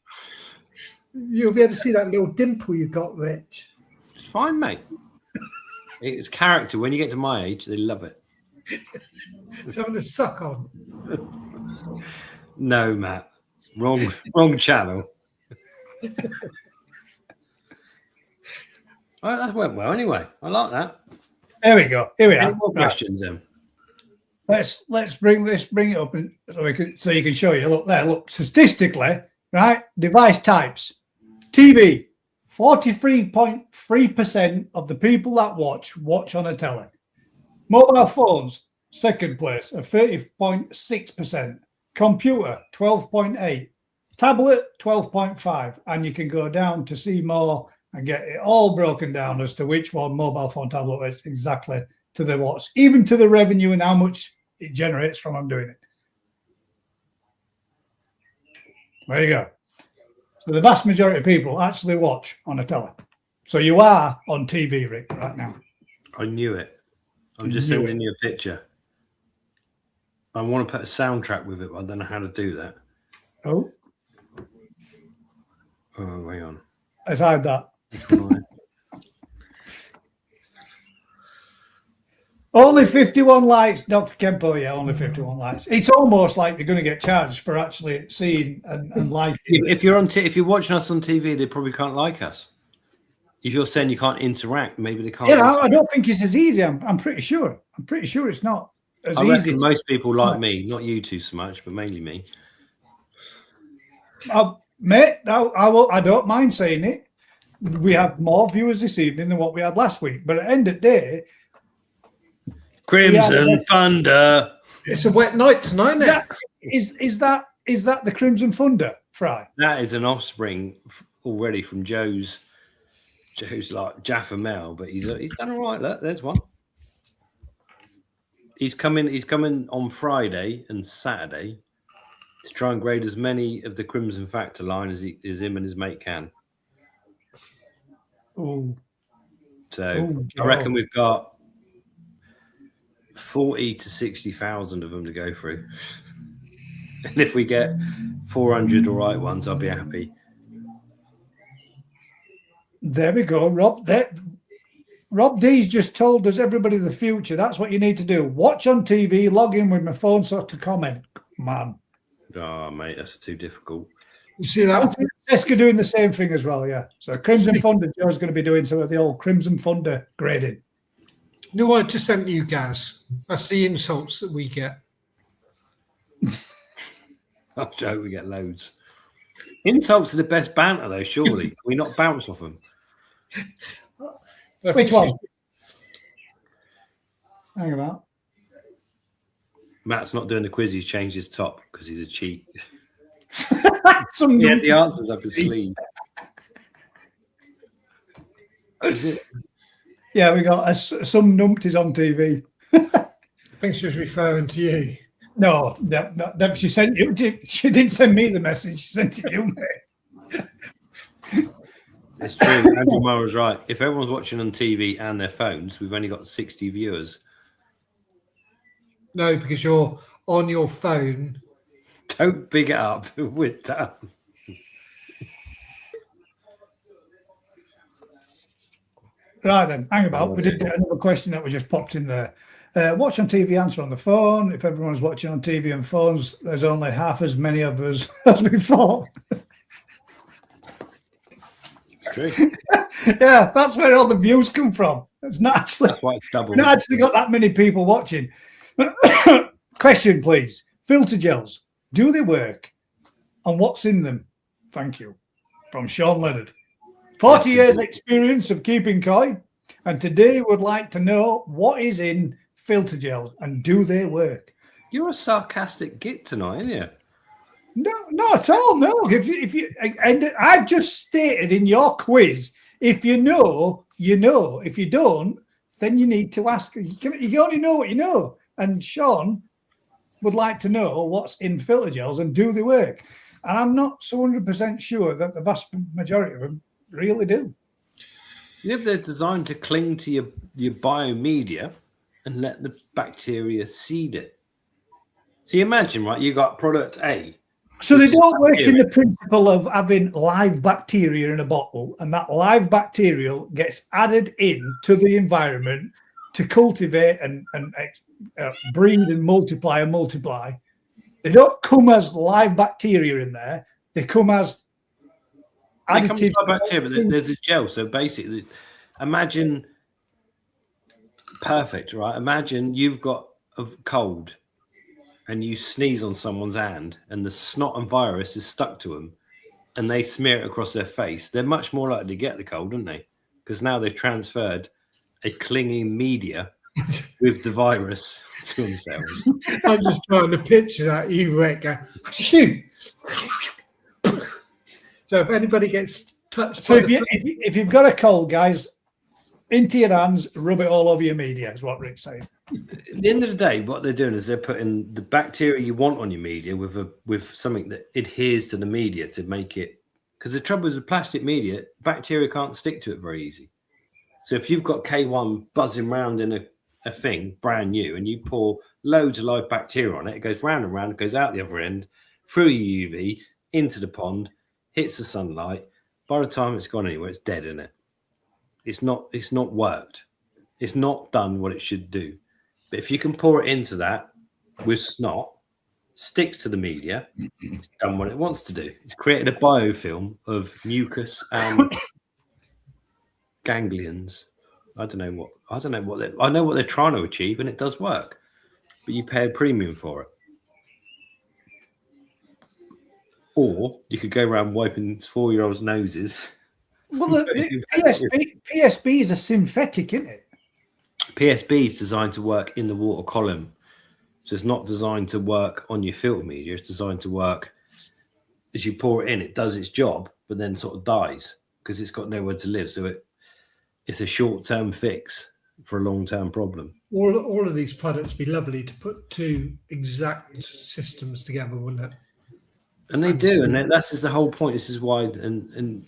You'll be able to see that little dimple you got, Rich. It's fine, mate. It's character. When you get to my age, they love it. Something to suck on. No, Matt. Wrong channel. Oh, that went well anyway. I like that. There we go. Here we Any are. more questions then? Let's bring it up and so you can show you. Look there. Look statistically, right? Device types. TV. 43.3% of the people that watch on a telly. Mobile phones, second place at 30.6%. Computer, 12.8%. Tablet, 12.5%. And you can go down to see more and get it all broken down as to which one, mobile phone, tablet, is exactly to the what's, even to the revenue and how much it generates from them doing it. There you go. So the vast majority of people actually watch on a telly. So you are on TV, Rick, right now. I knew it. I'm just sending you a picture. I want to put a soundtrack with it, but I don't know how to do that. Oh, hang on. let's hide that. Only 51 likes, Dr. Kempo. Yeah, only 51 likes. It's almost like they're going to get charged for actually seeing and liking. If you're if you're watching us on TV, they probably can't like us. If you're saying you can't interact, maybe they can't. Yeah, I don't think it's as easy. I'm pretty sure. I'm pretty sure it's not as I easy. reckon most people like me, not you two so much, but mainly me. Mate, I don't mind saying it. We have more viewers this evening than what we had last week. But at the end of the day, Crimson Thunder. It's a wet night tonight, isn't it? Is that the Crimson Thunder, Fry? That is an offspring already from Joe's like Jaffa Mel, but he's done all right. Look, there's one. He's coming on Friday and Saturday to try and grade as many of the Crimson Factor line as him and his mate can. Oh, So I reckon we've got 40 to 60,000 of them to go through. And if we get 400 all right ones, I'll be happy. There we go, Rob. Rob D's just told us everybody the future. That's what you need to do. Watch on TV, log in with my phone so to comment. Man. Oh, mate, that's too difficult. You see that? Jessica doing the same thing as well, yeah. So Crimson Thunder, Joe's going to be doing some of the old Crimson Thunder grading. You know what I just sent you, Gaz? That's the insults that we get. Oh, Joe, we get loads. Insults are the best banter, though, surely. Can we not bounce off them? Which one? Hang about. Matt's not doing the quiz. He's changed his top because he's a cheat. Some He had the answers up his sleeve. Is it? Yeah, we got some numpties on TV. I think she was referring to you. No, she sent you. She didn't send me the message. She sent it to you, mate. It's true. Andrew Morrow's right. If everyone's watching on TV and their phones, we've only got 60 viewers. No, because you're on your phone. Don't big it up with that. Right then, hang about. We did get another question that was just popped in there. Watch on TV, answer on the phone. If everyone's watching on TV and phones, there's only half as many of us as before. True. Yeah, that's where all the views come from. It's not actually. That's why it's double. We've not actually got that many people watching. Question, please. Filter gels, do they work? And what's in them? Thank you. From Sean Leonard. 40 years experience of keeping koi, and today would like to know what is in filter gels and do they work? You're a sarcastic git tonight, aren't you? No, not at all. No. If you, and I've just stated in your quiz, if you know, you know. If you don't, then you need to ask. You only know what you know. And Sean would like to know what's in filter gels and do they work? And I'm not so 100% sure that the vast majority of them really do. You know, they're designed to cling to your biomedia and let the bacteria seed it. So you imagine, right, you got product A. So they don't work in the principle of having live bacteria in a bottle, and that live bacteria gets added in to the environment to cultivate and breed and multiply. They don't come as live bacteria in there. They come as additive bacteria, but there's a gel. So basically, imagine perfect, right? Imagine you've got a cold and you sneeze on someone's hand and the snot and virus is stuck to them and they smear it across their face. They're much more likely to get the cold, aren't they? Because now they've transferred a clinging media with the virus to themselves. I'm just trying to picture that you Rick. Shoot. So if anybody gets touched, so if you've got a cold, guys, into your hands, rub it all over your media, is what Rick's saying. At the end of the day, what they're doing is they're putting the bacteria you want on your media with something that adheres to the media to make it. Because the trouble is with plastic media, bacteria can't stick to it very easy. So if you've got K1 buzzing around in a thing brand new and you pour loads of live bacteria on it, it goes round and round, goes out the other end, through your UV, into the pond, hits the sunlight. By the time it's gone anywhere, it's dead, isn't it? It's not worked. It's not done what it should do. But if you can pour it into that with snot, sticks to the media, it's done what it wants to do. It's created a biofilm of mucus and ganglions. I know what they're trying to achieve, and it does work. But you pay a premium for it. Or you could go around wiping 4-year-olds' noses. Well, the PSB is a synthetic, isn't it? PSB is designed to work in the water column. So it's not designed to work on your filter media. It's designed to work as you pour it in. It does its job, but then sort of dies because it's got nowhere to live. So it's a short-term fix for a long-term problem. All of these products would be lovely to put two exact systems together, wouldn't it? And they do, and that's just the whole point. This is why, and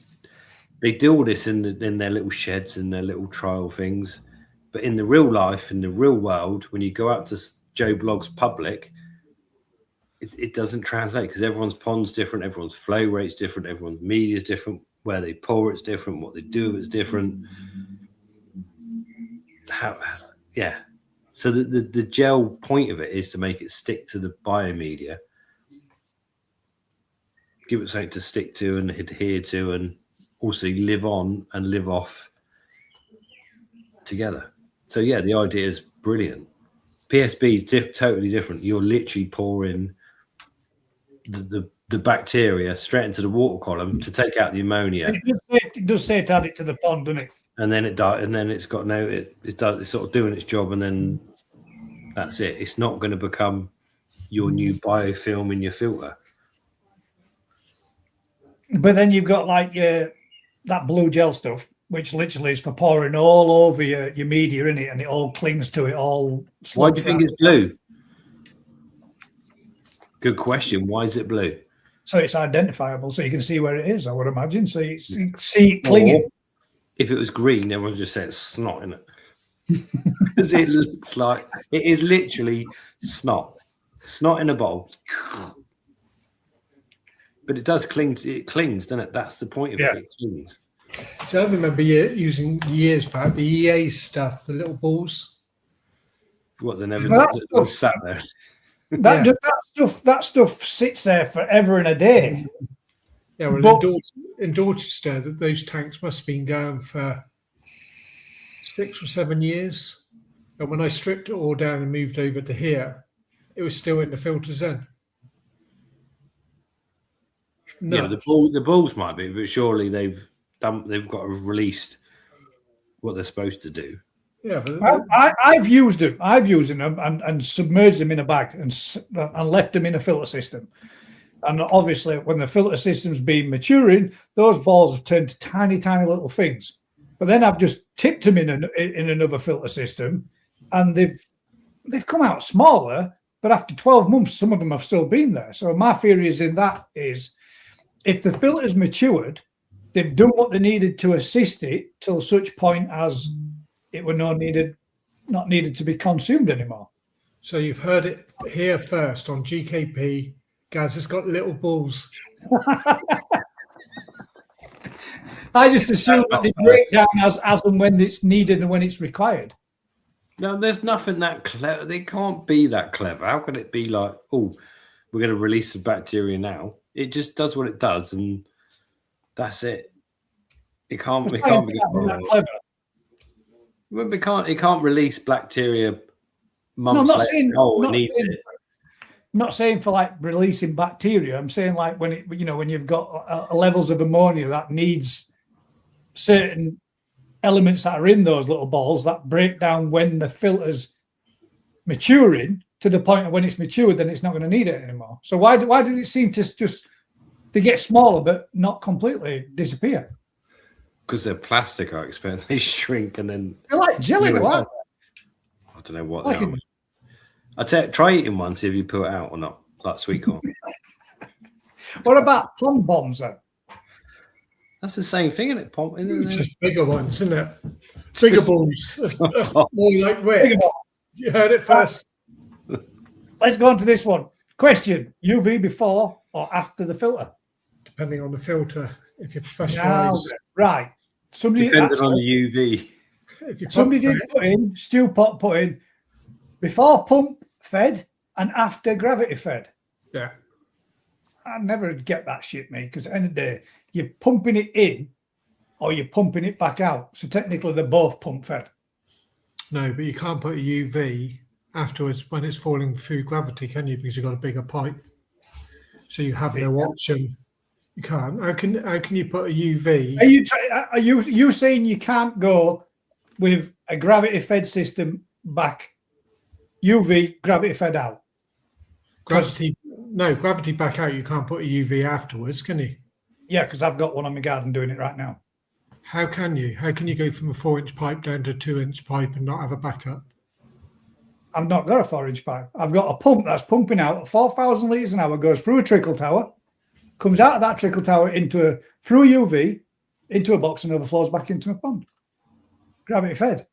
they do all this in their little sheds and their little trial things. But in the real life, in the real world, when you go out to Joe Blogg's public, it doesn't translate because everyone's pond's different, everyone's flow rate's different, everyone's media is different, where they pour it's different, what they do is different. Yeah. So the gel point of it is to make it stick to the biomedia, give it something to stick to and adhere to, and also live on and live off together. So yeah, the idea is brilliant. PSB is totally different. You're literally pouring the bacteria straight into the water column to take out the ammonia. It does say to add it to the pond, doesn't it? And then it's got it's sort of doing its job, and then that's it. It's not going to become your new biofilm in your filter. But then you've got like that blue gel stuff, which literally is for pouring all over your media in it, and it all clings to it all. Why do you think it's blue? Good question. Why is it blue? So it's identifiable, so you can see where it is, I would imagine. So you see it clinging. Or if it was green, everyone would just say it's snot in it. Because it looks like it is literally snot. Snot in a bowl. But it does cling. It clings, doesn't it? That's the point of it. It clings. So I remember using years back the EA stuff, the little balls. What they never sat there. That stuff sits there forever and a day. Yeah, well, in Dorchester, those tanks must have been going for 6 or 7 years. And when I stripped it all down and moved over to here, it was still in the filters then. No. Yeah, the balls might be, but surely they've got to have released what they're supposed to do. Yeah, but I've used them. I've used them and submerged them in a bag and left them in a filter system. And obviously, when the filter system's been maturing, those balls have turned to tiny, tiny little things. But then I've just tipped them in another filter system, and they've come out smaller. But after 12 months, some of them have still been there. So my theory is if the filter's matured, they've done what they needed to assist it till such point as it were not needed to be consumed anymore. So you've heard it here first on GKP. Gaz has got little balls. I just assume that they break down as and when it's needed and when it's required. No, there's nothing that clever. They can't be that clever. How can it be like, oh, we're going to release the bacteria now? It just does what it does, and that's it. It can't be that clever. It can't release bacteria months later. I'm not saying for like releasing bacteria. I'm saying like when you've got levels of ammonia that needs certain elements that are in those little balls that break down when the filter's maturing to the point of when it's matured, then it's not going to need it anymore. So why did it seem to just get smaller but not completely disappear? Because they're plastic, I expect. They shrink and then they're like jelly. What? I don't know what they are. Try eating one, see if you pull it out or not, like sweet corn. What about pond bombs then? That's the same thing, isn't it? Just bigger ones, isn't it? Bigger balls. That's more like Rick. You heard it first. Let's go on to this one. Question: UV before or after the filter? Depending on the filter. If you're professional, right. Depending on the UV. Somebody did Stu Pot put in before pump fed and after gravity fed. Yeah. I never get that shit, mate, because at the end of the day, you're pumping it in or you're pumping it back out. So technically they're both pump fed. No, but you can't put a UV afterwards when it's falling through gravity, can you? Because you've got a bigger pipe. So you have no option. You can't. How can you put a UV? Are you saying you can't go with a gravity fed system back, UV gravity fed out? Gravity back out. You can't put a UV afterwards, can you? Yeah, because I've got one on my garden doing it right now. How can you? How can you go from a 4-inch pipe down to a 2-inch pipe and not have a backup? I've not got a 4-inch pipe. I've got a pump that's pumping out at 4,000 litres an hour, goes through a trickle tower, comes out of that trickle tower through a UV, into a box and overflows back into a pond. Gravity fed.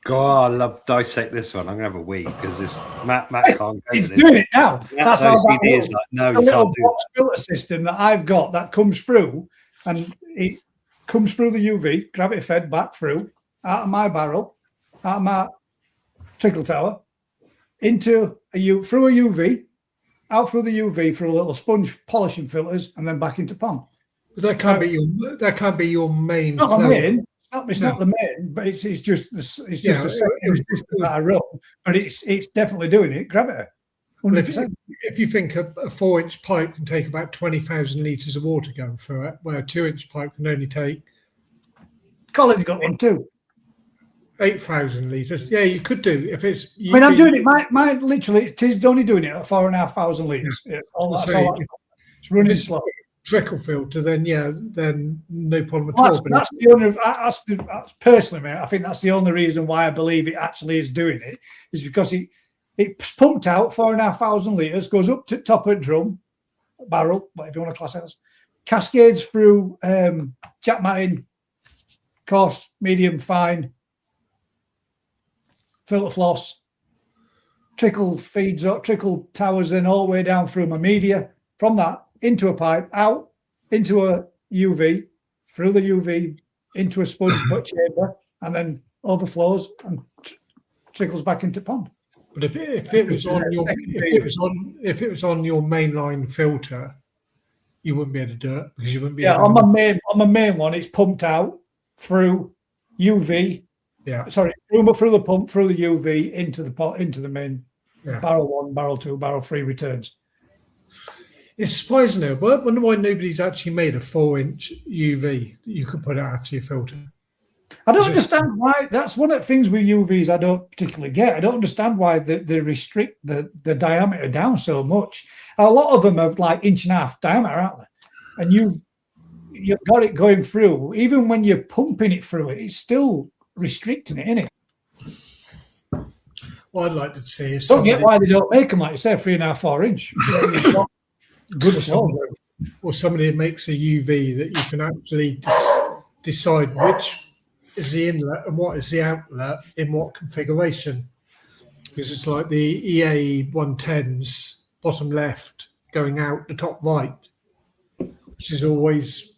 God, I love dissect this one. I'm gonna have a wee because this Matt can't. He's doing it now. That's how OCD that is like, no, the you little can't do box filter system that I've got that comes through, and it comes through the UV, gravity fed back through, out of my barrel, out of my trickle tower, into through a UV, out through the UV through a little sponge polishing filters, and then back into pond. But that can't be your main Not flow. the main. It's not the main, but it's just a system that I run. But it's definitely doing it. Gravity. If you think a 4-inch pipe can take about 20,000 litres of water going through it, where a 2-inch pipe can only take Colin's got one too. 8,000 litres. Yeah, you could do if it's. I'm doing it. My literally, it is only doing it at 4,500 litres. Yeah. It's running slow. Trickle filter, then no problem at all. That's the only. That's personally, mate. I think that's the only reason why I believe it actually is doing it is because it's pumped out 4,500 litres, goes up to top of drum, barrel, whatever you want to class it as, cascades through jack matting, coarse, medium, fine, filter floss, trickle feeds up, trickle towers in all the way down through my media, from that into a pipe, out into a UV, through the UV into a sponge chamber, and then overflows and trickles back into pond. But if it was on your mainline filter, you wouldn't be able to do it because you wouldn't be. Yeah, on my main one, it's pumped out through UV. Yeah, sorry, through the pump, through the UV into the main barrel 1, barrel 2, barrel 3 returns. It's surprising though. But I wonder why nobody's actually made a 4-inch UV that you could put out after your filter. I don't understand why. That's one of the things with UVs I don't particularly get. I don't understand why they restrict the diameter down so much. A lot of them have like 1.5 inch diameter, aren't they? And you've got it going through. Even when you're pumping it through it's still restricting it, isn't it? Well, I'd like to see if don't get why they don't make them like you say 3.5, 4 inch. Good or somebody makes a UV that you can actually decide which is the inlet and what is the outlet in what configuration, because it's like the EA 110s bottom left going out the top right, which is always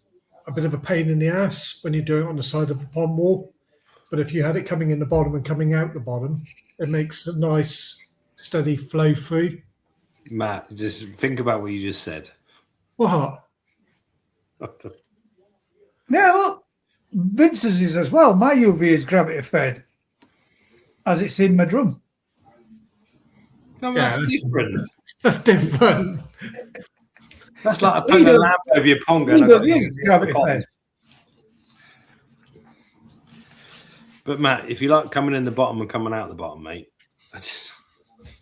a bit of a pain in the ass when you do it on the side of a pond wall. But if you had it coming in the bottom and coming out the bottom, it makes a nice steady flow through. Matt, just think about what you just said. What? Yeah, look, Vince's is as well. My UV is gravity fed as it's in my drum. No, that's different. That's different. That's like a putting a lamp over your pond going, gravity fed. But Matt, if you like coming in the bottom and coming out the bottom, mate, this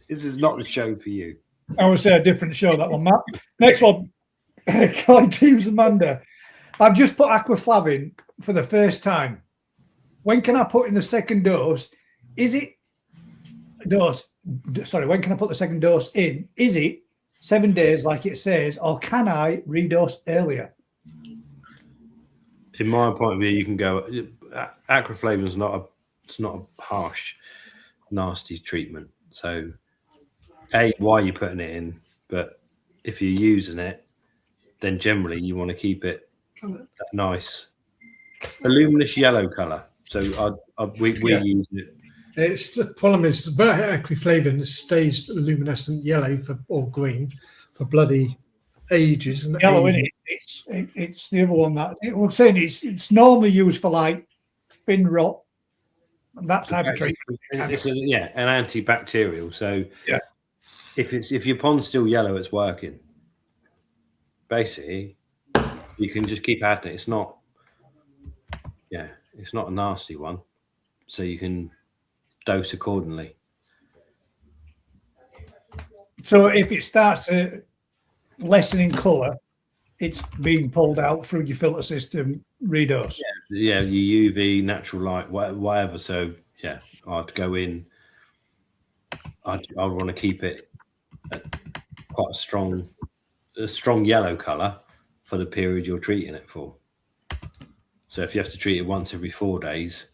is not the show for you. I would say a different show, that one, Matt. Next one. Colin Keeves Amanda. I've just put Aquaflab in for the first time. When can I put in the second dose? When can I put the second dose in? Is it 7 days like it says, or can I redose earlier? In my point of view, you can go. Aquaflavin is not a harsh, nasty treatment. So, why are you putting it in? But if you're using it, then generally you want to keep it that nice, a luminous yellow color. So we use it. It's the problem is Aquaflavin stays luminescent yellow or green for bloody ages. And yellow in it. It's the other one that I'm saying it's normally used for like fin rot, that type of treatment. It's an antibacterial. So if your pond's still yellow, it's working. Basically, you can just keep adding it. It's not a nasty one, so you can dose accordingly. So if it starts to lessen in colour, it's being pulled out through your filter system, redose. Yeah, your UV, natural light, whatever. So I'd go in. I'd want to keep it quite a strong yellow colour for the period you're treating it for. So if you have to treat it once every 4 days,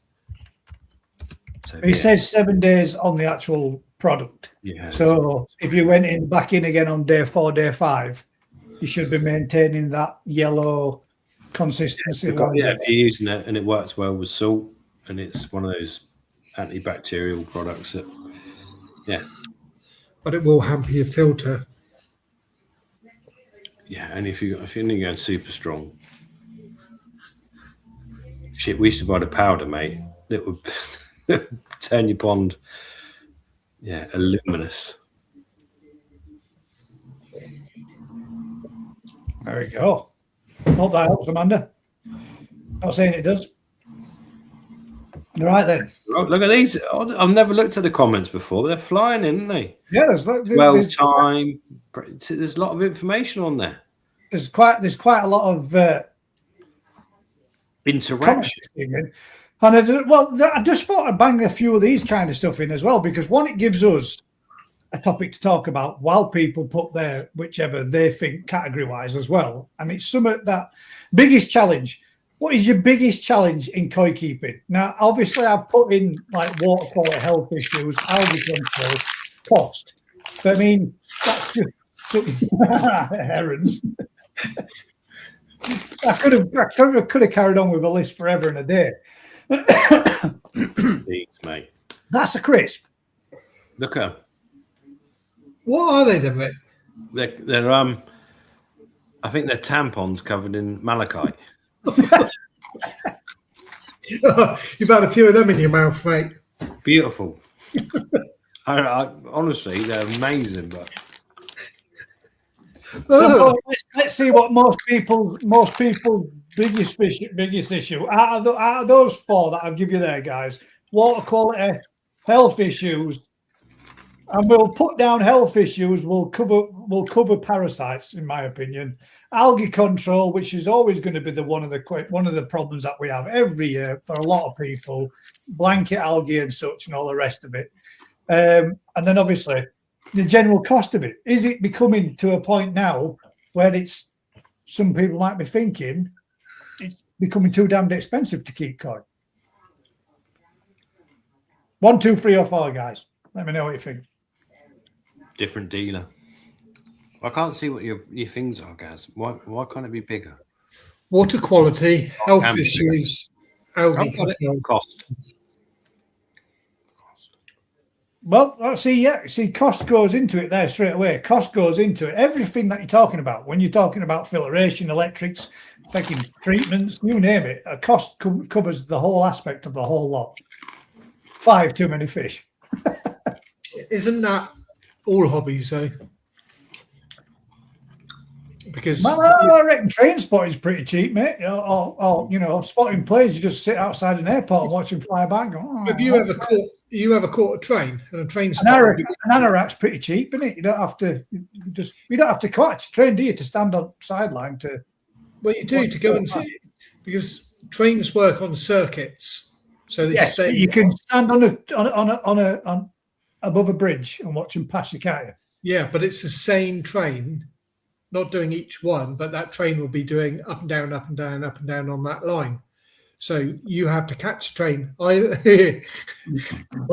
It says 7 days on the actual product. Yeah. So if you went back in again on day 4, day 5, you should be maintaining that yellow consistency. If you're using it and it works well with salt, and it's one of those antibacterial products that, But it will hamper your filter. Yeah, and if you're going super strong, shit, we used to buy the powder, mate. It would turn your pond, luminous. There we go. Hope that helps, Amanda. Not saying it does. All right then. Oh, look at these. I've never looked at the comments before. They're flying in, aren't they? Yeah, there's time. There's a lot of information on there. There's quite a lot of interaction. And I just thought I'd bang a few of these kind of stuff in as well, because one, it gives us a topic to talk about while people put their whichever they think category wise as well. And it's some of that biggest challenge. What is your biggest challenge in koi keeping? Now, obviously, I've put in like water quality, health issues, algae control, cost. But I mean, that's just herons. I could have carried on with a list forever and a day. Thanks, mate. That's a crisp. Look at them. What are they, then, Rick? They're I think they're tampons covered in malachite. You've had a few of them in your mouth, mate. Beautiful. I honestly, they're amazing. But so let's see what most people's biggest issue out of those 4 that I'll give you there, guys. Water quality, health issues, and we'll put down health issues. We'll cover parasites, in my opinion. Algae control, which is always going to be one of the problems that we have every year for a lot of people, blanket algae and such, and all the rest of it. And then obviously the general cost of it. Is it becoming to a point now where some people might be thinking it's becoming too damned expensive to keep koi? 1, 2, 3, or 4, guys. Let me know what you think. different dealer. I can't see what your things are, Gaz. Why can't it be bigger? Water quality, health issues, algae control. Cost. Well, see, cost goes into it there straight away. Cost goes into it. Everything that you're talking about, when you're talking about filtration, electrics, fucking treatments, you name it, a cost covers the whole aspect of the whole lot. 5 too many fish. Isn't that all hobbies, though? Because I reckon train spotting is pretty cheap, mate. Or spotting planes, you just sit outside an airport and watch them fly by. And go, have you ever caught a train and a train spot? An anorak's pretty cheap, isn't it? You don't have to catch a train, do you, to stand on sideline to. Well, you do to go and see it, because trains work on circuits, so they stay. You can stand on above a bridge and watch them pass you, can't you? Yeah, but it's the same train, not doing each one, but that train will be doing up and down, up and down, up and down on that line. So you have to catch a train. My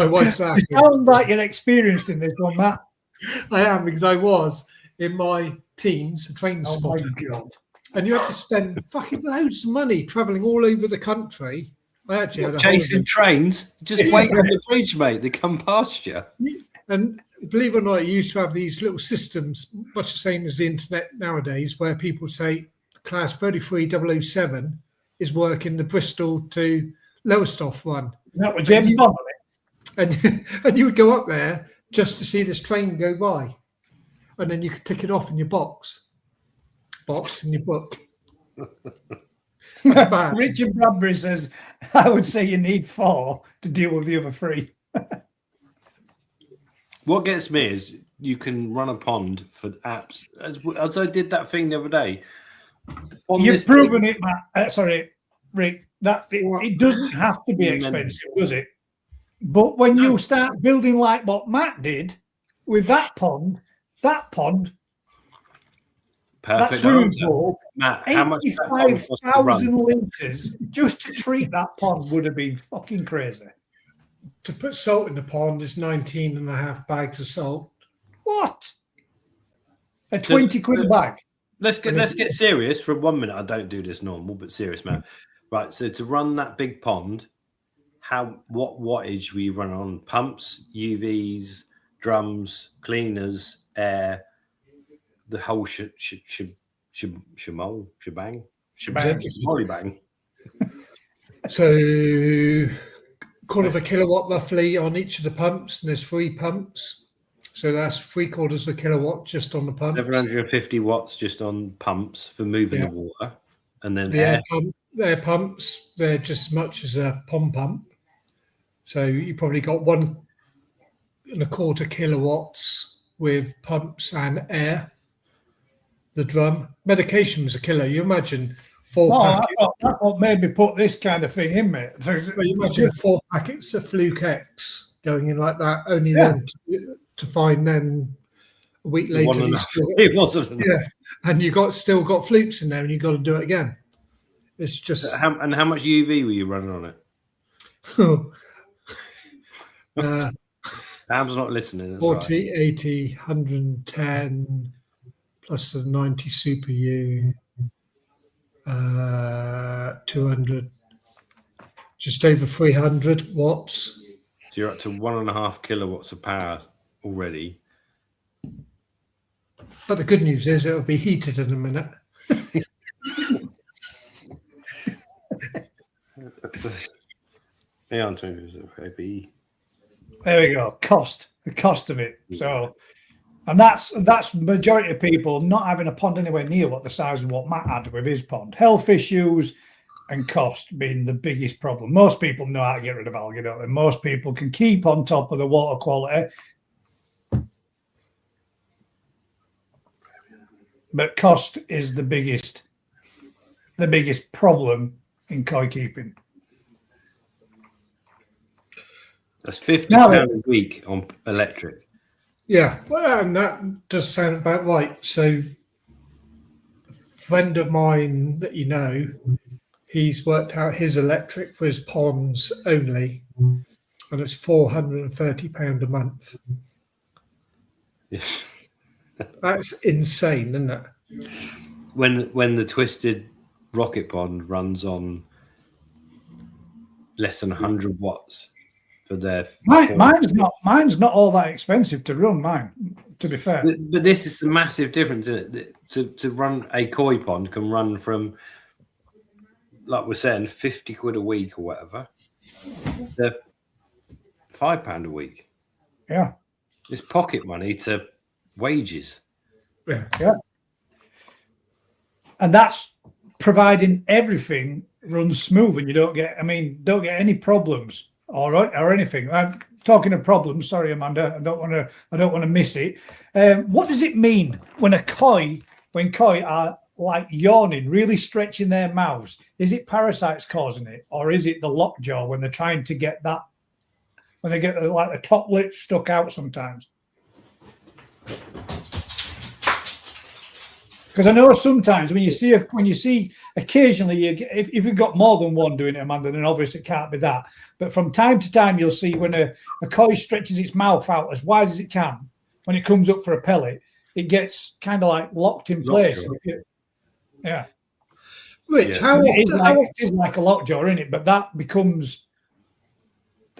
wife's laughing. You sound like you're experienced in this one, Matt. I am, because I was in my teens a train spotter. My God. And you have to spend fucking loads of money travelling all over the country. I actually had a chasing trains. Just wait on the bridge, mate. They come past you. And believe it or not, you used to have these little systems, much the same as the internet nowadays, where people say class 33007 is working the Bristol to Lowestoft run. That was James Bond, and you would go up there just to see this train go by, and then you could tick it off in your box in your book. Richard Bradbury says, I would say you need 4 to deal with the other 3. What gets me is you can run a pond for apps. As I did that thing the other day. You've proven it, Matt. Sorry, Rick. It doesn't have to be expensive, does it? But when you start building like what Matt did with that pond, perfect. that swimming pool, Matt, how much 85,000 litres just to treat that pond would have been fucking crazy. to put salt in the pond is 19.5 bags of salt. What? A 20 quid a bag? Let's get serious for 1 minute. I don't do this normal, but serious, man. Right. So to run that big pond, what wattage were you running on? Pumps, UVs, drums, cleaners, air, the whole shebang. So, quarter of a kilowatt roughly on each of the pumps, and there's 3 pumps. So that's 3/4 of a kilowatt just on the pumps. 750 watts just on pumps for moving the water, and then the air pumps. They're just as much as a pond pump. So you probably got 1.25 kilowatts with pumps and air. The drum medication was a killer. You imagine 4 packets. That's what made me put this kind of thing in, mate. So, you imagine 4 packets of Fluke X going in like that. Only then to find then a week later. It wasn't. Yeah, and still got flukes in there, and you got to do it again. It's just. How much UV were you running on it? Sam's not listening. 40, 80, 110 plus the 90 super U, 200, just over 300 watts. So you're up to 1.5 kilowatts of power already. But the good news is it'll be heated in a minute. There we go. The cost of it. So, and that's majority of people not having a pond anywhere near what the size of what Matt had with his pond. Health issues and cost being the biggest problem. Most people know how to get rid of algae, don't they? Most people can keep on top of the water quality, but cost is the biggest problem in koi keeping. That's £50 a week on electric. Yeah, well, and that does sound about right. So, a friend of mine that you know, he's worked out his electric for his ponds only, and it's £430 a month. Yes, that's insane, isn't it? When the twisted rocket pond runs on less than 100 watts. Mine's not all that expensive to run. Mine, to be fair, but this is the massive difference in it. To run a koi pond can run from, like we're saying, 50 quid a week or whatever, to £5 a week. Yeah, it's pocket money to wages. Yeah, and that's providing everything runs smooth and you don't get any problems. All right, or anything. I'm talking of problems. Sorry, Amanda. I don't want to miss it. What does it mean when koi are like yawning, really stretching their mouths? Is it parasites causing it, or is it the lockjaw when they're trying to get that? When they get like the top lip stuck out sometimes. Because I know sometimes when you see occasionally if you've got more than one doing it, Amanda, then obviously it can't be that. But from time to time, you'll see when a koi stretches its mouth out as wide as it can, when it comes up for a pellet, it gets kind of like locked in place. Yeah. Rich, it is like a lockjaw, isn't it? But that becomes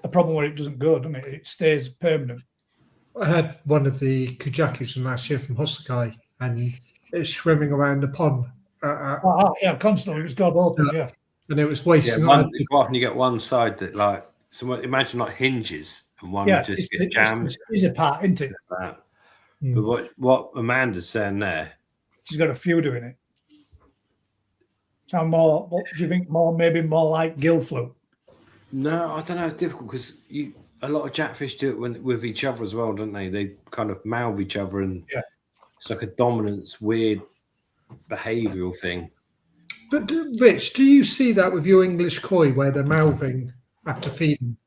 a problem where it doesn't go, doesn't it? It stays permanent. I had one of the kujakus from last year from Hosakai, and it's swimming around the pond. Constantly. It's got open, And it was wasting. Quite often you get one side that imagine like hinges and one just gets jammed. It's a part, isn't it? But what Amanda's saying there, she's got a few doing it. So more, what do you think? Maybe more like gill fluke? No, I don't know. It's difficult because a lot of jackfish do it with each other as well, don't they? They kind of mouth each other, and it's like a dominance, weird behavioural thing. But Rich, do you see that with your English koi where they're mouthing after feeding?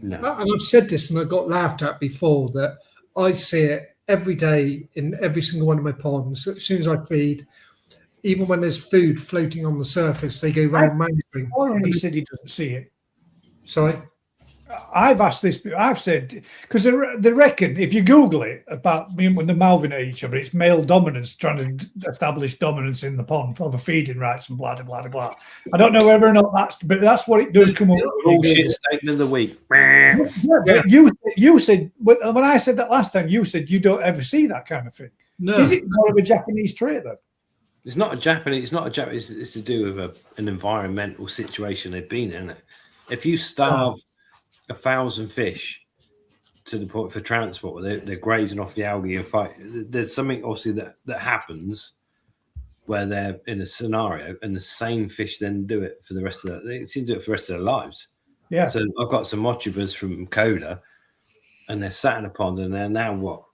No. And I've said this and I got laughed at before, that I see it every day in every single one of my ponds. As soon as I feed, even when there's food floating on the surface, they go round mouthing. Or he said he doesn't see it. Sorry? I've asked this. I've said because they reckon if you Google it about when they're mouthing at each other, it's male dominance trying to establish dominance in the pond for the feeding rights and blah blah blah blah. I don't know whether or not but that's what it does come up. Bullshit statement of the week. Yeah, but you said when I said that last time, you said you don't ever see that kind of thing. No. Is it more of a Japanese trait then? It's not a Japanese. It's not a Japanese. It's to do with an environmental situation they've been in. If you starve 1,000 fish to the point for transport, they're grazing off the algae and fight. There's something obviously that happens where they're in a scenario, and the same fish then do it for the rest of they seem to do it for the rest of their lives. Yeah. So I've got some mochibas from Coda, and they're sat in a pond, and they're now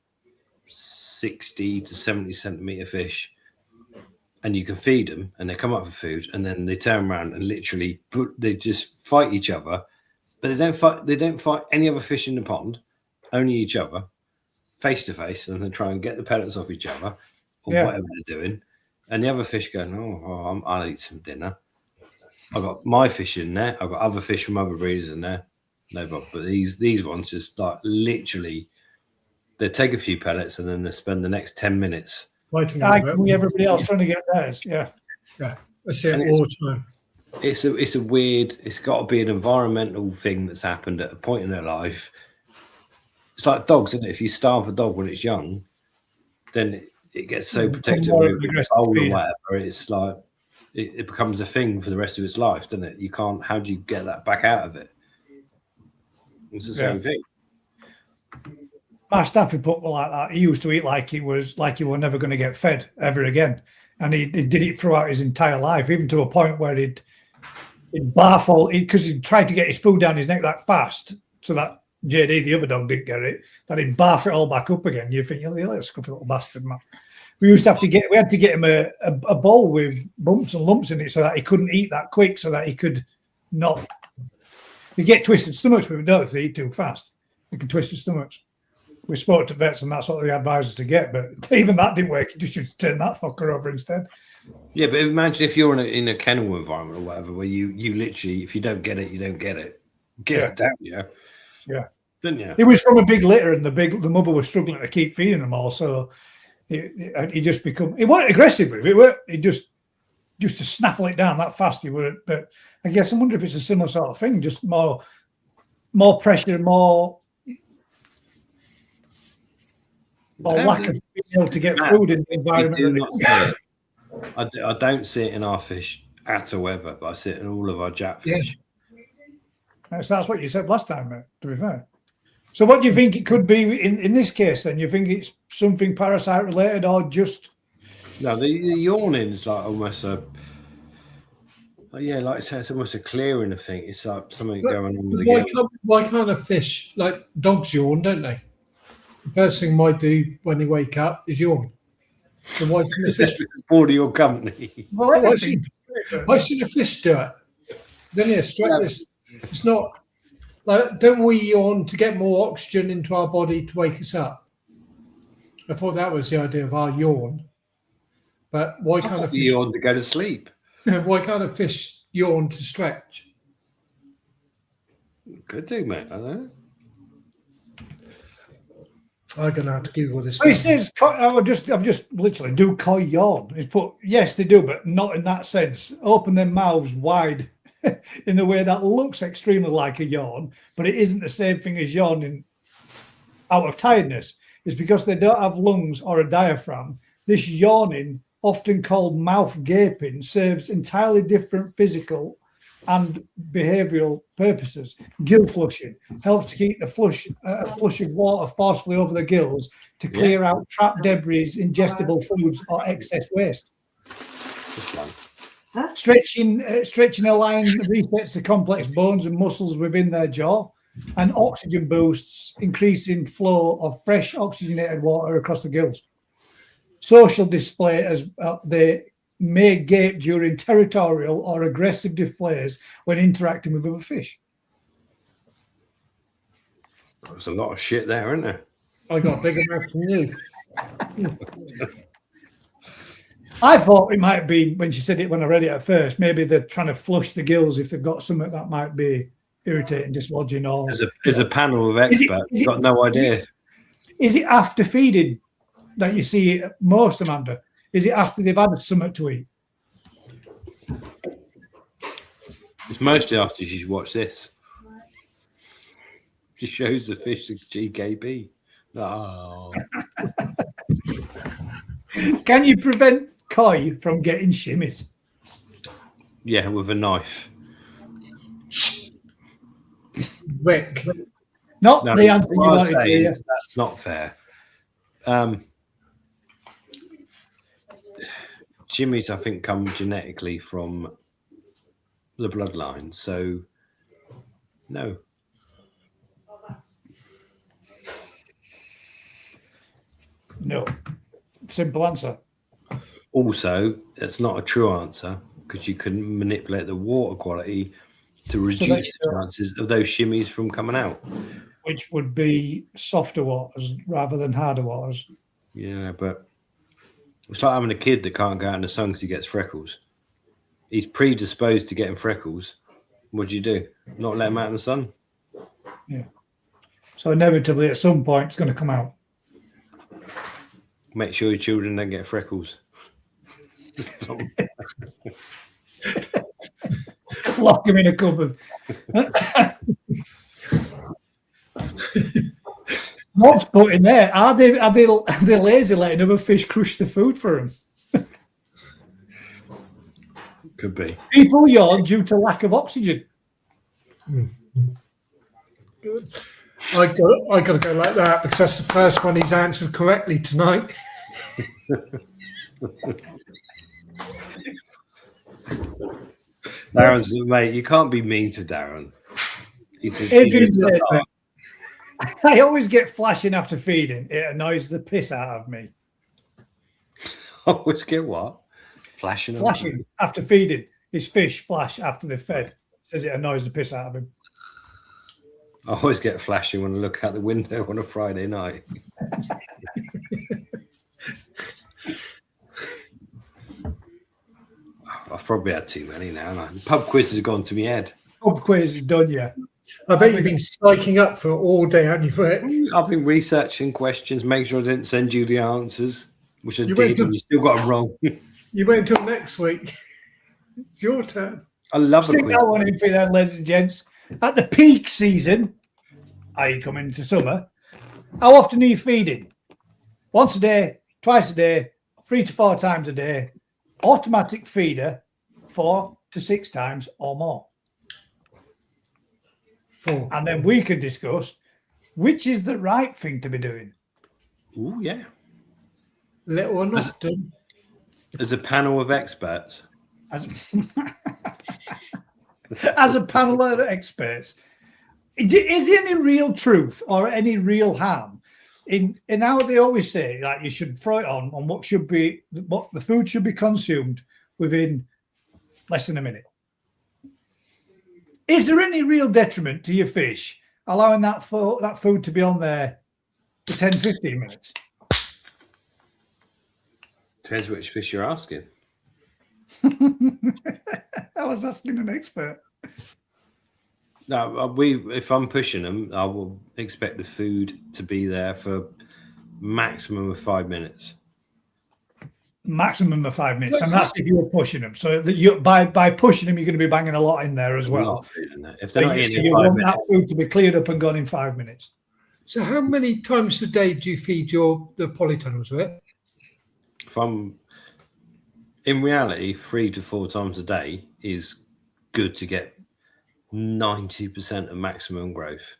60 to 70 centimeter fish. And you can feed them, and they come up for food, and then they turn around and literally they just fight each other, but they don't fight. They don't fight any other fish in the pond, only each other, face to face, and then try and get the pellets off each other or whatever they're doing. And the other fish going, I'll eat some dinner. I've got my fish in there. I've got other fish from other breeders in there. No problem. But these ones just like literally, they take a few pellets and then they spend the next 10 minutes. Everybody else trying to get theirs. Yeah. I see it all the time. It's a weird. It's got to be an environmental thing that's happened at a point in their life. It's like dogs, isn't it? If you starve a dog when it's young, then it gets so protective of or whatever. It's like it becomes a thing for the rest of its life, doesn't it? You can't. How do you get that back out of it? It's the same thing. My Stafford put me like that. He used to eat like he were never going to get fed ever again, and he did it throughout his entire life, even to a point where he'd barf all because he tried to get his food down his neck that fast, so that JD, the other dog, didn't get it. That he'd barf it all back up again. You think, you're a scruffy little bastard, man. We had to get him a bowl with bumps and lumps in it so that he couldn't eat that quick, so that he could not. You get twisted stomachs, but we don't if they eat too fast. You can twist the stomachs. We spoke to vets, and that's what they advised us to get. But even that didn't work. You just should turn that fucker over instead. Yeah, but imagine if you're in a kennel environment or whatever, where you literally, if you don't get it, you don't get it. Get it down, yeah. Didn't you? It was from a big litter, and the mother was struggling to keep feeding them all. So he just become. He wasn't aggressive with it. He just to snaffle it down that fast. He would. But I guess I wonder if it's a similar sort of thing. Just more pressure, more. Or lack of being able to get food in the environment. I don't see it in our fish at all ever, but I see it in all of our jackfish. Yeah. So that's what you said last time, mate, to be fair. So what do you think it could be in this case then? You think it's something parasite related or just... No, the yawning is like almost like I say, it's almost a clearing of thing. It's like something going on with the gills. Why can't a fish, like dogs yawn, don't they? The first thing might do when they wake up is yawn. So why shouldn't a fish bored of your company? Well, why should a fish do it? Then it's not like, don't we yawn to get more oxygen into our body to wake us up? I thought that was the idea of our yawn. But why can't a fish yawn to go to sleep? Why can't a fish yawn to stretch? Could do, mate. I don't know. I'm gonna have to Google this. Well, it says I've just literally do koi yawn. It's put yes, they do, but not in that sense. Open their mouths wide in the way that looks extremely like a yawn, but it isn't the same thing as yawning out of tiredness. It's because they don't have lungs or a diaphragm. This yawning, often called mouth gaping, serves entirely different physical and behavioural purposes. Gill flushing helps to keep the flush of water forcefully over the gills to clear out trapped debris, ingestible foods, or excess waste. Stretching a lion resets the complex bones and muscles within their jaw, and oxygen boosts, increasing flow of fresh oxygenated water across the gills. Social display as they may gape during territorial or aggressive displays when interacting with other fish. There's a lot of shit there, isn't there? I got a bigger mouth than you. I thought it might be, when she said it, when I read it at first, maybe they're trying to flush the gills if they've got something that might be irritating, dislodging, or There's a panel of Is it- experts. is it- Got no idea. is it after feeding that you see it most, Amanda? Is it after they've had something to eat? It's mostly after she's watched this. She shows the fish the GKP. Oh, Can you prevent koi from getting shimmies? yeah, with a knife. Rick, Not No, the answer you what I'm wanted to saying hear. is that's not fair. Shimmies, I think, come genetically from the bloodline. So, no. No. Simple answer. Also, that's not a true answer because you can manipulate the water quality to reduce that the chances of those shimmies from coming out. Which would be softer waters rather than harder waters. Yeah, but it's like having a kid that can't go out in the sun because he gets freckles. He's predisposed to getting freckles. What do you do? Not let him out in the sun? Yeah. So inevitably, at some point, it's going to come out. Make sure your children don't get freckles. Lock them in a cupboard. What's put in there? Are they lazy letting other fish crush the food for them? Could be. People yawn due to lack of oxygen. I got to go like that because that's the first one he's answered correctly tonight. Darren's mate, you can't be mean to Darren. Adrian said, I always get flashing after feeding. It annoys the piss out of me. Always get what? Flashing After feeding. His fish flash after they're fed. Says it annoys the piss out of him. I always get flashing when I look out the window on a Friday night. I've probably had too many now. The pub quiz has gone to my head. Pub quiz is done, yeah. I bet you've been psyching up for it all day, haven't you, Rick? I've been researching questions, making sure I didn't send you the answers, which I You did, went to- and you still got them wrong. You wait until next week. It's your turn. I love a Stick quiz. that one in for you then, ladies and gents. At the peak season, i.e. coming into summer, how often are you feeding? Once a day, twice a day, 3 to 4 times a day, automatic feeder 4 to 6 times or more. 4. And then we can discuss which is the right thing to be doing. Ooh, yeah. Little and often. As a panel of experts. As, as a panel of experts, is there any real truth or any real harm in how they always say like you should throw it on what the food should be consumed within less than a minute? Is there any real detriment to your fish allowing that food to be on there for 10, 15 minutes? Depends which fish you're asking. I was asking an expert. No, if I'm pushing them, I will expect the food to be there for maximum of 5 minutes. Maximum of 5 minutes, and that's if you're pushing them. So that you by pushing them, you're going to be banging a lot in there as well. If they're not So in you 5 want minutes, that food to be cleared up and gone in 5 minutes. So how many times a day do you feed the polytunnels, Rick? if I'm in reality, 3 to 4 times a day is good to get 90% of maximum growth.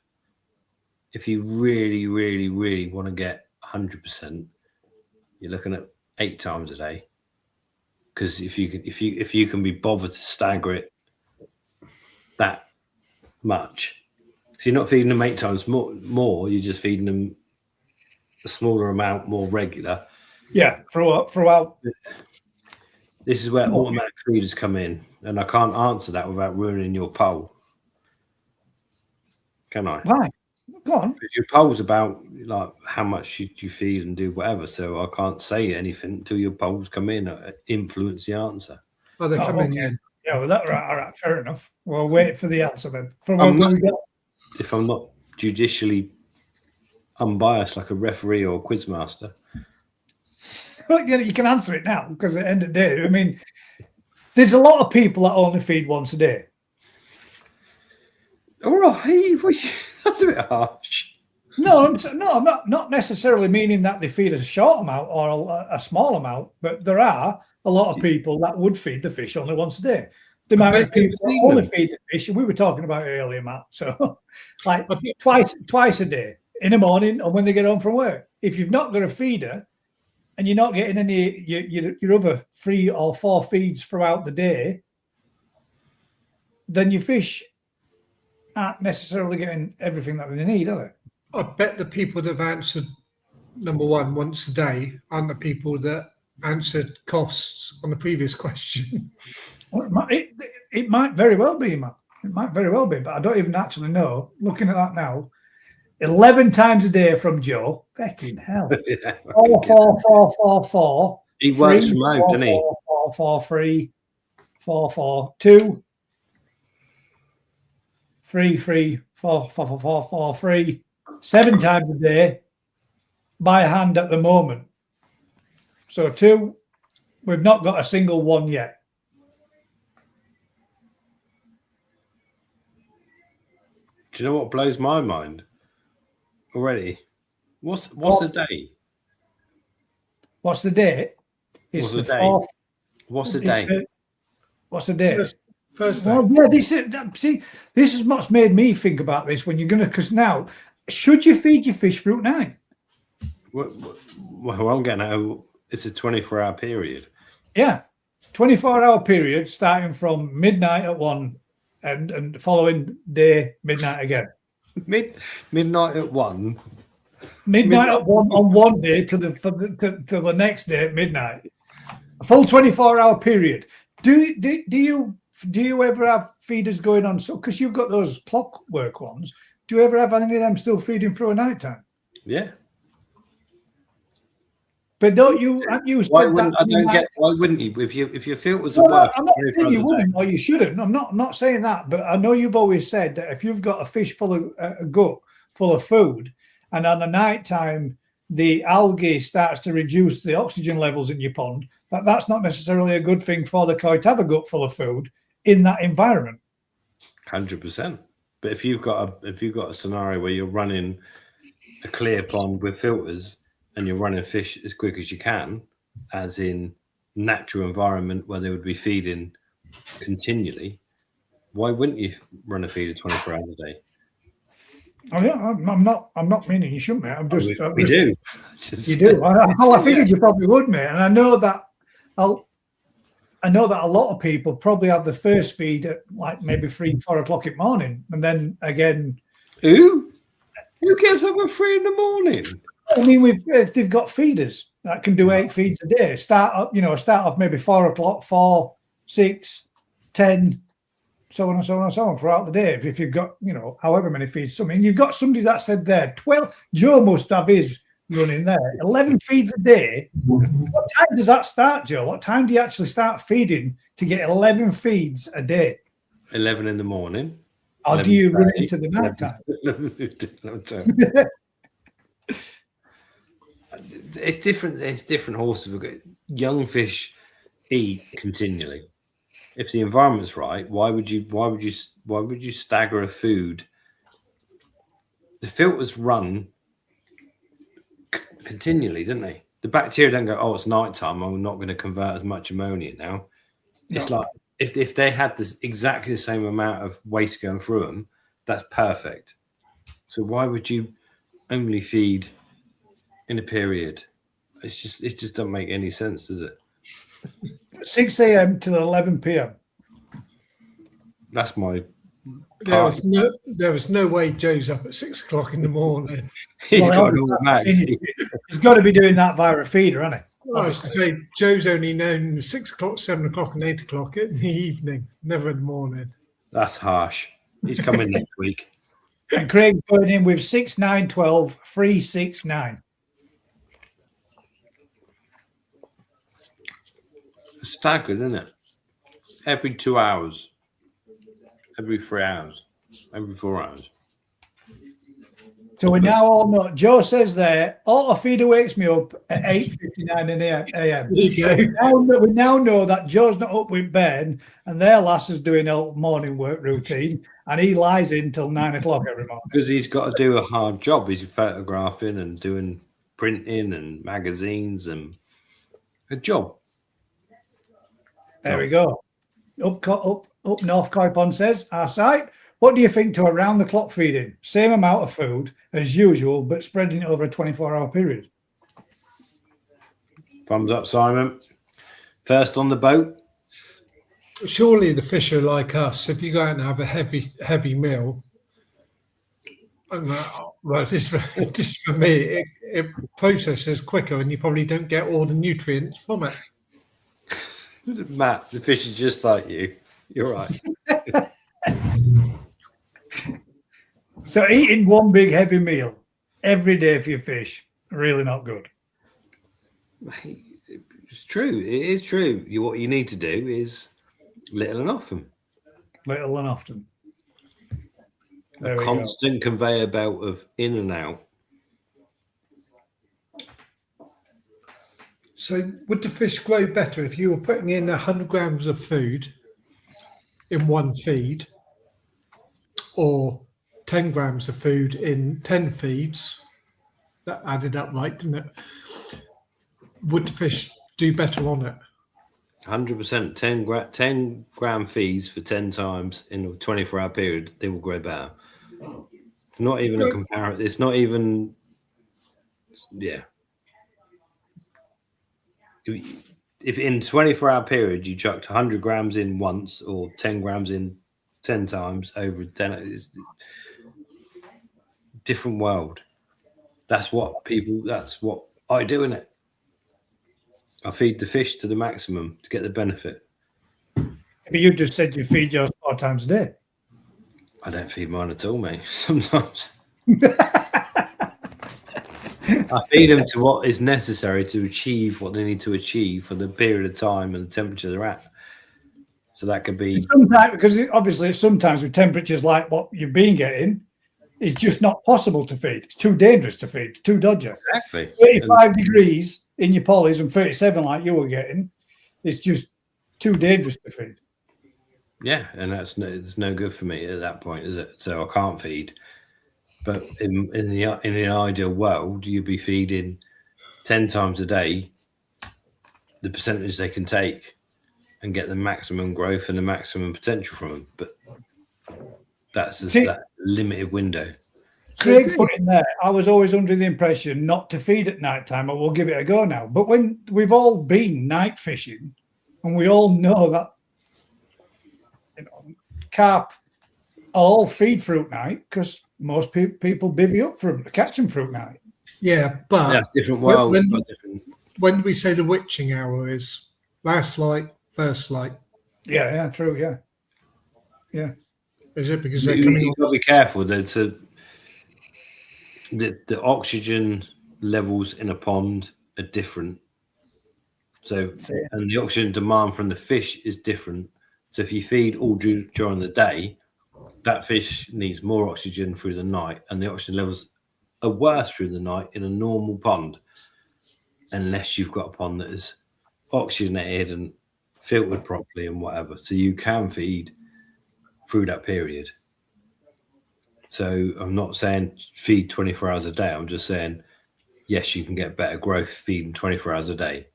If you really, really, really want to get 100%, you're looking at 8 times a day. Because if you can be bothered to stagger it that much, so you're not feeding them 8 times more. You're just feeding them a smaller amount, more regular. Yeah, throughout. This is where automatic feeders come in, and I can't answer that without ruining your poll. Can I? Why? Go on. Because your poll's about like how much you feed and do whatever, so I can't say anything until your polls come in and influence the answer. Oh, they're Oh, coming okay. in. Yeah, well, all right, fair enough. We'll wait for the answer then. From I'm what not, we got. if I'm not judicially unbiased like a referee or quizmaster. Well, you can answer it now because at the end of the day, I mean, there's a lot of people that only feed once a day. All right, that's a bit harsh. No, I'm not necessarily meaning that they feed a short amount or a small amount, but there are a lot of people that would feed the fish only once a day. The amount of people that only feed the fish, we were talking about it earlier, Matt. So, like twice a day, in the morning and when they get home from work. If you've not got a feeder and you're not getting any your other 3 or 4 feeds throughout the day, then your fish aren't necessarily getting everything that they need, are they? I bet the people that have answered number 1 once a day aren't the people that answered costs on the previous question. Well, it might very well be, Matt. It might very well be, but I don't even actually know. Looking at that now, 11 times a day from Joe. Fucking hell. 4, 4, 4, 4, 4. He works from home, doesn't he? 4, 4, 3, 4, 4, 2, 3, 3, 4, 4, 4, 4, 4, 3. 7 times a day by hand at the moment. So 2, we've not got a single one yet. Do you know what blows my mind already? What's a day? What's the date? What's a day? What's a day? What's the day? Thursday. Well, yeah, this is what's made me think about this when you're going to, because now, should you feed your fish through night? Well, I'm getting out. It's a 24-hour period. Yeah, 24-hour period starting from midnight at 1 and the following day, midnight again. Midnight at 1. Midnight at 1 on one day to the next day at midnight. A full 24-hour period. Do you ever have feeders going on? So, because you've got those clockwork ones, do you ever have any of them still feeding through a night time? Yeah. But don't you? Why wouldn't you? If your filters are working, I'm not saying you wouldn't or you shouldn't. I'm not saying that. But I know you've always said that if you've got a fish full of a gut full of food, and on the night time the algae starts to reduce the oxygen levels in your pond, that's not necessarily a good thing for the koi to have a gut full of food in that environment. 100%. But if you've got a scenario where you're running a clear pond with filters and you're running fish as quick as you can, as in natural environment where they would be feeding continually, why wouldn't you run a feeder 24 hours a day? Oh yeah, I'm not meaning you shouldn't, mate. I'm just We do. You do. I figured you probably would, mate. And I know that a lot of people probably have the first feed at like maybe 3, 4 o'clock in the morning, and then again. Who gets up at 3 in the morning? I mean, if they've got feeders that can do 8 feeds a day, start off maybe 4 o'clock, 4, 6, 10, so on and so on and so on throughout the day. If you've got, however many feeds, you've got somebody that said there, 12, Joe must have his running there, 11 feeds a day. What time does that start, Joe? What time do you actually start feeding to get 11 feeds a day? 11 in the morning. Or do you run into the night time? It's different. It's different horses. Young fish eat continually. If the environment's right, why would you stagger a food? The filters run continually, don't they? The bacteria don't go, oh, it's nighttime, I'm not going to convert as much ammonia now. It's like if they had exactly the same amount of waste going through them, that's perfect. So why would you only feed in a period? It just doesn't make any sense, does it? 6 a.m. till 11 p.m. That's my. There was no way Joe's up at 6 o'clock in the morning. He's got an automatic. He's got to be doing that via a feeder, hasn't he? I was to say Joe's only known 6 o'clock, 7 o'clock, and 8 o'clock in the evening, never in the morning. That's harsh. He's coming next week. And Craig's going in with 6, 9, 12, 3, 6, 9. Staggered, isn't it? every 2 hours, every 3 hours, every 4 hours. So we now all know. Joe says there, auto feeder wakes me up at 8:59 a.m. We now know that Joe's not up with Ben, and their lass is doing a morning work routine, and he lies in till 9 o'clock every morning. Because he's got to do a hard job. He's photographing and doing printing and magazines and a job. There we go. Up North Coipon says, our site. What do you think to around the clock feeding? Same amount of food as usual, but spreading it over a 24-hour period. Thumbs up, Simon. First on the boat. Surely the fish are like us. If you go out and have a heavy meal, well, just for me, it processes quicker, and you probably don't get all the nutrients from it. Matt, the fish is just like you. You're right. So eating one big heavy meal every day for your fish, really not good. It's true. It is true. What you need to do is little and often. Little and often. There A we constant conveyor belt of in and out. So would the fish grow better if you were putting in 100 grams of food in one feed, or 10 grams of food in 10 feeds? That added up right, didn't it? Would the fish do better on it? 100%. 10 gram feeds for 10 times in a 24-hour period, they will grow better. Not even a comparison. It's not even, yeah. If in 24-hour period you chucked 100 grams in once or 10 grams in 10 times over 10, it's a different world. That's what I do in it. I feed the fish to the maximum to get the benefit. But you just said you feed yours 4 times a day. I don't feed mine at all, mate. Sometimes. I feed them to what is necessary to achieve what they need to achieve for the period of time and the temperature they're at. So that could be sometimes, because obviously sometimes with temperatures like what you've been getting, it's just not possible to feed. It's too dangerous to feed, too dodgy. Exactly. 35 degrees in your pollies and 37 like you were getting, it's just too dangerous to feed. Yeah, and it's no good for me at that point, is it? So I can't feed. But in the ideal world, you'd be feeding 10 times a day the percentage they can take and get the maximum growth and the maximum potential from them. But that's just that limited window. Craig put in there, I was always under the impression not to feed at night time, but we'll give it a go now. But when we've all been night fishing and we all know that carp all feed fruit night because most people bivvy up for them to catch them fruit night. Yeah, but Yeah, different world. When we say the witching hour is last light, first light. Yeah, true, yeah. Is it because they're coming? You've got to be careful. The oxygen levels in a pond are different. So, and the oxygen demand from the fish is different. So if you feed all during the day, that fish needs more oxygen through the night, and the oxygen levels are worse through the night in a normal pond, unless you've got a pond that is oxygenated and filtered properly and whatever. So you can feed through that period. So I'm not saying feed 24 hours a day. I'm just saying, yes, you can get better growth feeding 24 hours a day.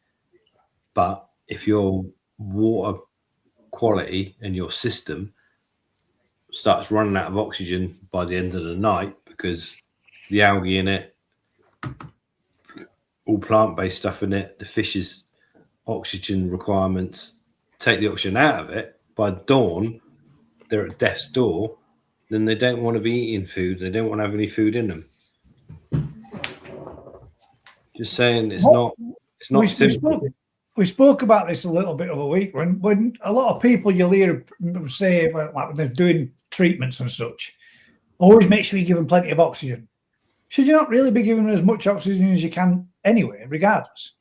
But if your water quality and your system starts running out of oxygen by the end of the night because the algae in it, all plant-based stuff in it, the fish's oxygen requirements take the oxygen out of it, by dawn, they're at death's door, then they don't want to be eating food. They don't want to have any food in them. Just saying, it's not simple. We spoke about this a little bit of a week when a lot of people you'll hear say, like when they're doing treatments and such, always make sure you give them plenty of oxygen. Should you not really be giving them as much oxygen as you can anyway, regardless?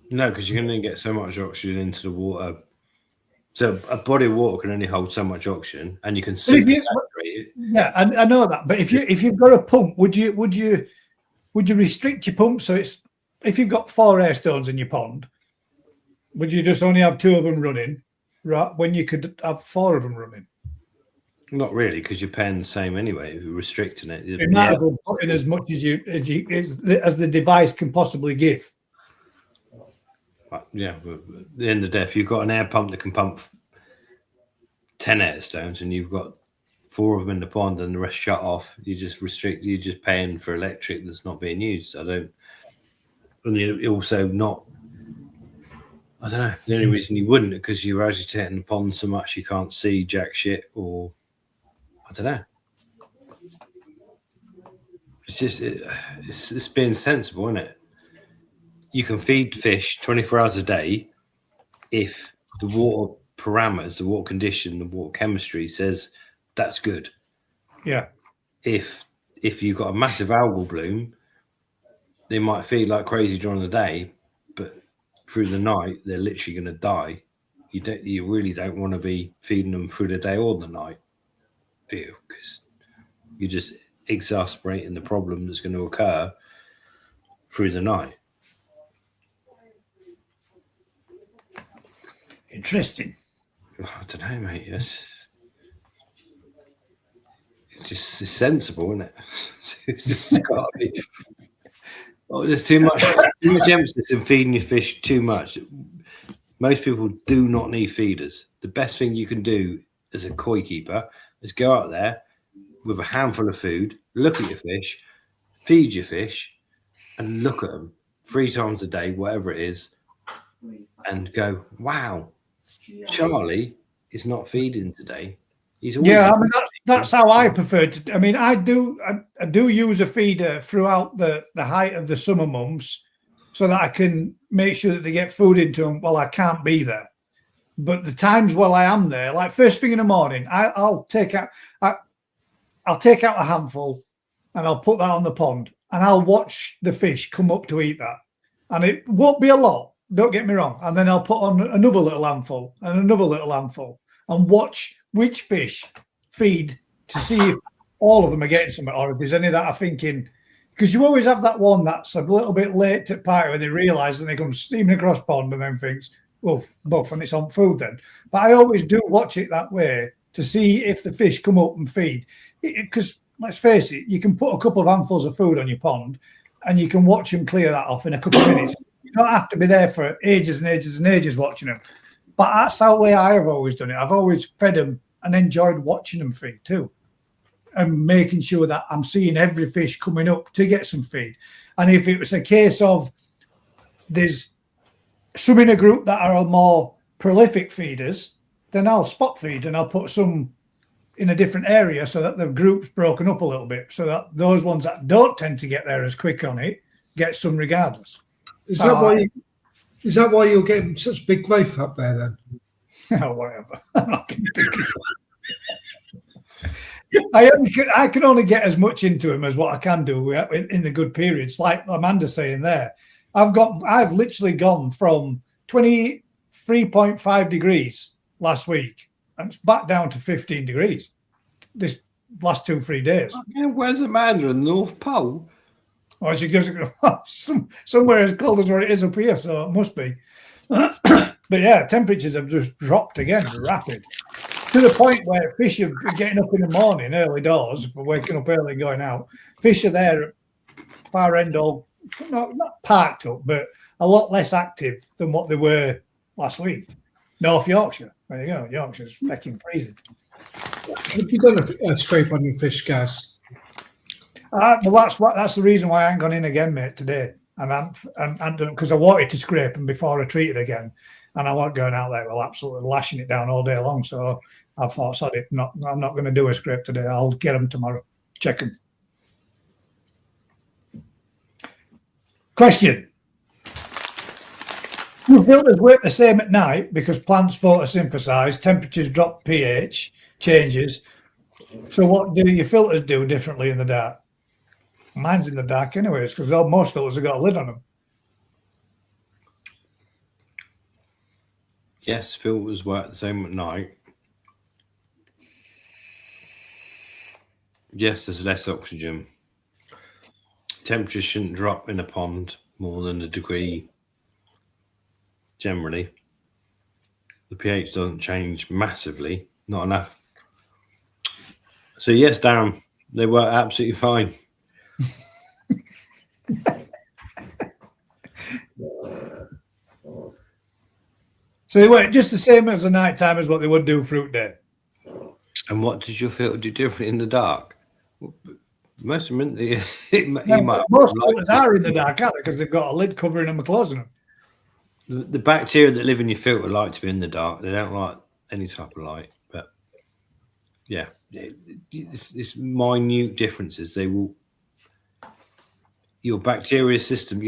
No, because you're going to get so much oxygen into the water So a body of water can only hold so much oxygen, and you can But if super you- saturate it. Yeah, I know that. But if you've got a pump, would you restrict your pump so it's if you've got 4 air stones in your pond, would you just only have 2 of them running, right? When you could have 4 of them running, Not really, because you're paying the same anyway. If you're restricting it, you might as well put in as much as the device can possibly give. Yeah, but at the end of the day, if you've got an air pump that can pump 10 air stones and you've got 4 of them in the pond and the rest shut off, you just restrict. You're just paying for electric that's not being used. And you're also not. I don't know. The only reason you wouldn't because you're agitating the pond so much you can't see jack shit, or I don't know. It's just it's being sensible, isn't it? You can feed fish 24 hours a day if the water parameters, the water condition, the water chemistry says that's good. Yeah. If you've got a massive algal bloom, they might feed like crazy during the day, but through the night they're literally going to die. You really don't want to be feeding them through the day or the night, because you're just exacerbating the problem that's going to occur through the night. Interesting. I don't know, mate. It's just it's sensible, isn't it? It's got to be. Oh, there's too much emphasis in feeding your fish too much. Most people do not need feeders. The best thing you can do as a koi keeper is go out there with a handful of food, look at your fish, feed your fish, and look at them 3 times a day, whatever it is, and go, wow, Charlie is not feeding today. He's always that's how I prefer to. I mean, I do use a feeder throughout the height of the summer months, so that I can make sure that they get food into them while I can't be there. But the times while I am there, like first thing in the morning, I'll take out a handful and I'll put that on the pond and I'll watch the fish come up to eat that, and it won't be a lot. Don't get me wrong. And then I'll put on another little handful and another little handful and watch which fish feed to see if all of them are getting something, or if there's any that are thinking, because you always have that one that's a little bit late to party when they realise and they come steaming across pond and then thinks, well, buff, and it's on food then. But I always do watch it that way to see if the fish come up and feed. Because let's face it, you can put a couple of handfuls of food on your pond and you can watch them clear that off in a couple of minutes. You don't have to be there for ages and ages and ages watching them. But that's the way I have always done it. I've always fed them and enjoyed watching them feed too, and making sure that I'm seeing every fish coming up to get some feed. And if it was a case of there's some in a group that are more prolific feeders, then I'll spot feed and I'll put some in a different area so that the group's broken up a little bit, so that those ones that don't tend to get there as quick on it get some regardless. Is that why you're getting such big growth up there then? Oh, whatever. I can only get as much into them as what I can do in the good periods. Like Amanda's saying there, I've literally gone from 23.5 degrees last week and it's back down to 15 degrees this last 2-3 days. Where's Amanda in the North Pole? Well, she goes somewhere as cold as where it is up here, so it must be. But yeah, temperatures have just dropped again, rapid, to the point where fish are getting up in the morning, early doors, for waking up early and going out. Fish are there at far end, all not parked up, but a lot less active than what they were last week. North Yorkshire, there you go. Yorkshire's fucking freezing. Have you done a scrape on your fish, Gaz? Well, that's the reason why I ain't gone in again, mate, today. And because I wanted to scrape them before I treated again, and I wasn't going out there well, absolutely lashing it down all day long. So I thought, sorry, I'm not going to do a scrape today. I'll get them tomorrow. Check them. Question: do filters work the same at night because plants photosynthesize, temperatures drop, pH changes? So what do your filters do differently in the dark? Mine's in the dark anyways, because most filters have got a lid on them. Yes, filters work the same at night. Yes, there's less oxygen. Temperature shouldn't drop in a pond more than a degree generally. The pH doesn't change massively, not enough. So yes, Darren, they work absolutely fine. So they work just the same as the night time as what they would do fruit day. And what does your filter do different in the dark? Most of them, you Yeah, might most like filters are in the dark, aren't they? Because they've got a lid covering them and closing them. the bacteria that live in your filter like to be in the dark. They don't like any type of light. But yeah, it's minute differences. They will. Your bacteria system.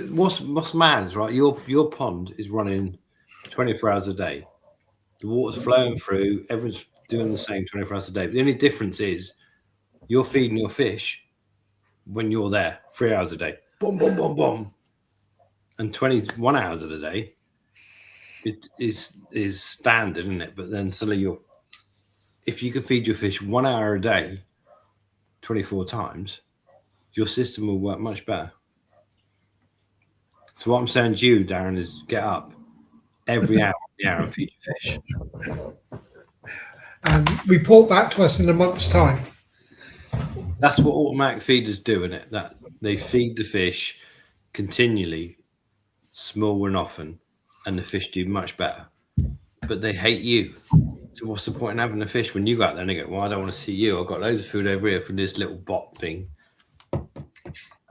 What's mad is right. Your pond is running 24 hours a day. The water's flowing through. Everyone's doing the same 24 hours a day. But the only difference is you're feeding your fish when you're there 3 hours a day. Boom, boom, boom, boom. And 21 hours of the day it is standard, isn't it? But then suddenly if you can feed your fish 1 hour a day 24 times, your system will work much better. So what I'm saying to you, Darren, is get up every hour and feed your fish. And report back to us in a month's time. That's what automatic feeders do, isn't it? That they feed the fish continually, small and often, and the fish do much better. But they hate you. So what's the point in having the fish when you go out there and they go, well, I don't want to see you. I've got loads of food over here from this little bot thing.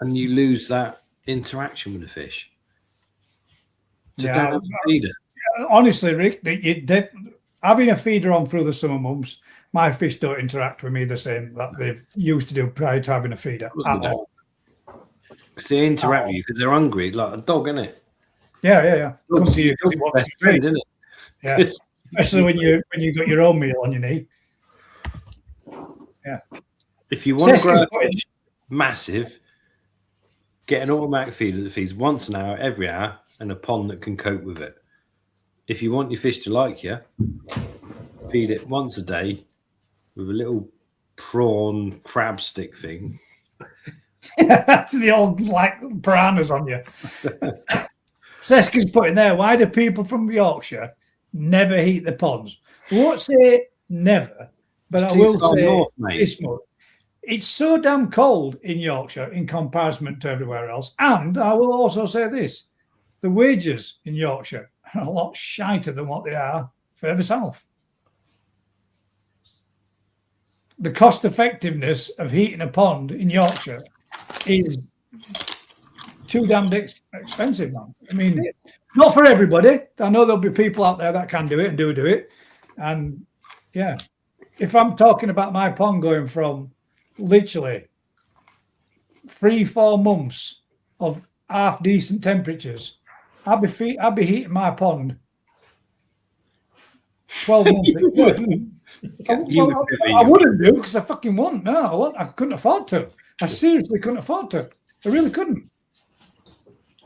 And you lose that interaction with the fish. So don't have a feeder. Honestly, Rick, having a feeder on through the summer months, my fish don't interact with me the same that they've used to do prior to having a feeder at all. Because they interact with you because they're hungry, like a dog, isn't it? Yeah. Come to you because it wants to feed, isn't it? Yeah, especially when you got your own meal on your knee. Yeah. If you want to grow a fish massive, get an automatic feeder that feeds once an hour, every hour, and a pond that can cope with it. If you want your fish to like you, feed it once a day with a little prawn crab stick thing. That's the old like piranhas on you. Seska's putting there, why do people from Yorkshire never heat the ponds? I won't say never, but I will say this much. It's so damn cold in Yorkshire in comparison to everywhere else. And I will also say this, the wages in Yorkshire are a lot shiter than what they are further south. The cost effectiveness of heating a pond in Yorkshire is too damned expensive, man. I mean, not for everybody. I know there'll be people out there that can do it and do it. And yeah, if I'm talking about my pond going from literally 3-4 months of half decent temperatures, I'd be heating my pond 12 months. I wouldn't do because I fucking wouldn't. No, I couldn't afford to. I seriously couldn't afford to. I really couldn't.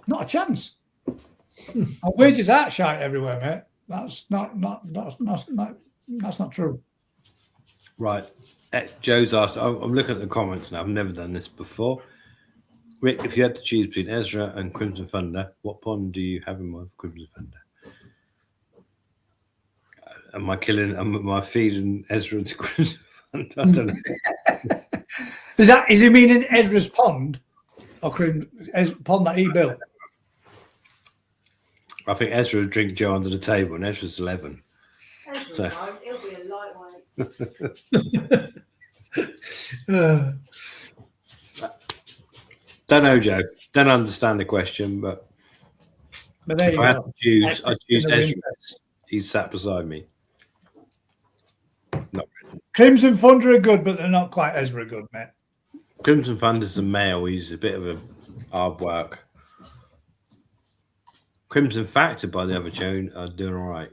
Not a chance. Our wages are shite everywhere, mate. That's not true. Right. Joe's asked, I'm looking at the comments now. I've never done this before. Rick, if you had to choose between Ezra and Crimson Thunder, what pond do you have in mind for Crimson Thunder? Am I feeding Ezra to Crimson Thunder? I don't know. Is he meaning Ezra's pond or pond that he built? I think Ezra would drink Joe under the table, and Ezra's 11. Ezra won't. He'll be a lightweight. Don't know, Joe. Don't understand the question, but there if you I had go. to choose, I'd choose Ezra. He's sat beside me. Not really. Crimson Thunder are good, but they're not quite Ezra good, mate. Crimson Thunder's a male. He's a bit of a hard work. Crimson Factor, by the other tune, are doing all right.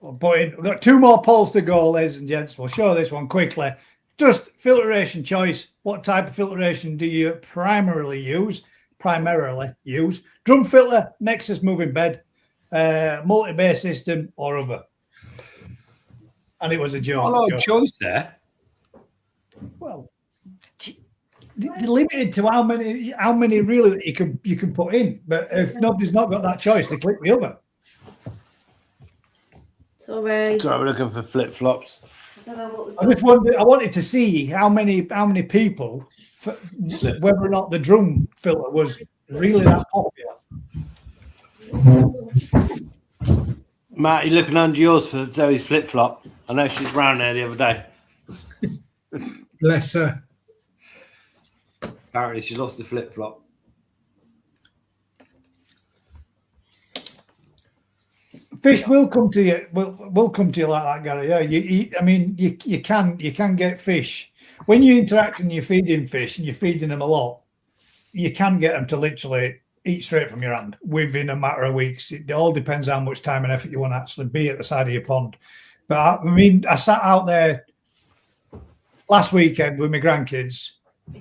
We've got 2 more polls to go, ladies and gents. We'll show this one quickly. Just filtration choice. What type of filtration do you primarily use? Drum filter, Nexus moving bed, multi-bay system or other. And it was a joke. Not a lot of choice there. Well, they're limited to how many really that you can put in. But if nobody's not got that choice, they click the other. Sorry. Sorry, we're looking for flip flops. I don't know what I just wondered. I wanted to see how many people, whether or not the drum filter was really that popular. Matt, you're looking under yours for Zoe's flip flop. I know she's round there the other day. Bless her. Apparently, she's lost the flip flop. Fish will come to you. Will come to you like that, Gary. Yeah, you can get fish when you interact and you're feeding fish and you're feeding them a lot. You can get them to literally eat straight from your hand within a matter of weeks. It all depends how much time and effort you want to actually be at the side of your pond. But I sat out there last weekend with my grandkids,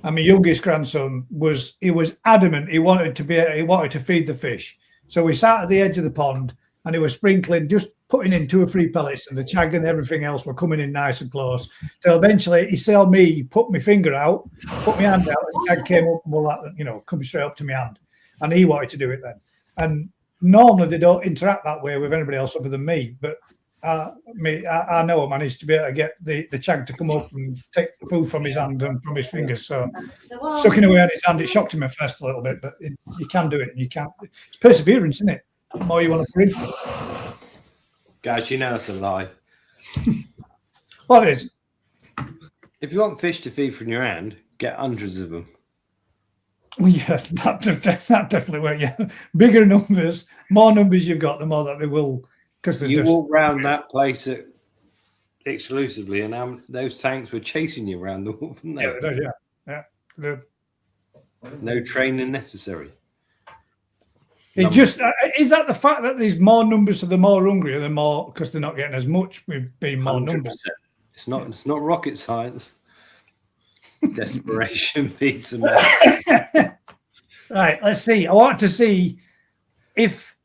and my youngest grandson was adamant he wanted to feed the fish. So we sat at the edge of the pond. And he was sprinkling, just putting in 2 or 3 pellets, and the chag and everything else were coming in nice and close. So eventually he saw me put my finger out, put my hand out, and the chag came up and come straight up to my hand. And he wanted to do it then. And normally they don't interact that way with anybody else other than me. But I know I managed to be able to get the chag to come up and take food from his hand and from his fingers. So sucking away on his hand, it shocked him at first a little bit, but you can do it. And you can't. It's perseverance, isn't it? The more you want to bring. Guys, you know that's a lie. What is? If you want fish to feed from your hand, get hundreds of them. Well, yeah, that definitely will. Yeah, bigger numbers, more numbers you've got, the more that they will. Because you walk around that place exclusively, and those tanks were chasing you around the wall, weren't they? Yeah. No training necessary. It just is that the fact that there's more numbers, so they're more hungry, they're more because they're not getting as much with being more 100%. Numbers. It's not rocket science. Desperation beats a man. Right, let's see. I want to see if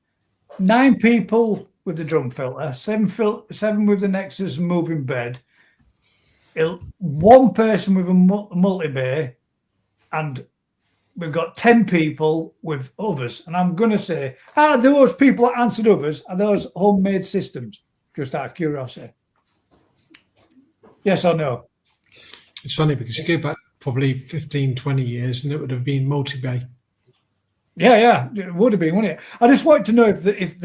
9 people with the drum filter, 7 with the Nexus moving bed, 1 person with a multi-bay, and we've got 10 people with others. And I'm going to say, are those people that answered others, are those homemade systems? Just out of curiosity. Yes or no? It's funny because you go back probably 15, 20 years and it would have been multi-bay. Yeah, it would have been, wouldn't it? I just wanted to know if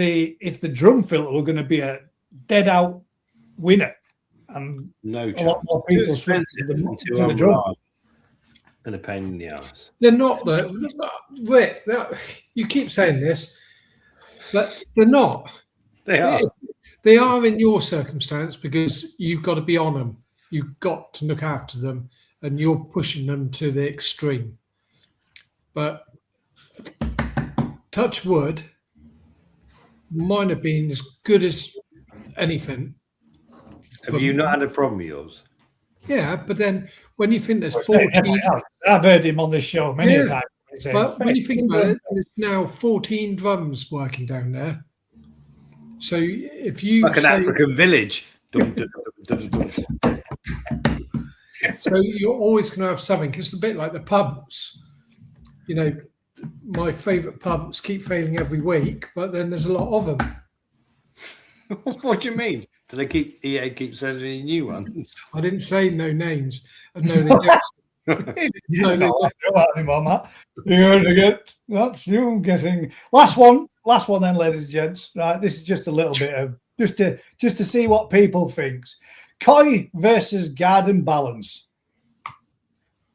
the drum filter were going to be a dead out winner, and no a lot more people switch to the drum. And a pain in the ass. They're not though. Rick, you keep saying this, but they're not. They are. They are in your circumstance because you've got to be on them. You've got to look after them, and you're pushing them to the extreme. But touch wood, mine have been as good as anything. Have you not had a problem with yours? Yeah, but then when you think there's 14... I've heard him on this show many a time. But when you think about it, there's now 14 drums working down there. So if you... Like an African village. So you're always going to have something. It's a bit like the pumps. You know, my favourite pumps keep failing every week, but then there's a lot of them. What do you mean? Do they EA keep sending new ones? I didn't say no names. No, they don't. No, they don't anymore, Matt. You're going to get that's you getting last one then, ladies and gents. Right, this is just a little bit of just to see what people thinks. Koi versus garden balance.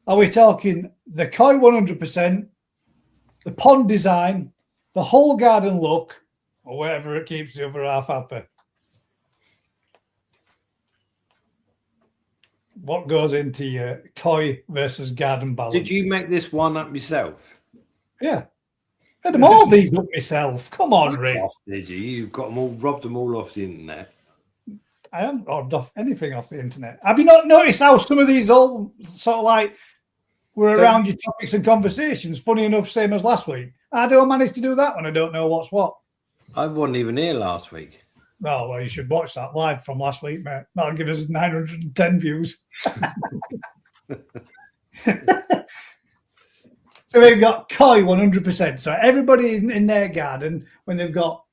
Are we talking the koi 100%, the pond design, the whole garden look, or whatever it keeps the other half happy? What goes into your koi versus garden balance? Did you make this one up yourself? Yeah. I had them all these up myself. Come on, Rick. Did you? You got them all, robbed them all off the internet. I haven't robbed off anything off the internet. Have you not noticed how some of these all sort of like were around your topics and conversations? Funny enough, same as last week. How do I manage to do that when I don't know what's what? I wasn't even here last week. Oh, well, you should watch that live from last week, mate. That'll give us 910 views. So we've got koi 100%. So everybody in their garden, when we've got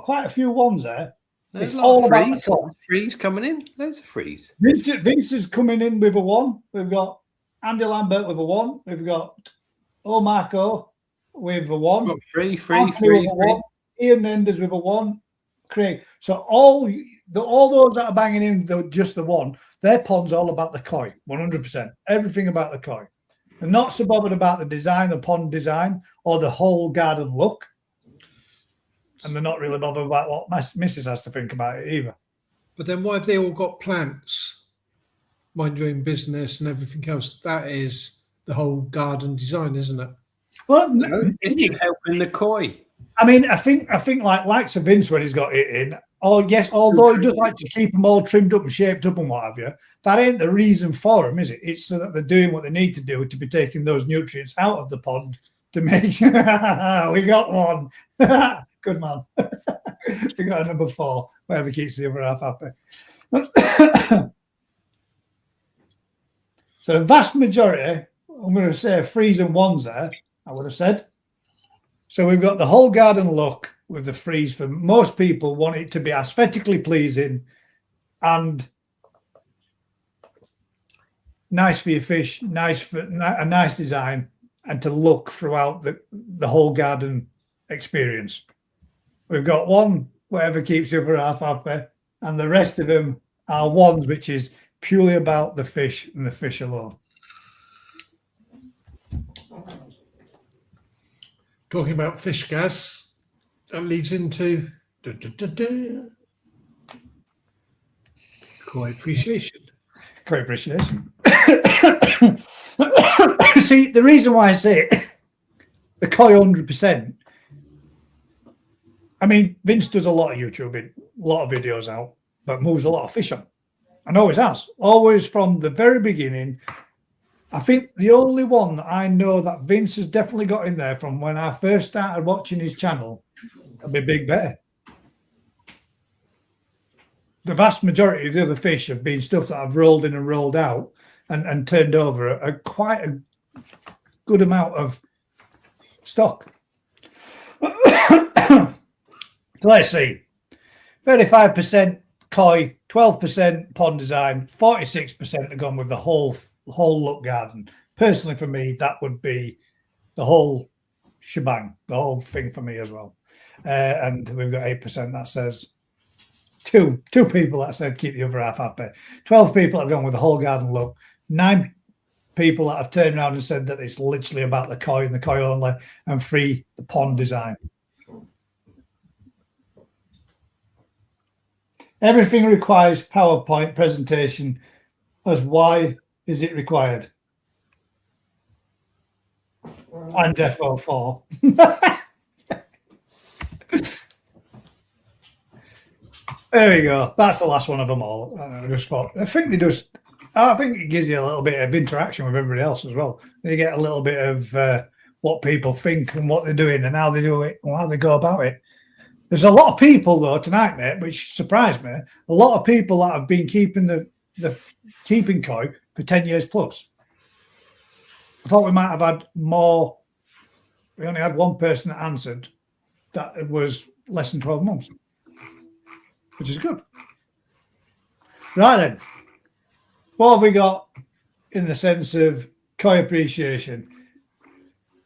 quite a few ones there. There's It's all about the freeze. koi. Freeze coming in. Loads of freeze. Vince is coming in with a 1. We've got Andy Lambert with a 1. We've got Marco with a 1. Got three. Ian Mendes with a 1. Craig. So all those that are banging in just the 1, their pond's all about the koi, 100%. Everything about the koi. They're not so bothered about the design, the pond design, or the whole garden look. And they're not really bothered about what Mrs. has to think about it either. But then why have they all got plants? Mind your own business and everything else. That is the whole garden design, isn't it? Well, It's helping the koi. I mean, I think like Sir Vince when he's got it in. Oh yes, although he does like to keep them all trimmed up and shaped up and what have you. That ain't the reason for them, is it? It's so that they're doing what they need to do to be taking those nutrients out of the pond to make. We got one. Good man. We got a number 4. Whatever keeps the other half happy. So the vast majority, I'm going to say 3s and 1s there. I would have said. So we've got the whole garden look with the freeze. For most people, want it to be aesthetically pleasing and nice for your fish, a nice design, and to look throughout the whole garden experience. We've got 1, whatever keeps the other half happy, and the rest of them are 1s, which is purely about the fish and the fish alone. Talking about fish gas, that leads into koi appreciation. Koi appreciation. See, the reason why I say it, the koi 100%. I mean, Vince does a lot of YouTubing, a lot of videos out, but moves a lot of fish on. And always has. Always from the very beginning. I think the only one that I know that Vince has definitely got in there from when I first started watching his channel would be Big Bear. The vast majority of the other fish have been stuff that I've rolled in and rolled out and turned over quite a good amount of stock. So let's see. 35% koi, 12% pond design, 46% have gone with the whole look garden. Personally, for me, that would be the whole shebang, the whole thing for me as well. And we've got 8% that says two people that said keep the other half happy. 12 people have gone with the whole garden look. 9 people that have turned around and said that it's literally about the koi and the koi only, and 3 the pond design. Everything requires PowerPoint presentation. As why is it required? And Defo 4. There we go. That's the last one of them all. I think it gives you a little bit of interaction with everybody else as well. You get a little bit of what people think and what they're doing and how they do it and how they go about it. There's a lot of people though tonight, mate, which surprised me. A lot of people that have been keeping the keeping koi for 10 years plus. I thought we might have had more. We only had one person that answered that it was less than 12 months, which is good. Right then, what have we got in the sense of koi appreciation?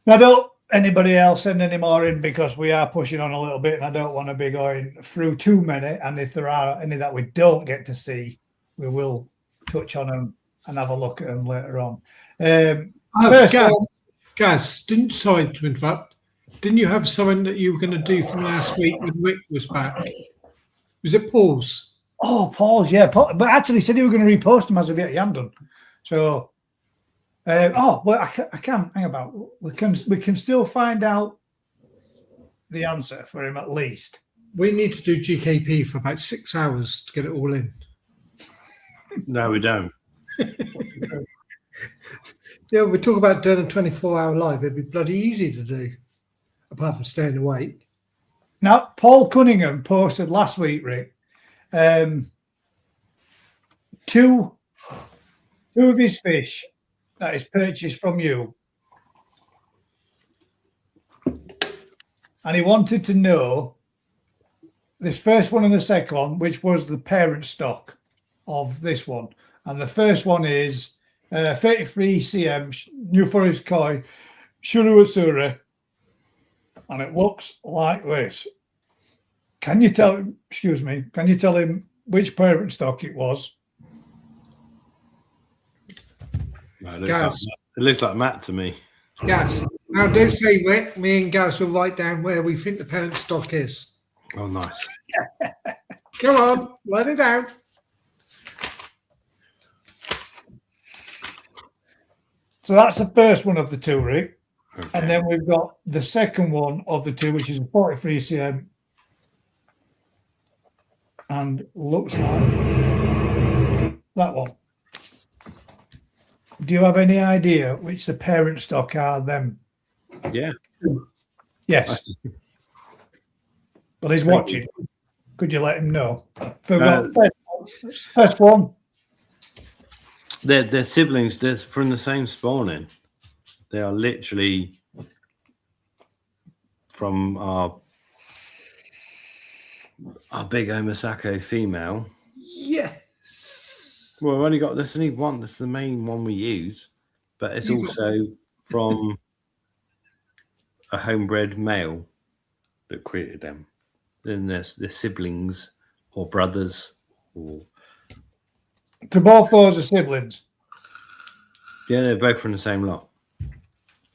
Now, don't anybody else send any more in because we are pushing on a little bit and I don't want to be going through too many. And if there are any that we don't get to see, we will touch on them and have a look at them later on. Gaz, sorry to interrupt. Didn't you have something that you were going to do from last week when Rick was back? Was it Paul's? Oh, Paul's, yeah. Paul, but actually said he was going to repost them as of yet. He hadn't done. So, I can. Hang about. We can still find out the answer for him at least. We need to do GKP for about 6 hours to get it all in. No, we don't. Yeah, we talk about doing a 24-hour live. It'd be bloody easy to do, apart from staying awake. Now, Paul Cunningham posted last week, Rick, two of his fish that is purchased from you. And he wanted to know this first one and the second one, which was the parent stock of this one. And the first one is 33 cm New Forest Koi Shuruasura. And it looks like this. Can you tell him which parent stock it was? No, Gaz. it looks like Matt to me. Gaz. Now, don't say Rick. Me and Gaz will write down where we think the parent stock is. Oh, nice. Come on, write it down. So that's the first one of the two, Rick. Okay. And then we've got the second one of the two, which is 43 cm. And looks like that one. Do you have any idea which the parent stock are them? Yeah. Yes. Well, he's watching. Could you let him know? First one. They're siblings. They're from the same spawning. They are literally from our big Omasako female. Yes. Well, we've only got this. Only one. That's the main one we use, but it's also from a homebred male that created them. Then there's siblings or brothers or. To both those are siblings. Yeah, they're both from the same lot.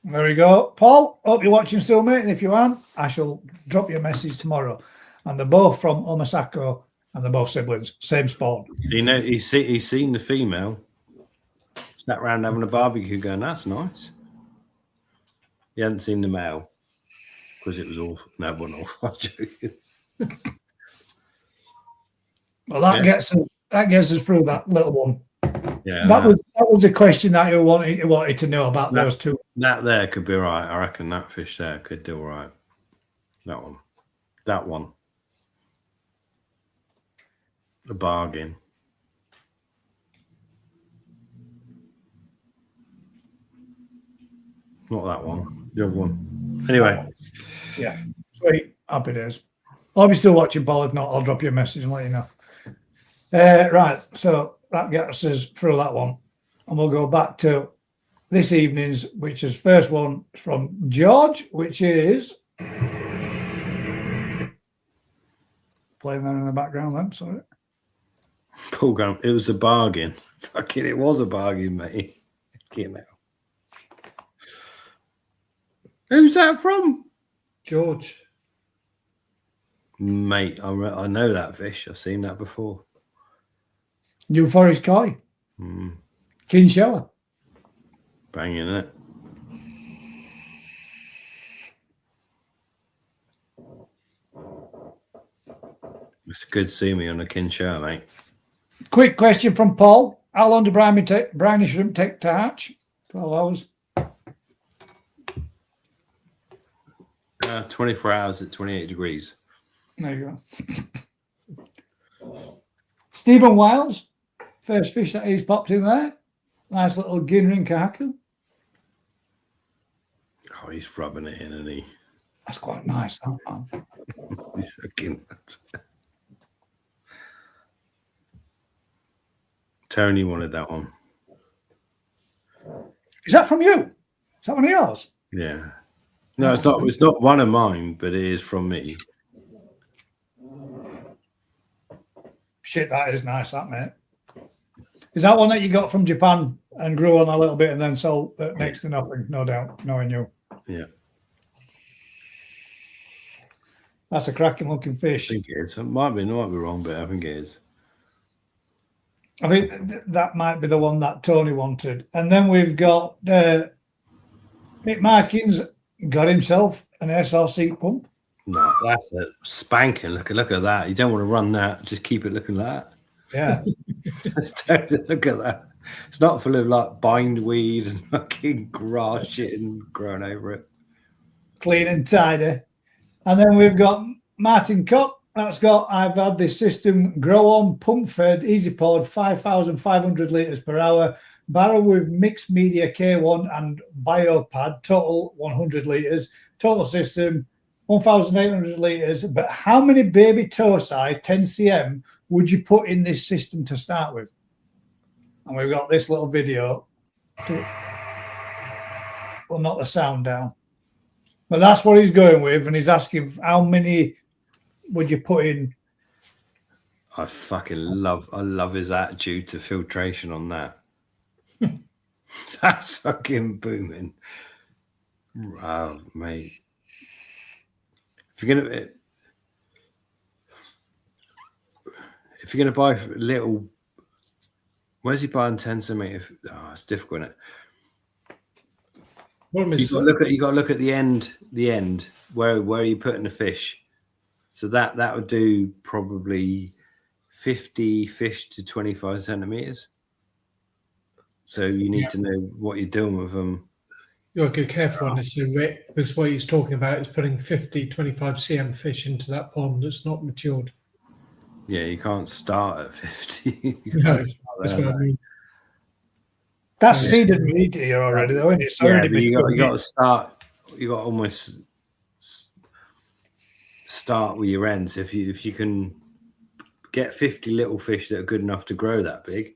There we go. Paul, hope you're watching still, mate. And if you aren't, I shall drop you a message tomorrow. And they're both from Omasako and they're both siblings. Same spawn. You know, he's seen the female. Sat around having a barbecue going, that's nice. He hadn't seen the male because it was awful. No, it wasn't awful. I'm joking. Well, that gets us through that little one. Yeah, that was a question that you wanted to know about those two. That there could be all right. I reckon that fish there could do all right. That one. A bargain. Not that one. The other one. Anyway. Yeah. Sweet. Happy days. I'll be still watching, Paul. If not, I'll drop you a message and let you know. Right. So that gets us through that one. And we'll go back to this evening's, which is first one from George, which is playing there in the background then. Sorry. Paul Graham, it was a bargain. Fucking, it was a bargain, mate. Fucking hell. Who's that from? George. Mate, I know that fish. I've seen that before. New Forest Koi. King Shower. Banging, isn't it? It's good to see me on a kin show, mate. Quick question from Paul. How long do briny shrimp take to hatch? 12 hours. 24 hours at 28 degrees. There you go. Stephen Wiles. First fish that he's popped in there. Nice little Ginrin Kahaku. Oh, he's rubbing it in, isn't he? That's quite nice, that man. He's fucking... Tony wanted that one. Is that from you? Is that one of yours? Yeah. No, it's not. It's not one of mine, but it is from me. Shit, that is nice, that, mate. Is that one that you got from Japan and grew on a little bit and then sold at next to nothing? No doubt, knowing you. Yeah. That's a cracking looking fish. I think it is. It might be wrong, but I think it is. I think that might be the one that Tony wanted. And then we've got Mick Markins got himself an SRC pump. No, that's a spanking. Look at that. You don't want to run that. Just keep it looking like that. Yeah. Look at that. It's not full of like bindweed and fucking grass shit and growing over it. Clean and tidy. And then we've got Martin Cott, that's got, I've had this system grow on, pump fed, easy poured, 5,500 litres per hour, barrel with mixed media K1 and biopad, total 100 litres, total system 1,800 litres. But how many baby tosi, 10 cm, would you put in this system to start with? And we've got this little video. We'll knock the sound down. But that's what he's going with, and he's asking how many would you put in? I love his attitude to filtration on that. That's fucking booming. Oh, mate. If you're gonna buy little, where's he buying 10 centimeters? Oh, it's difficult, isn't it? You got to look at the end where are you putting the fish? So that would do probably 50 fish to 25 centimeters. So you need to know what you're doing with them. You've got to be careful on this, Rick, because what he's talking about is putting 50, 25 cm fish into that pond that's not matured. Yeah, you can't start at 50. No, that's what I mean. That's seeded meat here already, though, isn't it? It's already been you got to start. You got to almost start with your ends. If you can get 50 little fish that are good enough to grow that big,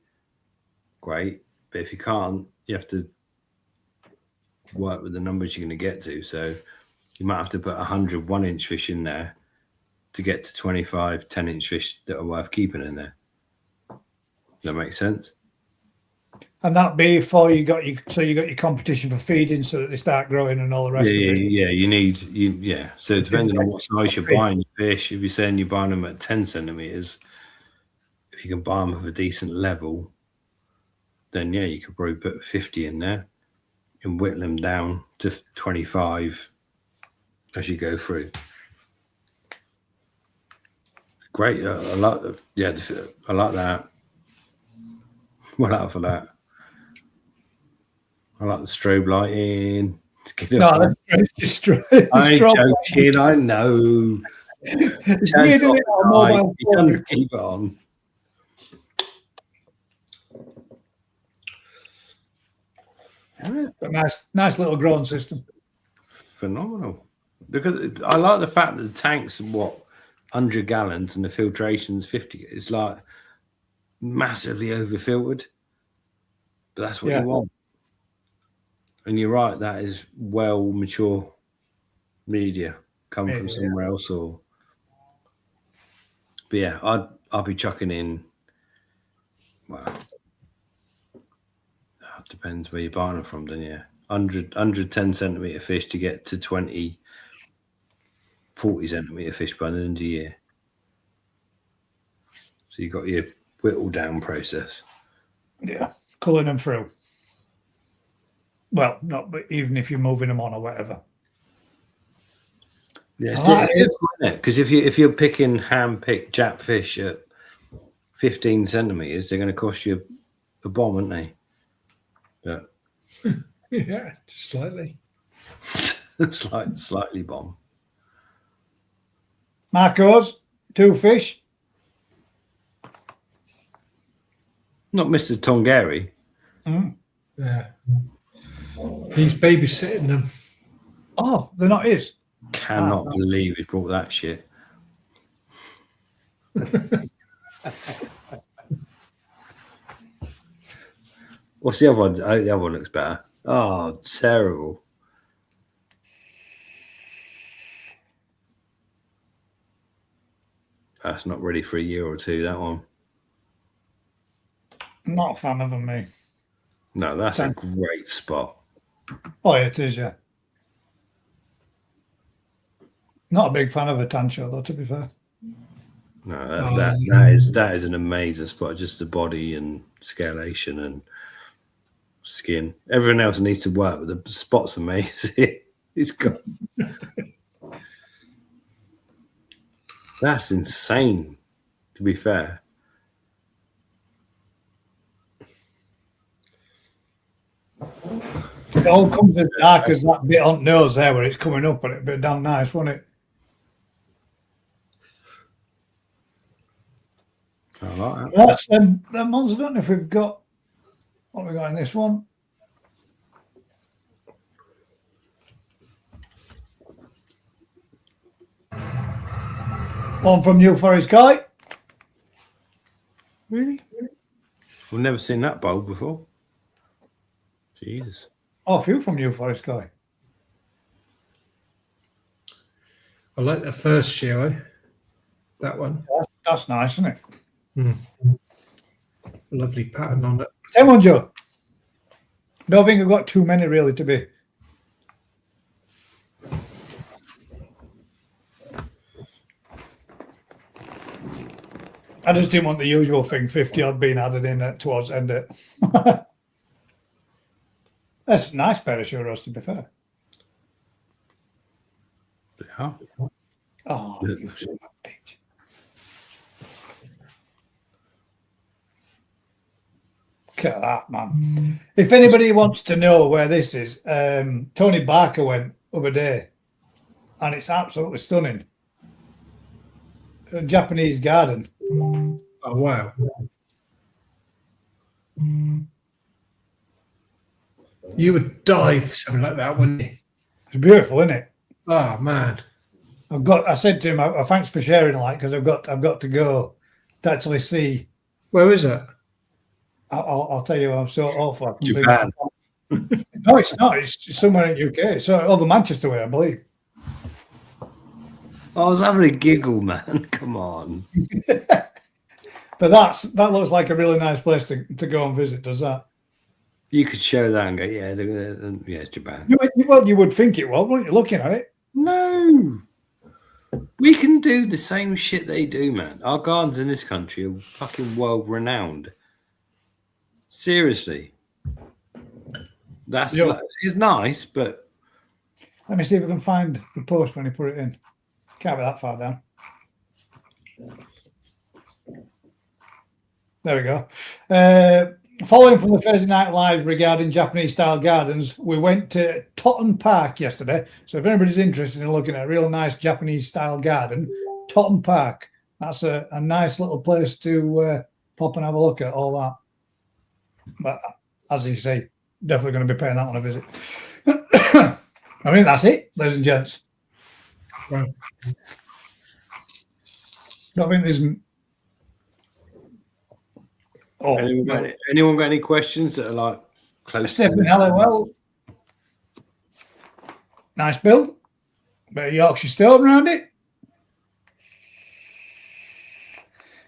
great. But if you can't, you have to work with the numbers you're going to get to. So you might have to put 100 1-inch fish in there to get to 25 10-inch fish that are worth keeping in there. Does that make sense? And that before you got your competition for feeding, so that they start growing and all the rest of it. Yeah. So depending on what size you're buying your fish, if you're saying you're buying them at 10 centimeters, if you can buy them of a decent level, then yeah, you could probably put 50 in there and whittle them down to 25 as you go through. Great, I like that. Well out for that. I like the strobe lighting. No, that's just I'm joking, I know. Keep it on. A nice little growing system. Phenomenal. Because I like the fact that the tank's 100 gallons and the filtration's 50. It's like massively over filtered, but that's what you want. And you're right, that is well mature media come from somewhere else. But yeah, I'll be chucking in. Well, it depends where you're buying them from, then 110 centimeter fish to get to 20, 40 centimeter fish by the end of the year. So you got your whittle down process. Yeah, culling them through. Well, not, but even if you're moving them on or whatever. Yeah, it's difficult, because if you're picking hand-picked Jap fish at 15 centimeters, they're going to cost you a bomb, aren't they? But yeah, slightly. slightly bomb. Marco's 2 fish. Not Mr. Tongeri. Yeah. He's babysitting them. Oh, they're not his. Cannot believe he's brought that shit. What's the other one? Oh, the other one looks better. Oh, terrible. That's not ready for a year or two, that one. Not a fan of them, me. No, that's a great spot. Oh, it is, yeah. Not a big fan of a tancho, though, to be fair. No, that is an amazing spot. Just the body and scalation and skin. Everyone else needs to work, but the spot's amazing. It's got. That's insane, to be fair. It all comes as dark as that bit on nose there where it's coming up, and it'd be damn nice, wouldn't it? I like that. That's them ones. I don't know if we've got what we got in this one. One from New Forest Guy. Really? We've never seen that bulb before. Jesus. Oh, a few from New Forest Guy. I like the first show. That one. That's nice, isn't it? Lovely pattern on it. Same one, Joe. Don't think I've got too many really to be. I just didn't want the usual thing, 50 odd being added in towards the end it. That's a nice pair of churros, to be fair. Yeah. Oh, you son of a bitch. Look at that, man. If anybody wants to know where this is, Tony Barker went other day, and it's absolutely stunning. A Japanese garden. Oh, wow. You would die for something like that, wouldn't you? It's beautiful, isn't it? Oh, man. I said to him, thanks for sharing, like, because I've got to go to actually see. Where is it? I'll tell you, I'm so awful. Japan. No, it's not. It's somewhere in UK. It's over Manchester way, I believe. I was having a giggle, man. Come on. But that looks like a really nice place to go and visit, does that? You could show that and go, yeah, it's Japan. Well, you would think it was, wouldn't you, looking at it? No. We can do the same shit they do, man. Our gardens in this country are fucking world renowned. Seriously. It's nice, but Let me see if I can find the post when he put it in. Can't be that far down. There we go. Following from the Thursday Night Live regarding Japanese style gardens, we went to Totton Park yesterday. So if anybody's interested in looking at a real nice Japanese style garden, Totton Park. That's a nice little place to pop and have a look at all that. But as you say, definitely going to be paying that one a visit. I mean, that's it, ladies and gents. Wow. I think there's. Oh, anyone got any questions that are like close? Stephen, hello. Well, nice build. Bit of Yorkshire stone around it.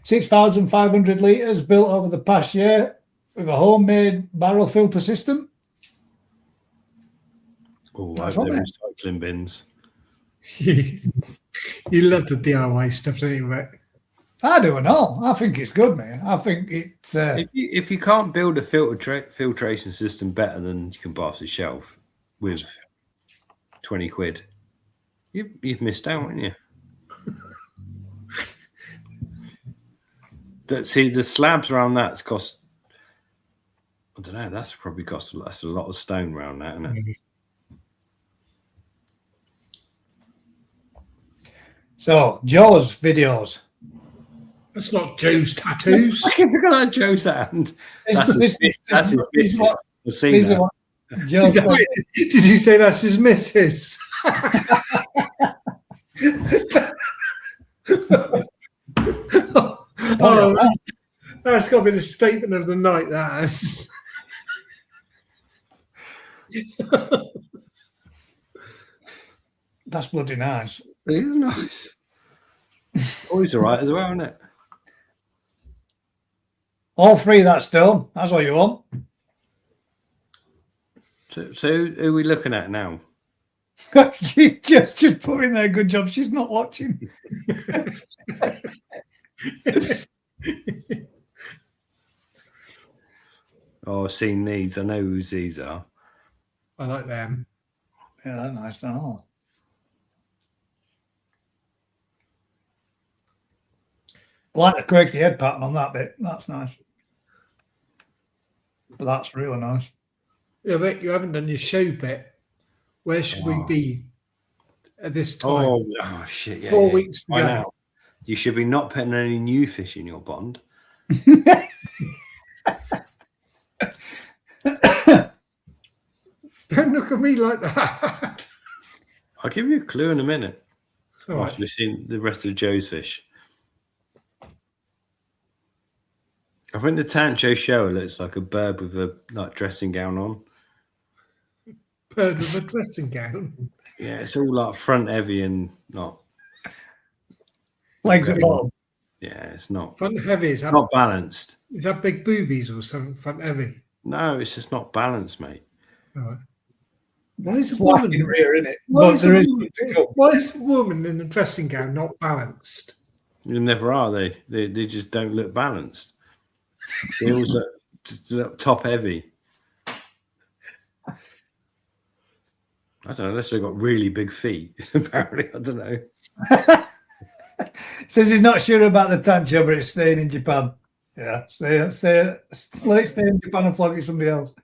6,500 litres built over the past year with a homemade barrel filter system. Oh, That's they're what recycling bins. You love the DIY stuff, don't you, Rick? I do and all. I think it's good, man. I think it's. If you can't build a filtration system better than you can buy off the shelf with 20 quid, you've missed out, haven't you? See, the slabs around that's cost. I don't know. That's probably cost. That's a lot of stone around that, isn't it? So, Joe's videos. That's not Joe's tattoos. I can look at that Joe's hand. That's his business. We'll see that. Joe's Did you say that's his missus? Oh, that's got to be the statement of the night, that is. That's bloody nice. It is nice. Always all right as well, isn't it? All three, that's stone. That's what you want. So who are we looking at now? She just put in there. Good job. She's not watching. Oh, I've seen these. I know who these are. I like them. Yeah, that's nice. Oh. I like the quirky head pattern on that bit. That's nice. But that's really nice. Yeah, Rick, you haven't done your show bit. Where should we be at this time? Oh shit! Yeah, 4 weeks to I go. know. You should be not putting any new fish in your pond. Don't look at me like that. I'll give you a clue in a minute. All right. After we've seen the rest of Joe's fish. I think the Tancho shower looks like a bird with a dressing gown on. Bird with a dressing gown. Yeah, it's all like front heavy and not. Legs at the bottom. Yeah, it's not. Front heavy, is that, Not balanced. is that big boobies or something? Front heavy. No, it's just not balanced, mate. All right. Why is a Flat woman? in rear, isn't it? Why But is, a there is woman, to go. why is a woman in a dressing gown not balanced? You never are. They just don't look balanced. They always look top heavy. I don't know, unless they've got really big feet. Apparently, I don't know. Says he's not sure about the Tancho, but it's staying in Japan. Yeah, let it stay in Japan and flog it somebody else.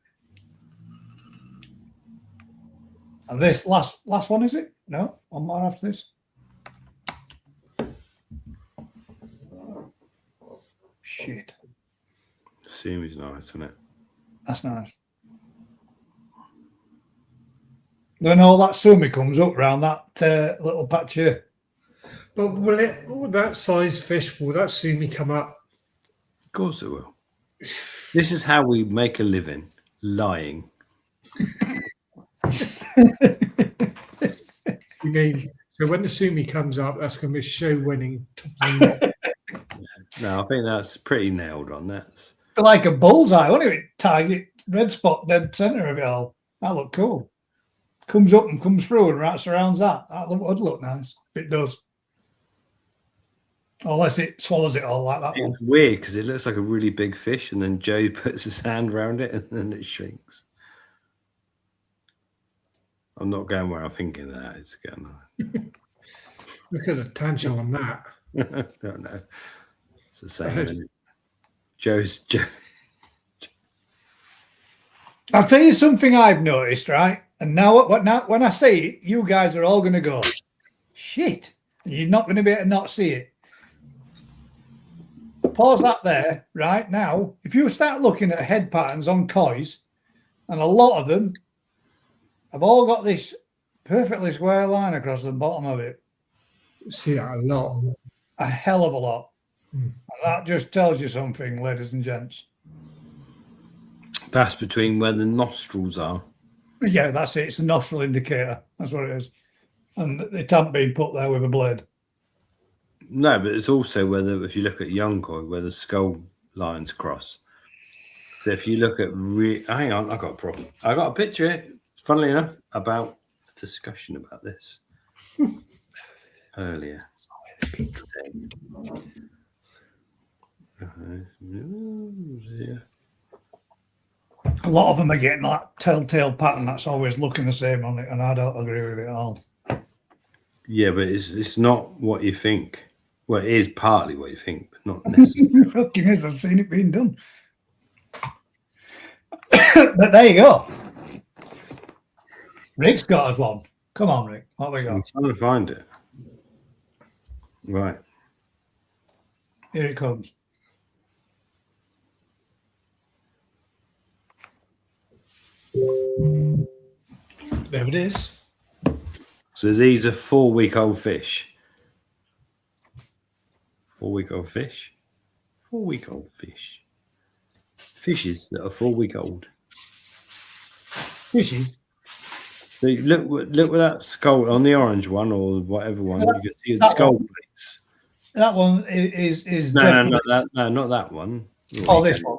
And this last one, is it? No, one more after this. Shit, Sumi's nice, isn't it? that's nice. Then all that sumi comes up round that little patch here. But will that size fish, will that sumi come up? Of course it will. This is how we make a living, lying. You mean, so when the sumi comes up, that's going to be show winning. No, I think that's pretty nailed on. That's Like a bullseye, won't it? Target, red spot, dead centre of it all. That look cool. Comes up and comes through and right surrounds that. That would look nice if it does. Unless it swallows it all like that one. it's weird because it looks like a really big fish, and then Joe puts his hand around it, and then it shrinks. I'm not going where I'm thinking that it's going. Look at the Tancho on that. Don't know. It's the same. Isn't it? Joe. I'll tell you something I've noticed, right? And now when I say it, you guys are all going to go, shit. And you're not going to be able to not see it. Pause that there, right? Now, if you start looking at head patterns on kois, and a lot of them have all got this perfectly square line across the bottom of it. See that a lot. A hell of a lot. And that just tells you something, ladies and gents. That's between where the nostrils are. Yeah, that's it. It's a nostril indicator. That's what it is. And it hasn't been put there with a blade. No, but it's also whether, if you look at young koi, where the skull lines cross. So if you look at, hang on, I've got a problem. I got a picture here, funnily enough, about a discussion about this earlier. A lot of them are getting that telltale pattern that's always looking the same on it, and I don't agree with it at all. Yeah, but it's not what you think. Well, it is partly what you think, but not necessarily. It fucking is. I've seen it being done. But there you go. Rick's got us one. Come on, Rick. What have we I'm got? trying to find it. Right. Here it comes. There it is. So these are 4-week-old fish. 4-week-old fish. 4-week-old fish. Fishes that are 4-week-old. Fishes. So look with that skull on the orange one or whatever one. You can see the That skull one. plates. That one is No, definitely... not that one. Oh, this one.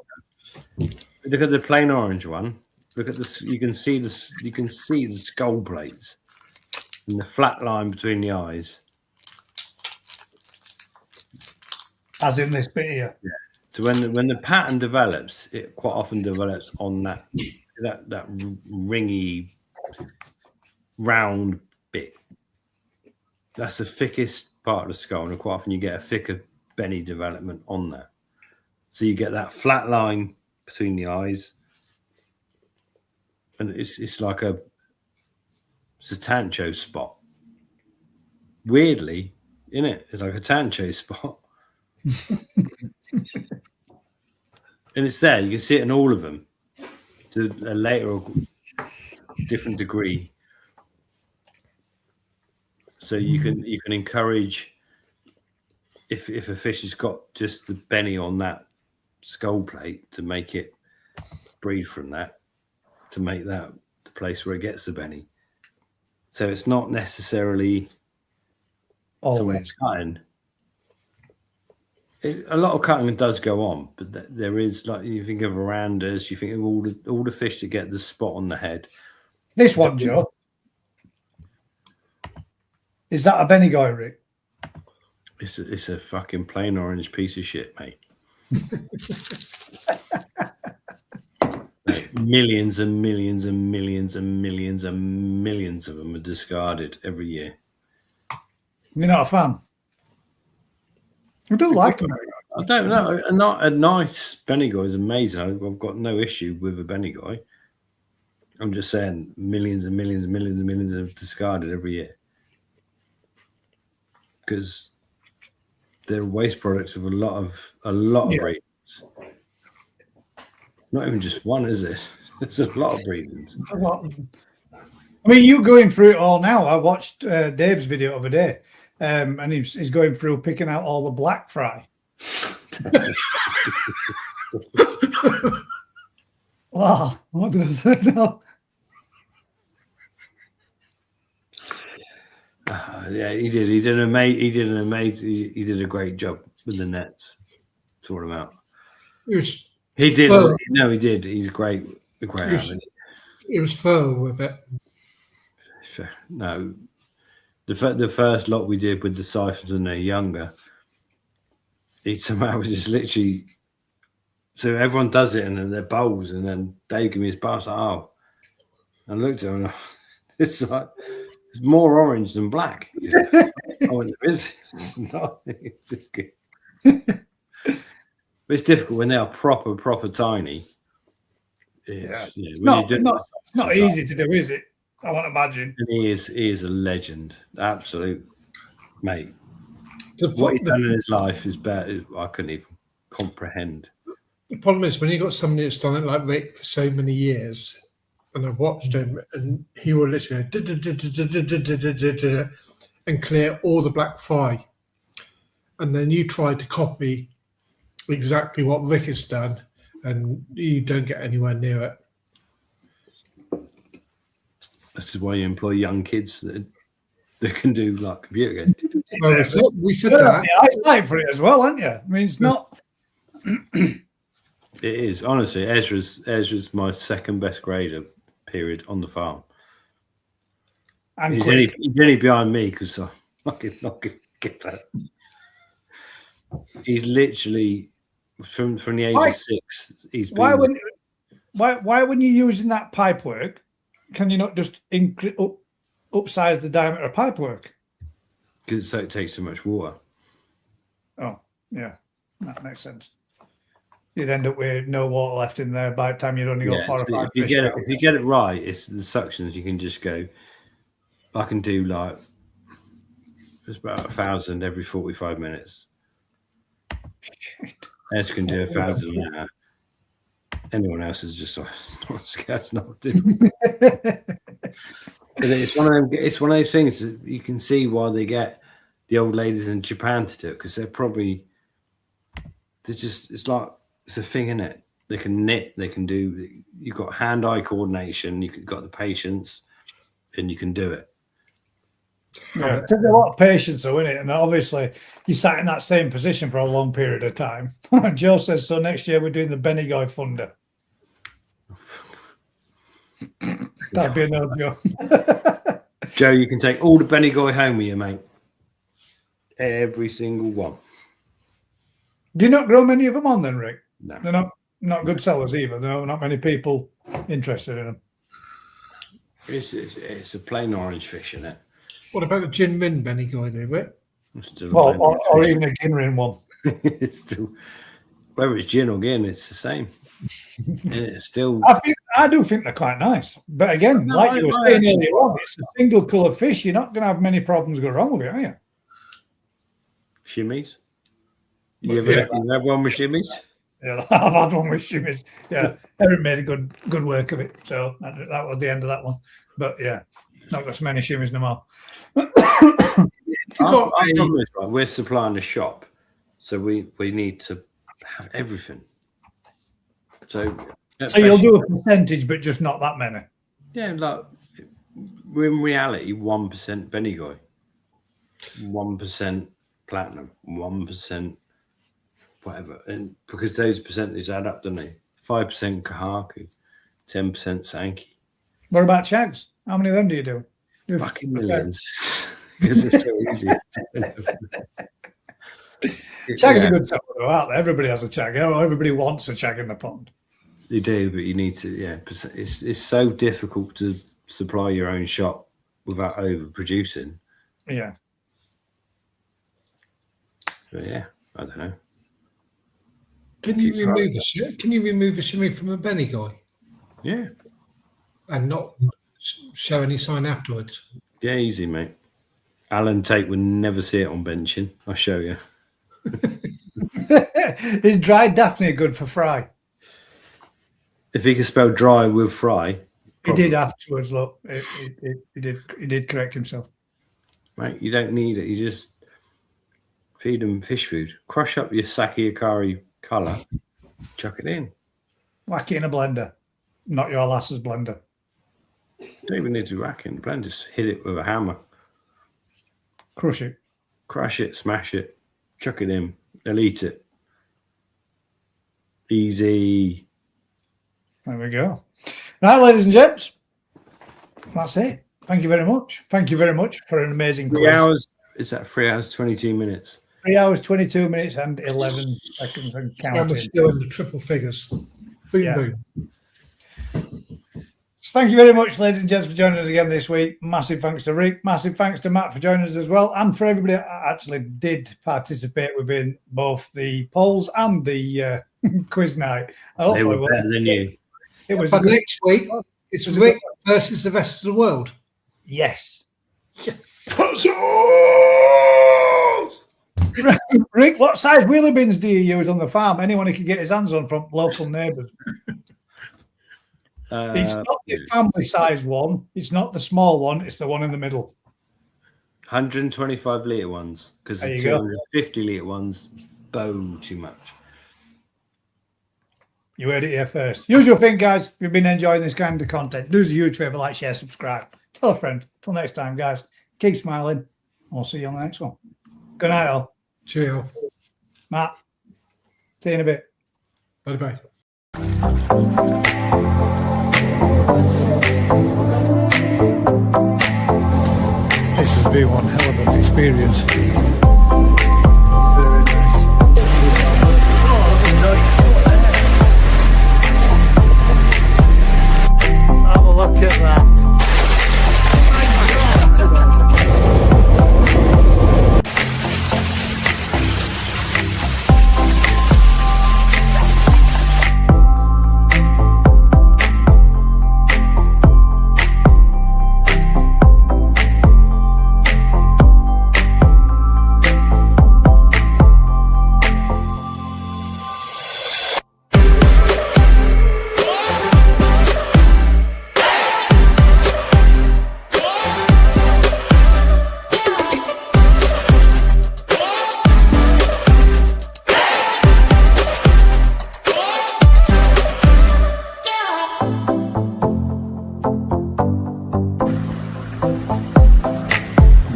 Look at the plain orange one. Look at this. You can see this. You can see the skull plates and the flat line between the eyes. As in this bit here. So when the pattern develops, it quite often develops on that ringy, round bit. That's the thickest part of the skull, and quite often you get a thicker benny development on that. So you get that flat line between the eyes, and it's like a Tancho spot. Weirdly, isn't it? It's like a Tancho spot. and it's there. You can see it in all of them to a later or different degree. So you can encourage if a fish has got just the benny on that skull plate to make it breed from that, to make that the place where it gets the benny. So it's not necessarily Always cutting. A lot of cutting does go on, but there is, like, you think of verandas, you think of all the fish that get the spot on the head. this one, Joe. Is that a Bendigo, Rick? It's a fucking plain orange piece of shit, mate. Millions and millions and millions and millions and millions of them are discarded every year. You're not a fan? I do like them. I don't know. Not a nice Bendigo is amazing. I've got no issue with a Bendigo. I'm just saying millions and millions and millions and millions are discarded every year because they're waste products of a lot of breedings. Not even just one, is it? It's a lot of breedings. A lot of them. I mean, you going through it all now. I watched Dave's video of a day, and he's going through picking out all the black fry. Wow, what did I say now? Yeah, he did. He did a great job with the nets. Sort them out. He did. Well, No, he did. He's great. He was full with it. No, the first lot we did with the siphons when they're younger, he somehow was just literally. So everyone does it, and then their bowls, and then Dave gave me his bowl. I was like, oh, I looked at him, and it's like it's more orange than black. Oh, it is. It's not. It's good. But it's difficult when they are proper tiny. It's not easy to do, is it? I won't imagine. And he is a legend, absolute mate. What he's done in his life is better. I couldn't even comprehend. The problem is when you got somebody that's done it like Rick for so many years, and I've watched him, and he will literally and clear all the black fry, and then you try to copy exactly what Rick has done, and you don't get anywhere near it. This is why you employ young kids that can do like computer games. Well, we said that. I signed for it as well, aren't you? I mean, it's not. It is, honestly. Ezra's my second best grader. Period on the farm. And he's only behind me because I fucking not get that. He's literally from the age of 6. He's been, why when you're using that pipe work, can you not just upsize the diameter of pipe work? Because it takes so much water. Oh, yeah, that makes sense. You'd end up with no water left in there by the time you'd only got 4 or 5 fish. If you get it right, it's the suctions. You can just go. I can do like it's about 1,000 every 45 minutes. Ez can do 1,000 an hour. Anyone else is just not scared not to. It's one of those things that you can see why they get the old ladies in Japan to do it, because it's a thing in it. They can knit, they can do. You've got hand-eye coordination, you've got the patience, and you can do it. Yeah, it takes a lot of patience, though, isn't it? And obviously, you sat in that same position for a long period of time. Joe says so. Next year, we're doing the Bendigo Thunder. That'd be another Joe. Joe, you can take all the Bendigo home with you, mate. Every single one. Do you not grow many of them on then, Rick? No. They're not good sellers either. There are not many people interested in them. It's a plain orange fish, isn't it? What about a gin rin Bendigo, Rick? Or even a gin rin one. It's still, whether it's gin or gin, it's the same. And it's still. I do think they're quite nice, but again, like you were saying earlier on, it's a single colour fish. You're not going to have many problems go wrong with it, are you? Shimmies. You ever had one with shimmies? Yeah, I've had one with shimmies. Yeah, Erin made a good work of it. So that was the end of that one. But yeah, not got so many shimmies no more. Our problem is, right, we're supplying a shop, so we need to have everything. So you'll do a percentage, but just not that many. Yeah, like we're in reality 1% Bendigo, 1% platinum, 1% whatever, and because those percentages add up, don't they? 5% Kahaku, 10% Sankey. What about shags? How many of them do you do? Fucking millions, because it's so easy. Shag is a good topic out there. Everybody has a shag. Everybody wants a shag in the pond. You do, but you need to. Yeah, it's so difficult to supply your own shop without overproducing. Yeah. But yeah, I don't know. Can you remove a shimmy from a Benny guy? Yeah. And not show any sign afterwards? Yeah, easy, mate. Alan Tate would never see it on benching. I'll show you. Is dried Daphne good for fry? If he could spell dry with fry. Probably. He did afterwards, look. He did correct himself. Right, you don't need it. You just feed them fish food. Crush up your sake akari colour. Chuck it in. Whack it in a blender. Not your lass's blender. Don't even need to whack it in the blender. Just hit it with a hammer. Crush it. Crush it, smash it. Chuck it in. They'll eat it. Easy. There we go. Right, ladies and gents. That's it. Thank you very much. Thank you very much for an amazing 3 quiz. hours. Is that 3 hours, 22 minutes? 3 hours, 22 minutes and 11 seconds and counting. And we're still in the triple figures. Boom, Yeah. boom. Thank you very much, ladies and gents, for joining us again this week. Massive thanks to Rick. Massive thanks to Matt for joining us as well. And for everybody that actually did participate within both the polls and the quiz night. They were better than you. It was But next week, it's Rick versus the rest of the world. Yes. Yes. Rick, what size wheelie bins do you use on the farm? Anyone who can get his hands on from local neighbours. It's not the family size one. It's not the small one. It's the one in the middle. 125 litre ones, because the 250 litre ones bow too much. You heard it here first. Usual thing, guys. If you've been enjoying this kind of content, do us a huge favour, like, share, subscribe. Tell a friend. Till next time, guys. Keep smiling. We'll see you on the next one. Good night, all. Cheerio. Matt, see you in a bit. Bye-bye. This has been one hell of an experience. Have a look at that.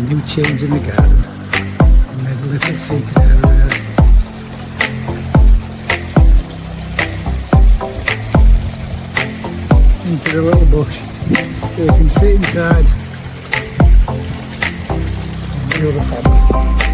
New change in the garden. I made a little seated area. Into the little bush. So you can sit inside. And the other family.